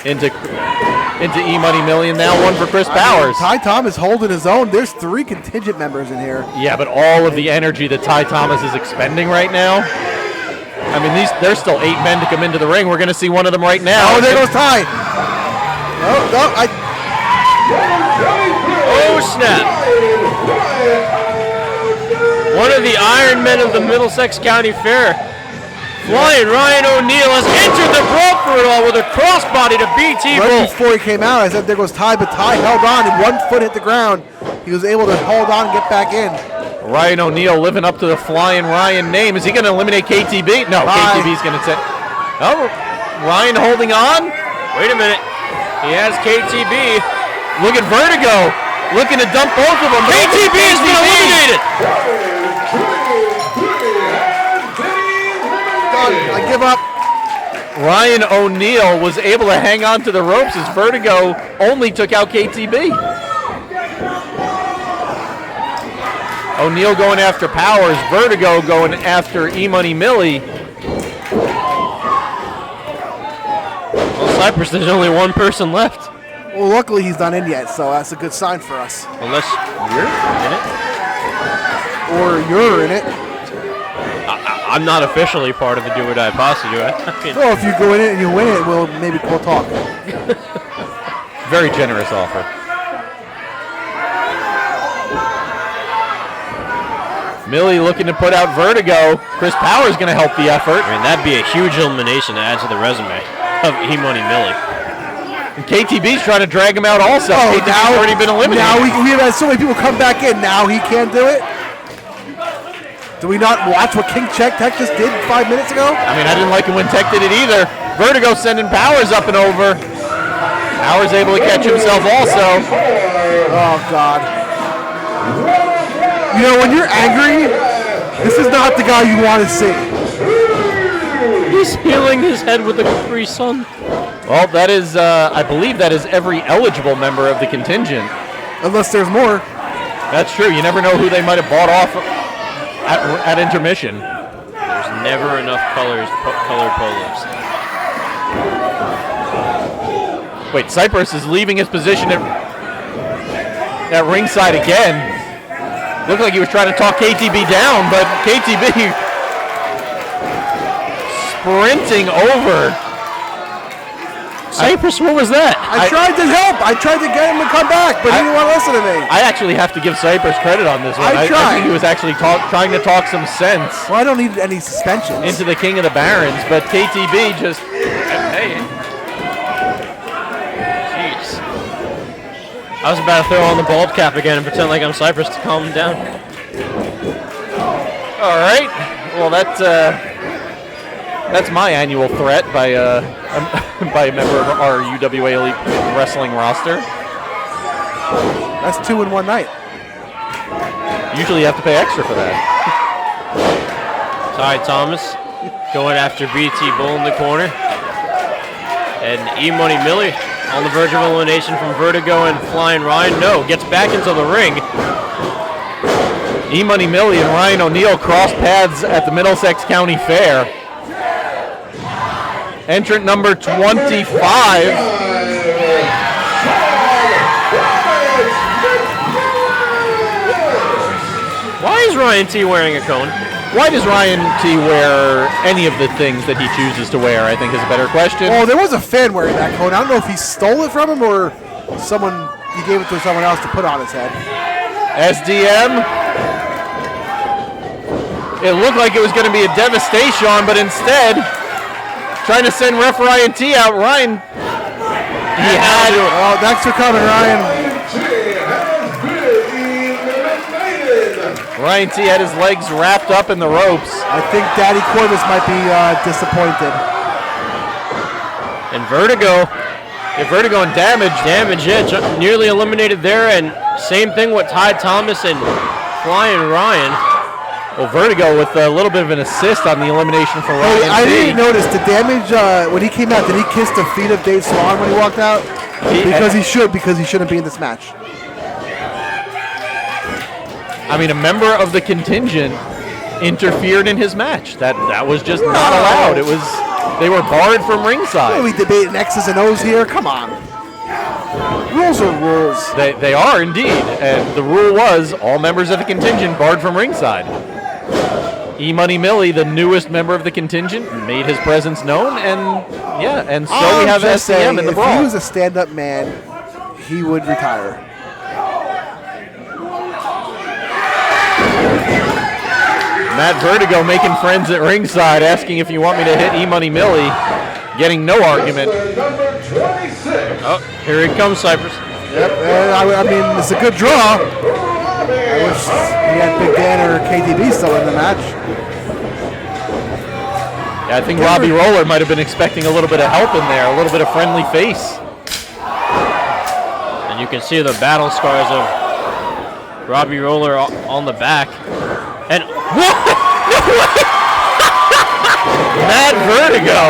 into E-Money Millie, and now one for Chris Powers. Ty Thomas holding his own. There's 3 contingent members in here. Yeah, but all of the energy that Ty Thomas is expending right now. I mean, there's still 8 men to come into the ring. We're going to see one of them right now. Oh, there goes Ty. Oh, snap. One of the Iron Men of the Middlesex County Fair. Flying Ryan O'Neal has entered the Brawl for It All with a crossbody to BT Bull. Right before he came out, I said there goes Ty, but Ty held on and 1 foot hit the ground. He was able to hold on and get back in. Ryan O'Neal living up to the Flying Ryan name. Is he going to eliminate KTB? No, KTB's going to take. Oh, Ryan holding on. Wait a minute. He has KTB. Look at Vertigo. Looking to dump both of them. KTB has been eliminated. I give up. Ryan O'Neal was able to hang on to the ropes as Vertigo only took out KTB. O'Neal going after Powers, Vertigo going after E-Money Millie. Well, Cypress, there's only one person left. Well, luckily he's not in yet, so that's a good sign for us. Unless you're in it. Or you're in it. I'm not officially part of the Do or Die Posse, do I? Well, if you go in it and you win it, we'll talk. Very generous offer. Millie looking to put out Vertigo. Chris Powers going to help the effort. I mean, that'd be a huge elimination to add to the resume of E-Money Millie. And KTB's trying to drag him out also. KTB's already been eliminated. Now we've had so many people come back in. Now he can't do it. Do we not watch what King Tech just did 5 minutes ago? I mean, I didn't like it when Tech did it either. Vertigo sending Powers up and over. Powers able to catch himself also. Oh, God. You know, when you're angry, this is not the guy you want to see. He's healing his head with a Capri Sun. Well, that is, I believe that is every eligible member of the contingent. Unless there's more. That's true. You never know who they might have bought off at intermission. There's never enough colored polos. Wait, Cypress is leaving his position at ringside again. Looked like he was trying to talk KTB down, but KTB sprinting over. Cypress, what was that? I tried to help. I tried to get him to come back, but he didn't want to listen to me. I actually have to give Cypress credit on this one. I I think he was actually trying to talk some sense Well, I don't need any suspensions. into the King of the Barons, but KTB just, hey, Jeez. I was about to throw on the bald cap again and pretend like I'm Cypress to calm him down. all right. Well, that's my annual threat by a member of our UWA Elite Wrestling roster. That's 2 in one night. Usually you have to pay extra for that. Ty Thomas going after BT Bull in the corner. And E-Money Millie on the verge of elimination from Vertigo and Flying Ryan. No, gets back into the ring. E-Money Millie and Ryan O'Neal cross paths at the Middlesex County Fair. Entrant number 25. Why is Ryan T wearing a cone? Why does Ryan T wear any of the things that he chooses to wear, I think is a better question. Oh, there was a fan wearing that cone. I don't know if he stole it from him or he gave it to someone else to put on his head. SDM. It looked like it was going to be a devastation, but instead, trying to send Ref Ryan T out. Ryan, he had. Oh, thanks for coming, Ryan. Ryan T had his legs wrapped up in the ropes. I think Daddy Corvis might be disappointed. And Vertigo. Yeah, Vertigo and Damage. Damage, yeah, nearly eliminated there. And same thing with Ty Thomas and Flying Ryan. Well, Vertigo with a little bit of an assist on the elimination for Ryan T. I didn't notice the Damage when he came out. Did he kiss the feet of Dave Swan when he walked out? Because he shouldn't be in this match. I mean, a member of the contingent interfered in his match. That was just not allowed. It was they were barred from ringside. Are we debating X's and O's here? Come on. Rules are rules. They are indeed, and the rule was all members of the contingent barred from ringside. E-Money Millie, the newest member of the contingent, made his presence known, and so we have SCM in the brawl. If he was a stand-up man, he would retire. Matt Vertigo making friends at ringside, asking if you want me to hit E-Money Millie, getting no argument. Oh, here he comes, Cypress. Yep, I mean, it's a good draw. I wish he had Big Dan or KDB still in the match. Yeah, I think Robbie Roller might have been expecting a little bit of help in there, a little bit of friendly face. And you can see the battle scars of Robbie Roller on the back. And what? Mad Vertigo.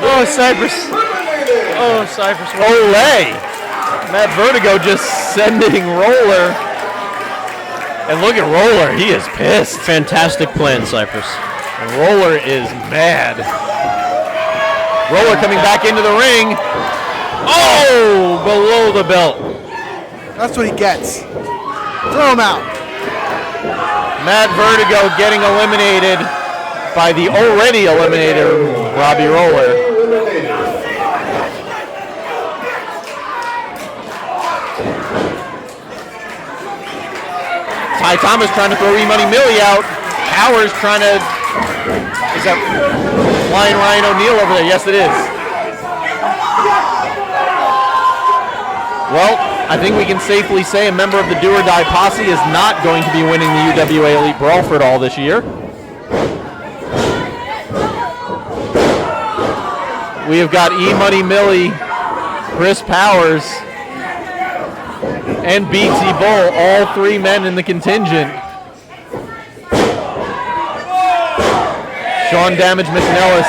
Oh, Cypress. Oh, Cypress. Olay. Mad Vertigo just sending Roller. And look at Roller. He is pissed. Fantastic plan, Cypress. And Roller is mad. Roller coming back into the ring. Oh, below the belt. That's what he gets. Throw him out. Mad Vertigo getting eliminated by the already eliminated Robbie Roller. Ty Thomas trying to throw E-Money Millie out. Powers trying to... Is that Flying Ryan O'Neal over there? Yes, it is. Well, I think we can safely say a member of the Do or Die Posse is not going to be winning the UWA Elite Brawl for it all this year. We have got E-Money Millie, Chris Powers, and BT Bull, all three men in the contingent. Sean Damage McNellis,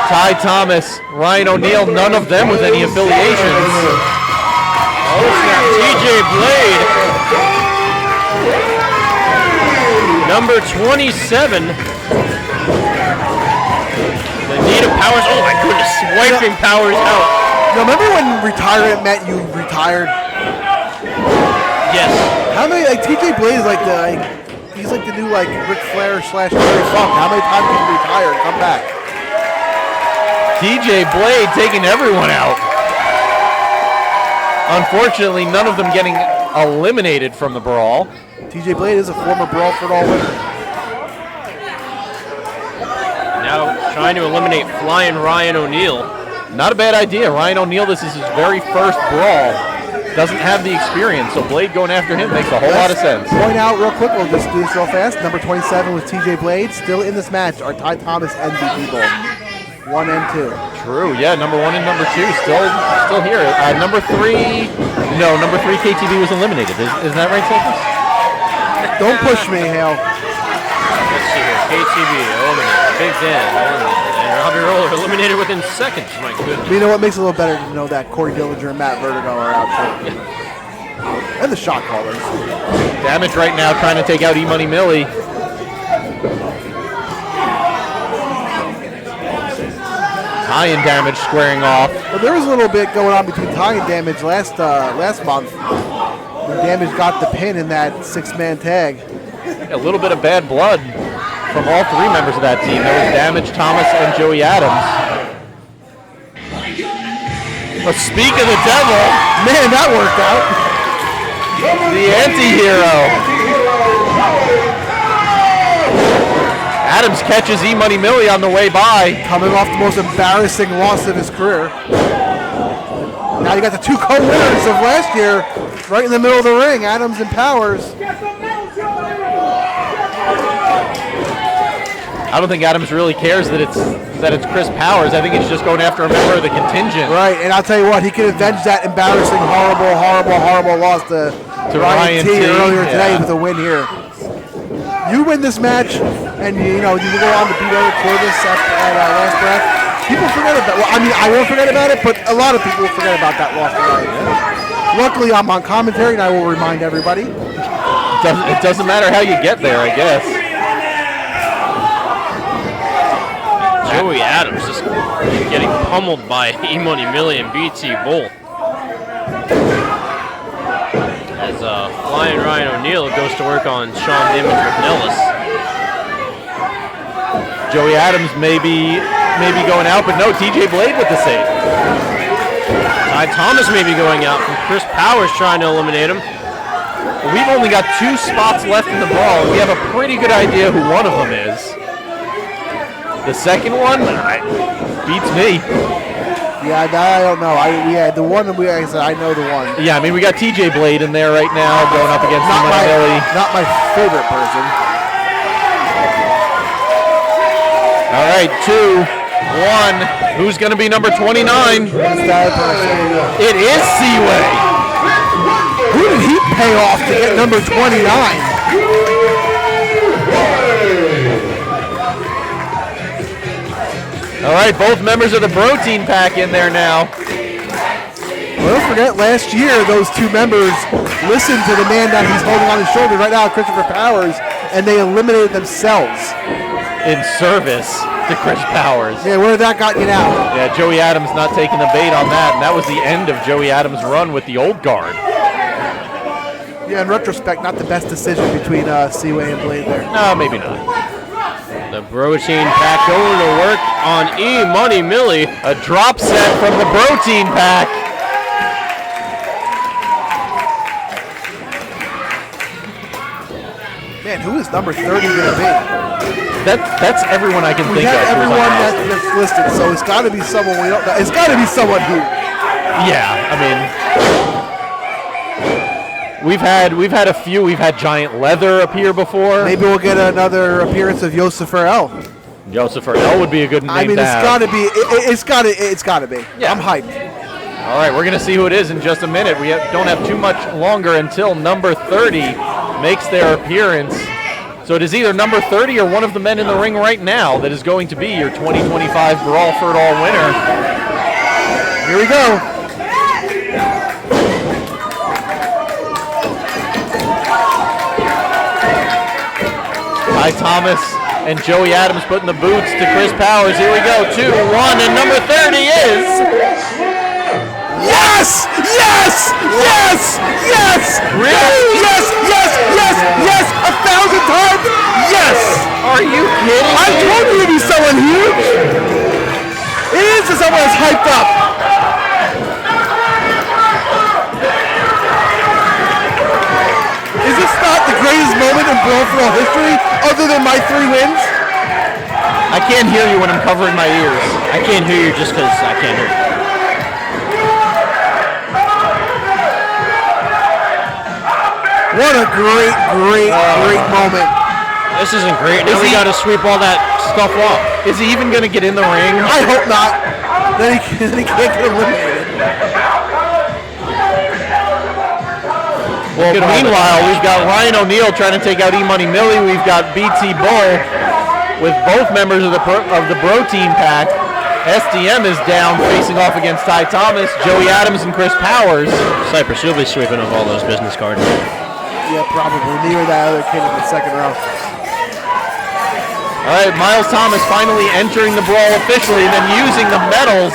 Ty Thomas, Ryan O'Neal, none of them with any affiliations. Oh, snap. TJ Blade. Number 27. The need of Powers. Oh my goodness, swiping Powers out. Now, remember when retirement meant you retired? Yes. How many, like, TJ Blade is like he's like the new, like, Ric Flair / Terry Funk. How many times can you retire and come back? TJ Blade taking everyone out. Unfortunately, none of them getting eliminated from the Brawl. TJ Blade is a former Brawl for It All winner. Now trying to eliminate Flying Ryan O'Neal. Not a bad idea. Ryan O'Neal, this is his very first Brawl. Doesn't have the experience, so Blade going after him makes a whole lot of sense. Point out real quick, we'll just do this real fast. Number 27 with TJ Blade. Still in this match are Ty Thomas and BT Bull. 1 and 2. True, yeah, number 1 and number 2 still here. Number 3 KTV was eliminated. Isn't that right, Cypress? Don't push me, Hale. Let's see here. KTV eliminated. Big Dan eliminated. And Robbie Roller eliminated within seconds. My goodness. But you know what makes it a little better to know that Corey Dillinger and Matt Vertigo are out too. And the shot callers. Damage right now trying to take out E-Money Millie. Ty and Damage squaring off. Well, there was a little bit going on between Ty and Damage last month when Damage got the pin in that 6-man tag. A little bit of bad blood from all three members of that team. There was Damage, Thomas, and Joey Adams. But speak of the devil, man, that worked out. The anti-hero. Adams catches E-Money Millie on the way by. Coming off the most embarrassing loss of his career. Now you got the two co-winners of last year right in the middle of the ring, Adams and Powers. I don't think Adams really cares that it's Chris Powers. I think he's just going after a member of the contingent. Right, and I'll tell you what, he could avenge that embarrassing, horrible loss to Ryan T earlier today with a win here. You win this match, and you go on to beat over Corvis at last breath. People forget about. Well, I mean, I won't forget about it, but a lot of people will forget about that loss tonight. Luckily, I'm on commentary, and I will remind everybody. It doesn't matter how you get there, I guess. Joey Adams just getting pummeled by E-Money Millie and BT Bull. As Flying Ryan O'Neal goes to work on Sean Damage McNellis. Joey Adams maybe going out, but no, TJ Blade with the save. Ty Thomas may be going out from Chris Powers trying to eliminate him. We've only got 2 spots left in the brawl, and we have a pretty good idea who one of them is. The second one beats me. Yeah, I don't know. The one I said I know the one. Yeah, I mean we got TJ Blade in there right now going up against E-Money Millie. Not my favorite person. All right, 2, 1. Who's going to be number 29? It is Seaway. Who did he pay off to get number 29? All right, both members of the Bro Team pack in there now. Well, don't forget, last year, those 2 members listened to the man that he's holding on his shoulder right now, Christopher Powers, and they eliminated themselves. In service to Chris Powers. Yeah, where did that got you now? Yeah, Joey Adams not taking the bait on that, and that was the end of Joey Adams' run with the old guard. Yeah, in retrospect, not the best decision between Seaway and Blade there. No, maybe not. The Protein Pack going to work on E-Money Millie. A drop set from the Protein Pack. Man, who is number 30 going to be? That's everyone I can think of. We have everyone that's listed, so it's got to be someone we don't know. It's got to be someone who. Yeah, I mean, We've had a few. We've had Giant Leather appear before. Maybe we'll get another appearance of Yosef L. Joseph Earl would be a good name. I mean, to it's have. got to be. It's got to be. Yeah. I'm hyped. All right, we're going to see who it is in just a minute. We don't have too much longer until number 30 makes their appearance. So it is either number 30 or one of the men in the ring right now that is going to be your 2025 Brawl for It All winner. Here we go. Ty Thomas and Joey Adams putting the boots to Chris Powers. Here we go, 2, 1, and number 30 is... Yes! Yes! Yes! Yes! Really? Yes! Yes! Yes! Yes! 1,000 times! Yes! Are you kidding I me? told you to be someone huge. It is to someone that's hyped up. Is this not the greatest moment in Brawl for All history, other than my 3 wins? I can't hear you when I'm covering my ears. I can't hear you just because I can't hear you. What a great moment. This isn't great. Now Is we he- got to sweep all that stuff off. Is he even going to get in the ring? I hope not. Then he can't get eliminated. Well, meanwhile, we've got Ryan O'Neal trying to take out E-Money Millie. We've got BT Bull with both members of the Bro Team pack. SDM is down, facing off against Ty Thomas, Joey Adams, and Chris Powers. Cypress, you'll be sweeping up all those business cards. Yeah, probably. Near that other kid in the second row. All right, Miles Thomas finally entering the brawl officially, and then using the medals.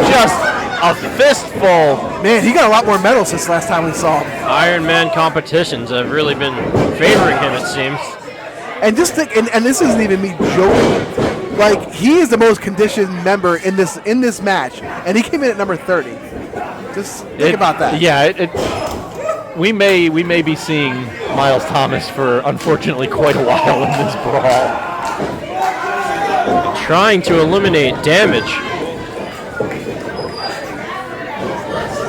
Just a fistful. Man, he got a lot more medals since last time we saw him. Iron Man competitions have really been favoring him, it seems. And just think, and this isn't even me joking. Like, he is the most conditioned member in this match, and he came in at number 30. Just think about that. Yeah, we may be seeing Miles Thomas for unfortunately quite a while in this brawl. Trying to eliminate damage.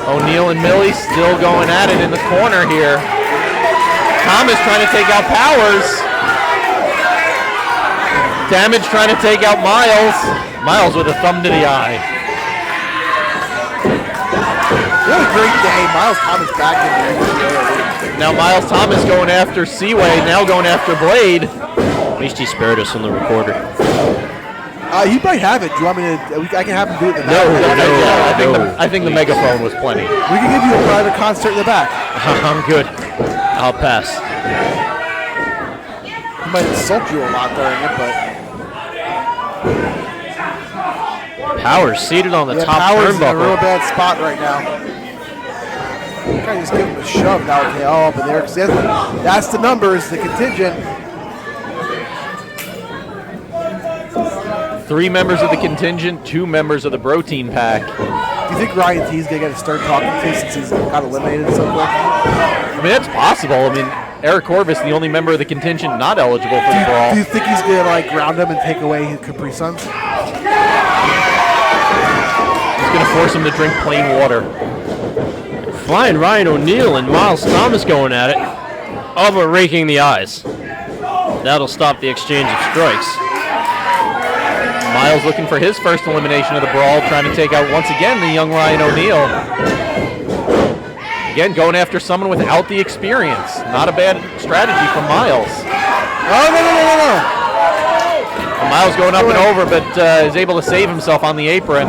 O'Neal and Millie still going at it in the corner here. Thomas trying to take out Powers. Damage trying to take out Miles. Miles with a thumb to the eye. What a great day. Miles Thomas back in there. Now Miles Thomas going after Seaway, now going after Blade. At least he spared us on the recorder. He might have it. Do you want me to? I can have him do it in the back. I think the megaphone was plenty. We can give you a private concert in the back. I'm good. I'll pass. He might insult you a lot during it, but Powers seated on the top Powers in a real turnbuckle. bad spot right now. Kind of just give him a shove now with all up in there, because that's the numbers, the contingent. 3 members of the contingent, 2 members of the Bro Team pack. Do you think Ryan T's gonna get a start talking to since he's got eliminated so quick? I mean, that's possible. I mean, Eric Corvis, the only member of the contingent not eligible for the brawl. Do you think he's gonna like ground him and take away his Capri Suns? He's going to force him to drink plain water. Flying Ryan O'Neal and Miles Thomas going at it. All but raking the eyes. That'll stop the exchange of strikes. Miles looking for his first elimination of the brawl, trying to take out once again the young Ryan O'Neal. Again, going after someone without the experience. Not a bad strategy from Miles. Oh, no. Miles going up and over, but is able to save himself on the apron.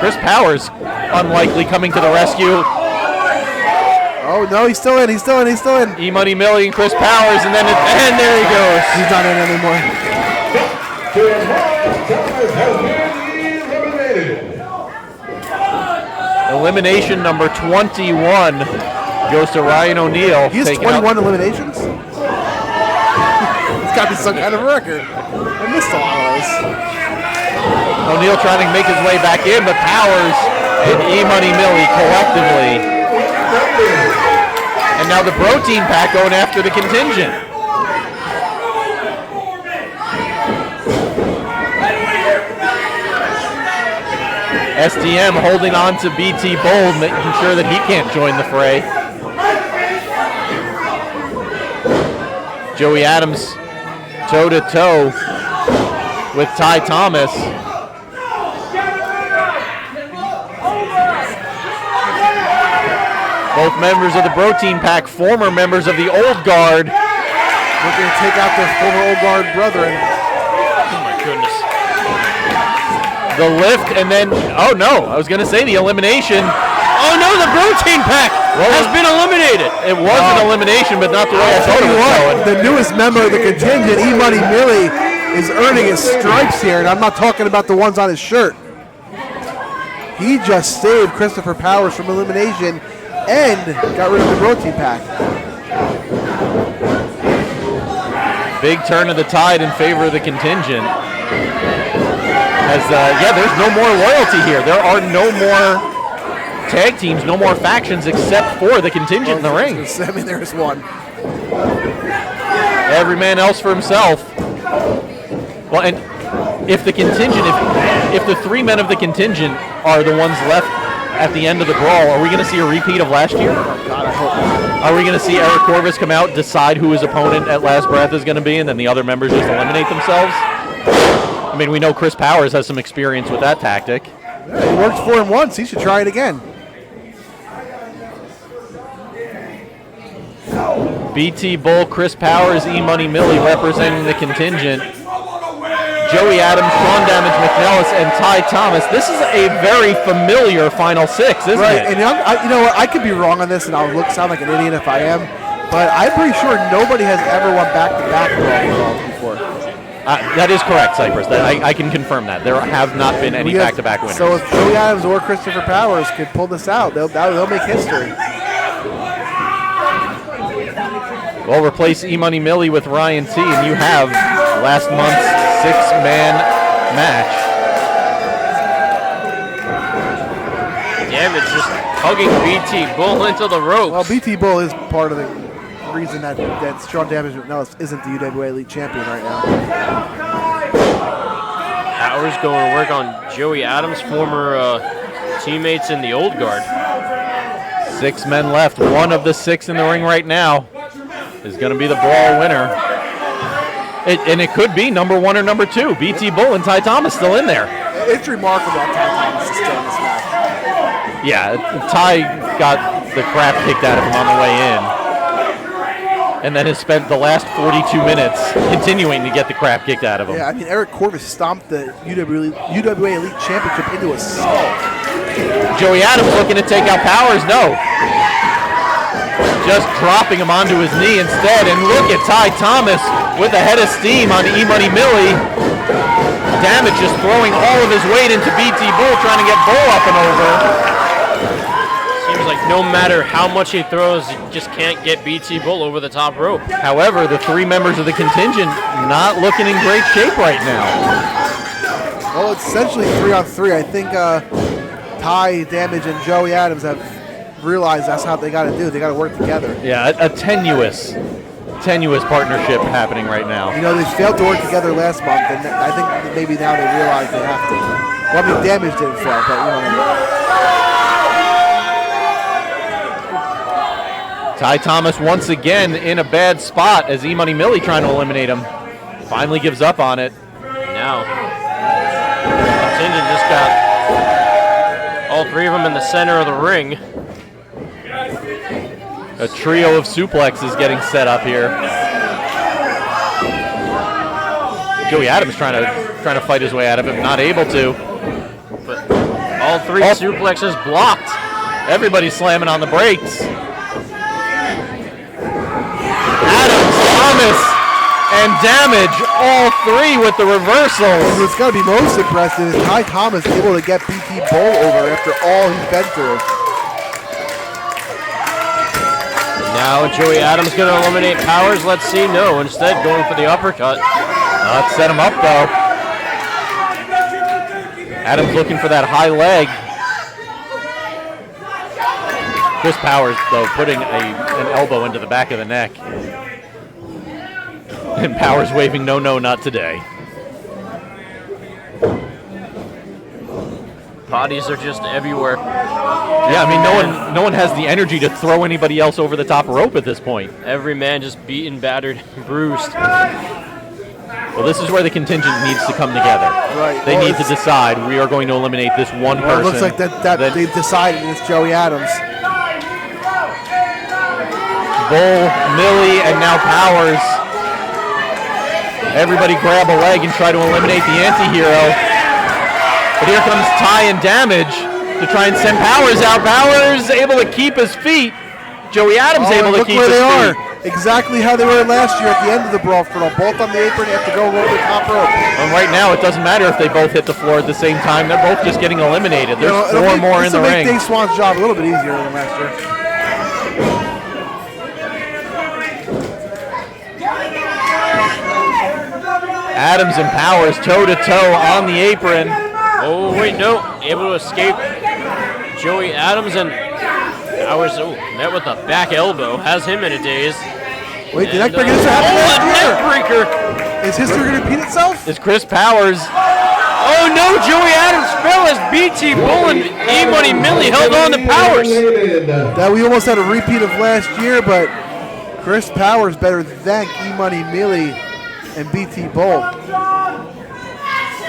Chris Powers, unlikely, coming to the rescue. Oh, no, he's still in. E-Money Millie and Chris Powers, and then and there he goes. He's not in anymore. Elimination number 21 goes to Ryan O'Neal. He has taking 21 out- eliminations? It's got to be some kind of record. I missed a lot of those. O'Neal trying to make his way back in, but Powers and E-Money Millie collectively. And now the Bro Team pack going after the contingent. SDM holding on to BT Bold, making sure that he can't join the fray. Joey Adams toe-to-toe with Ty Thomas. Both members of the Bro Team Pack, former members of the Old Guard. Looking to take out their former Old Guard brethren. Oh my goodness. The lift, and then, oh no, I was going to say the elimination. Oh no, the Bro Team Pack has been eliminated. It was an elimination, but not the way I thought it was going. The newest member of the contingent, E-Money Millie, is earning his stripes here, and I'm not talking about the ones on his shirt. He just saved Christopher Powers from elimination and got rid of the Bro Team Pack. Big turn of the tide in favor of the contingent. As, there's no more loyalty here. There are no more tag teams, no more factions except for the contingent in the ring. I mean, there's one. Every man else for himself. Well, and if the contingent, if the 3 men of the contingent are the ones left at the end of the brawl, are we going to see a repeat of last year? Oh, God, I hope not. Are we going to see Eric Corvis come out, decide who his opponent at last breath is going to be, and then the other members just eliminate themselves? I mean, we know Chris Powers has some experience with that tactic. Yeah, he worked for him once. He should try it again. BT Bull, Chris Powers, E-Money Millie representing the contingent. Joey Adams, Sean Damage, McNellis, and Ty Thomas. This is a very familiar Final Six, isn't right, it? And you know what? I could be wrong on this, and I'll sound like an idiot if I am, but I'm pretty sure nobody has ever won back-to-back brawls before. That is correct, Cypress. I can confirm that. There have not been any back-to-back winners. So if Joey Adams or Christopher Powers could pull this out, they'll make history. Well, replace E-Money Millie with Ryan T, and you have last month's 6-man match. Damage just hugging BT Bull into the ropes. Well, BT Bull is part of the reason that Sean Damage McNellis isn't the UWA Elite Champion right now. Powers going to work on Joey Adams, former teammates in the Old Guard. 6 men left. One of the 6 in the ring right now is going to be the brawl winner. And it could be number 1 or number 2. BT Bull and Ty Thomas still in there. It's remarkable that Ty Thomas is still in this match. Yeah, Ty got the crap kicked out of him on the way in. And then has spent the last 42 minutes continuing to get the crap kicked out of him. Yeah, I mean, Eric Corvis stomped the UWA Elite Championship into a skull. Joey Adams looking to take out Powers. No. Just dropping him onto his knee instead. And look at Ty Thomas with a head of steam on E-Money Millie. Damage just throwing all of his weight into BT Bull, trying to get Bull up and over. Seems like no matter how much he throws, he just can't get BT Bull over the top rope. However, the 3 members of the contingent not looking in great shape right now. Well, it's essentially 3-on-3. I think Ty, Damage, and Joey Adams have realized that's how they got to do. They got to work together. Yeah, a tenuous partnership happening right now. You know, they failed to work together last month, and I think maybe now they realize they have to. Well, I mean, Damage didn't fail, but you know what I mean. Ty Thomas once again in a bad spot as E-Money Millie trying to eliminate him. Finally gives up on it. Now, contingent just got all 3 of them in the center of the ring. A trio of suplexes getting set up here. Joey Adams trying to fight his way out of it, not able to. But all 3 suplexes blocked. Everybody's slamming on the brakes. Adams, Thomas, and Damage, all 3 with the reversals. What's got to be most impressive is Ty Thomas able to get BT Bull over after all he's been through. Now Joey Adams going to eliminate Powers. Let's see. No, instead going for the uppercut. Let's set him up, though. Adams looking for that high leg. Chris Powers, though, putting an elbow into the back of the neck. And Powers waving, no, not today. Bodies are just everywhere. Yeah, I mean, no one has the energy to throw anybody else over the top rope at this point. Every man just beaten, battered, bruised. Well, this is where the contingent needs to come together. Right. They need to decide, we are going to eliminate this one person. It looks like that they've decided it's Joey Adams. Bull, Millie, and now Powers. Everybody grab a leg and try to eliminate the anti-hero. But here comes Ty and Damage to try and send Powers out. Powers able to keep his feet. Joey Adams able to keep his feet. Look where they are. Exactly how they were last year at the end of the brawl for all. Both on the apron, have to go over the top rope. And right now, it doesn't matter if they both hit the floor at the same time. They're both just getting eliminated. There's four more in the ring. This will make Dave Swan's job a little bit easier than last year. Adams and Powers toe-to-toe on the apron. Oh, wait, no. Able to escape Joey Adams, and Powers met with a back elbow. Has him in a daze. Wait, the neck breaker just happened last year. Neck breaker. Is history going to repeat itself? Is Chris Powers... Oh, no. Joey Adams fell as BT Bull and E-Money Millie held on to Powers. That we almost had a repeat of last year, but Chris Powers better thank E-Money Millie and BT Bull.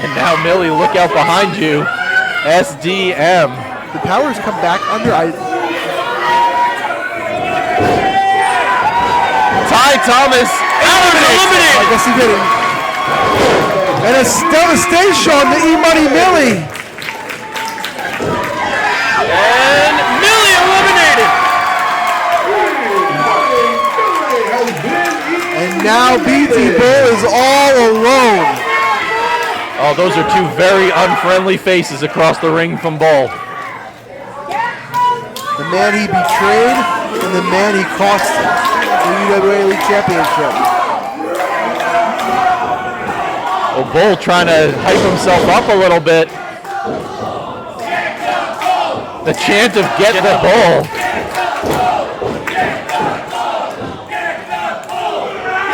And now Millie, look out behind you. SDM. The Powers come back under. Ty Thomas eliminated. I guess he did it. And a devastation to E-Money Millie. And Millie eliminated. And now BT Bull is all alone. Oh, those are two very unfriendly faces across the ring from Bull. The man he betrayed and the man he cost the UWA Elite Championship. Oh, Bull trying to hype himself up a little bit. The chant of get the Bull.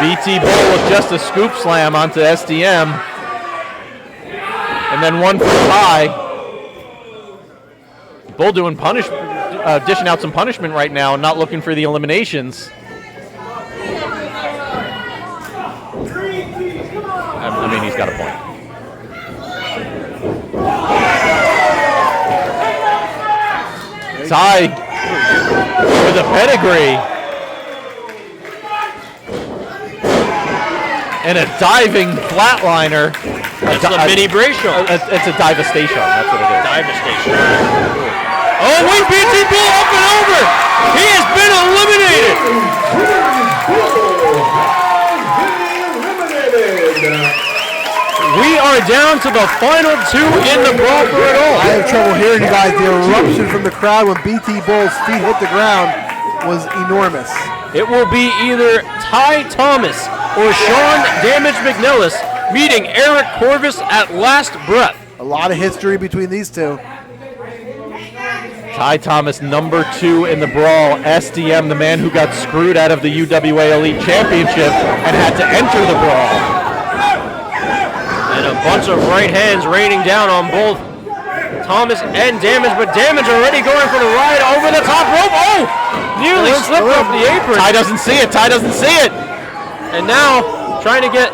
BT Bull with just a scoop slam onto SDM. And then one for Ty. Bull doing dishing out some punishment right now, not looking for the eliminations. I mean, he's got a point. Ty with a pedigree. And a diving flatliner. It's a mini Brayshaw. It's a divastation. That's what it is. Divastation. Oh, wait, BT Bull up and over. He has been eliminated. We are down to the final two in the brawl for it all. I have trouble hearing you guys. The eruption from the crowd when BT Bull's feet hit the ground was enormous. It will be either Ty Thomas or Sean Damage McNellis meeting Eric Corvis at last breath. A lot of history between these two. Ty Thomas, number 2 in the brawl. SDM, the man who got screwed out of the UWA Elite Championship and had to enter the brawl. And a bunch of right hands raining down on both Thomas and Damage, but Damage already going for the ride over the top rope. Oh! Nearly slipped off the apron. Ty doesn't see it. Ty doesn't see it. And now trying to get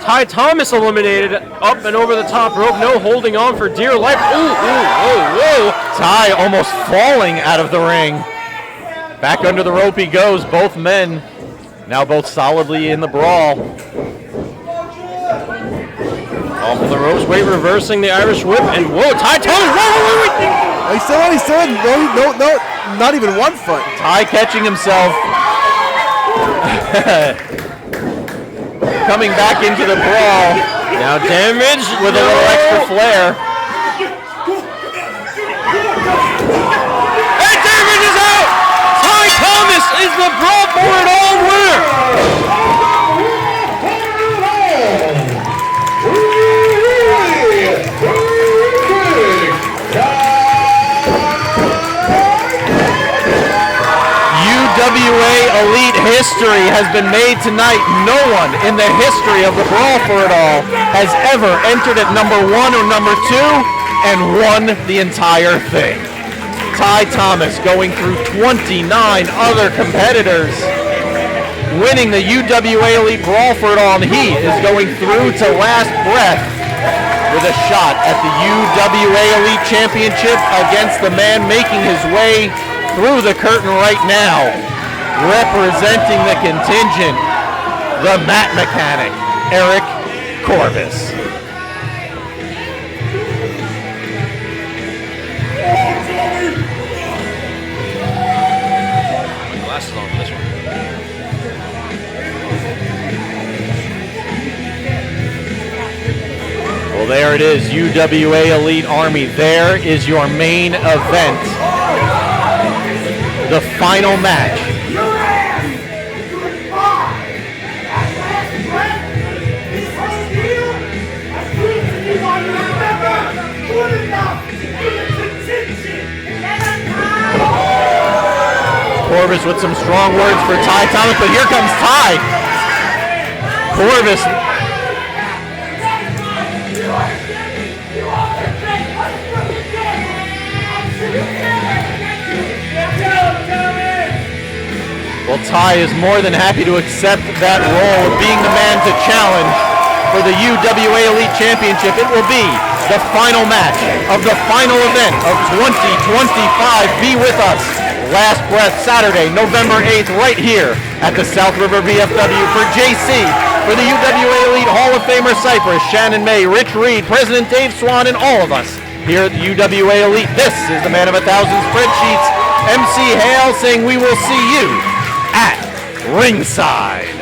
Ty Thomas eliminated up and over the top rope. No holding on for dear life. Ooh, whoa. Ty almost falling out of the ring. Back under the rope he goes. Both men now both solidly in the brawl. Off of the ropes, reversing the Irish whip, and whoa, Ty Thomas, wait. He's still in. No, not even 1 foot. Ty catching himself. Coming back into the brawl. Now Damage with a little extra flair. And Damage is out! Ty Thomas is the Brawl for it all winner! UWA Elite history has been made tonight. No one in the history of the Brawl for It All has ever entered at number 1 or number 2. and won the entire thing. Ty Thomas going through 29 other competitors, winning the UWA Elite Brawl for it all, and he is going through to last breath with a shot at the UWA Elite Championship against the man making his way through the curtain right now, representing the contingent, the mat mechanic, Eric Corvis. Glasses on for this one. Well, there it is, UWA Elite Army. There is your main event. The final match. Corvis with some strong words for Ty Thomas, but here comes Ty. Corvis. Well, Ty is more than happy to accept that role of being the man to challenge for the UWA Elite Championship. It will be the final match of the final event of 2025. Be with us. Last Breath, Saturday, November 8th, right here at the South River VFW for JC, for the UWA Elite Hall of Famer Cypress, Shannon May, Rich Reed, President Dave Swan, and all of us here at the UWA Elite. This is the man of 1,000 spreadsheets, MC Hale, saying we will see you at ringside.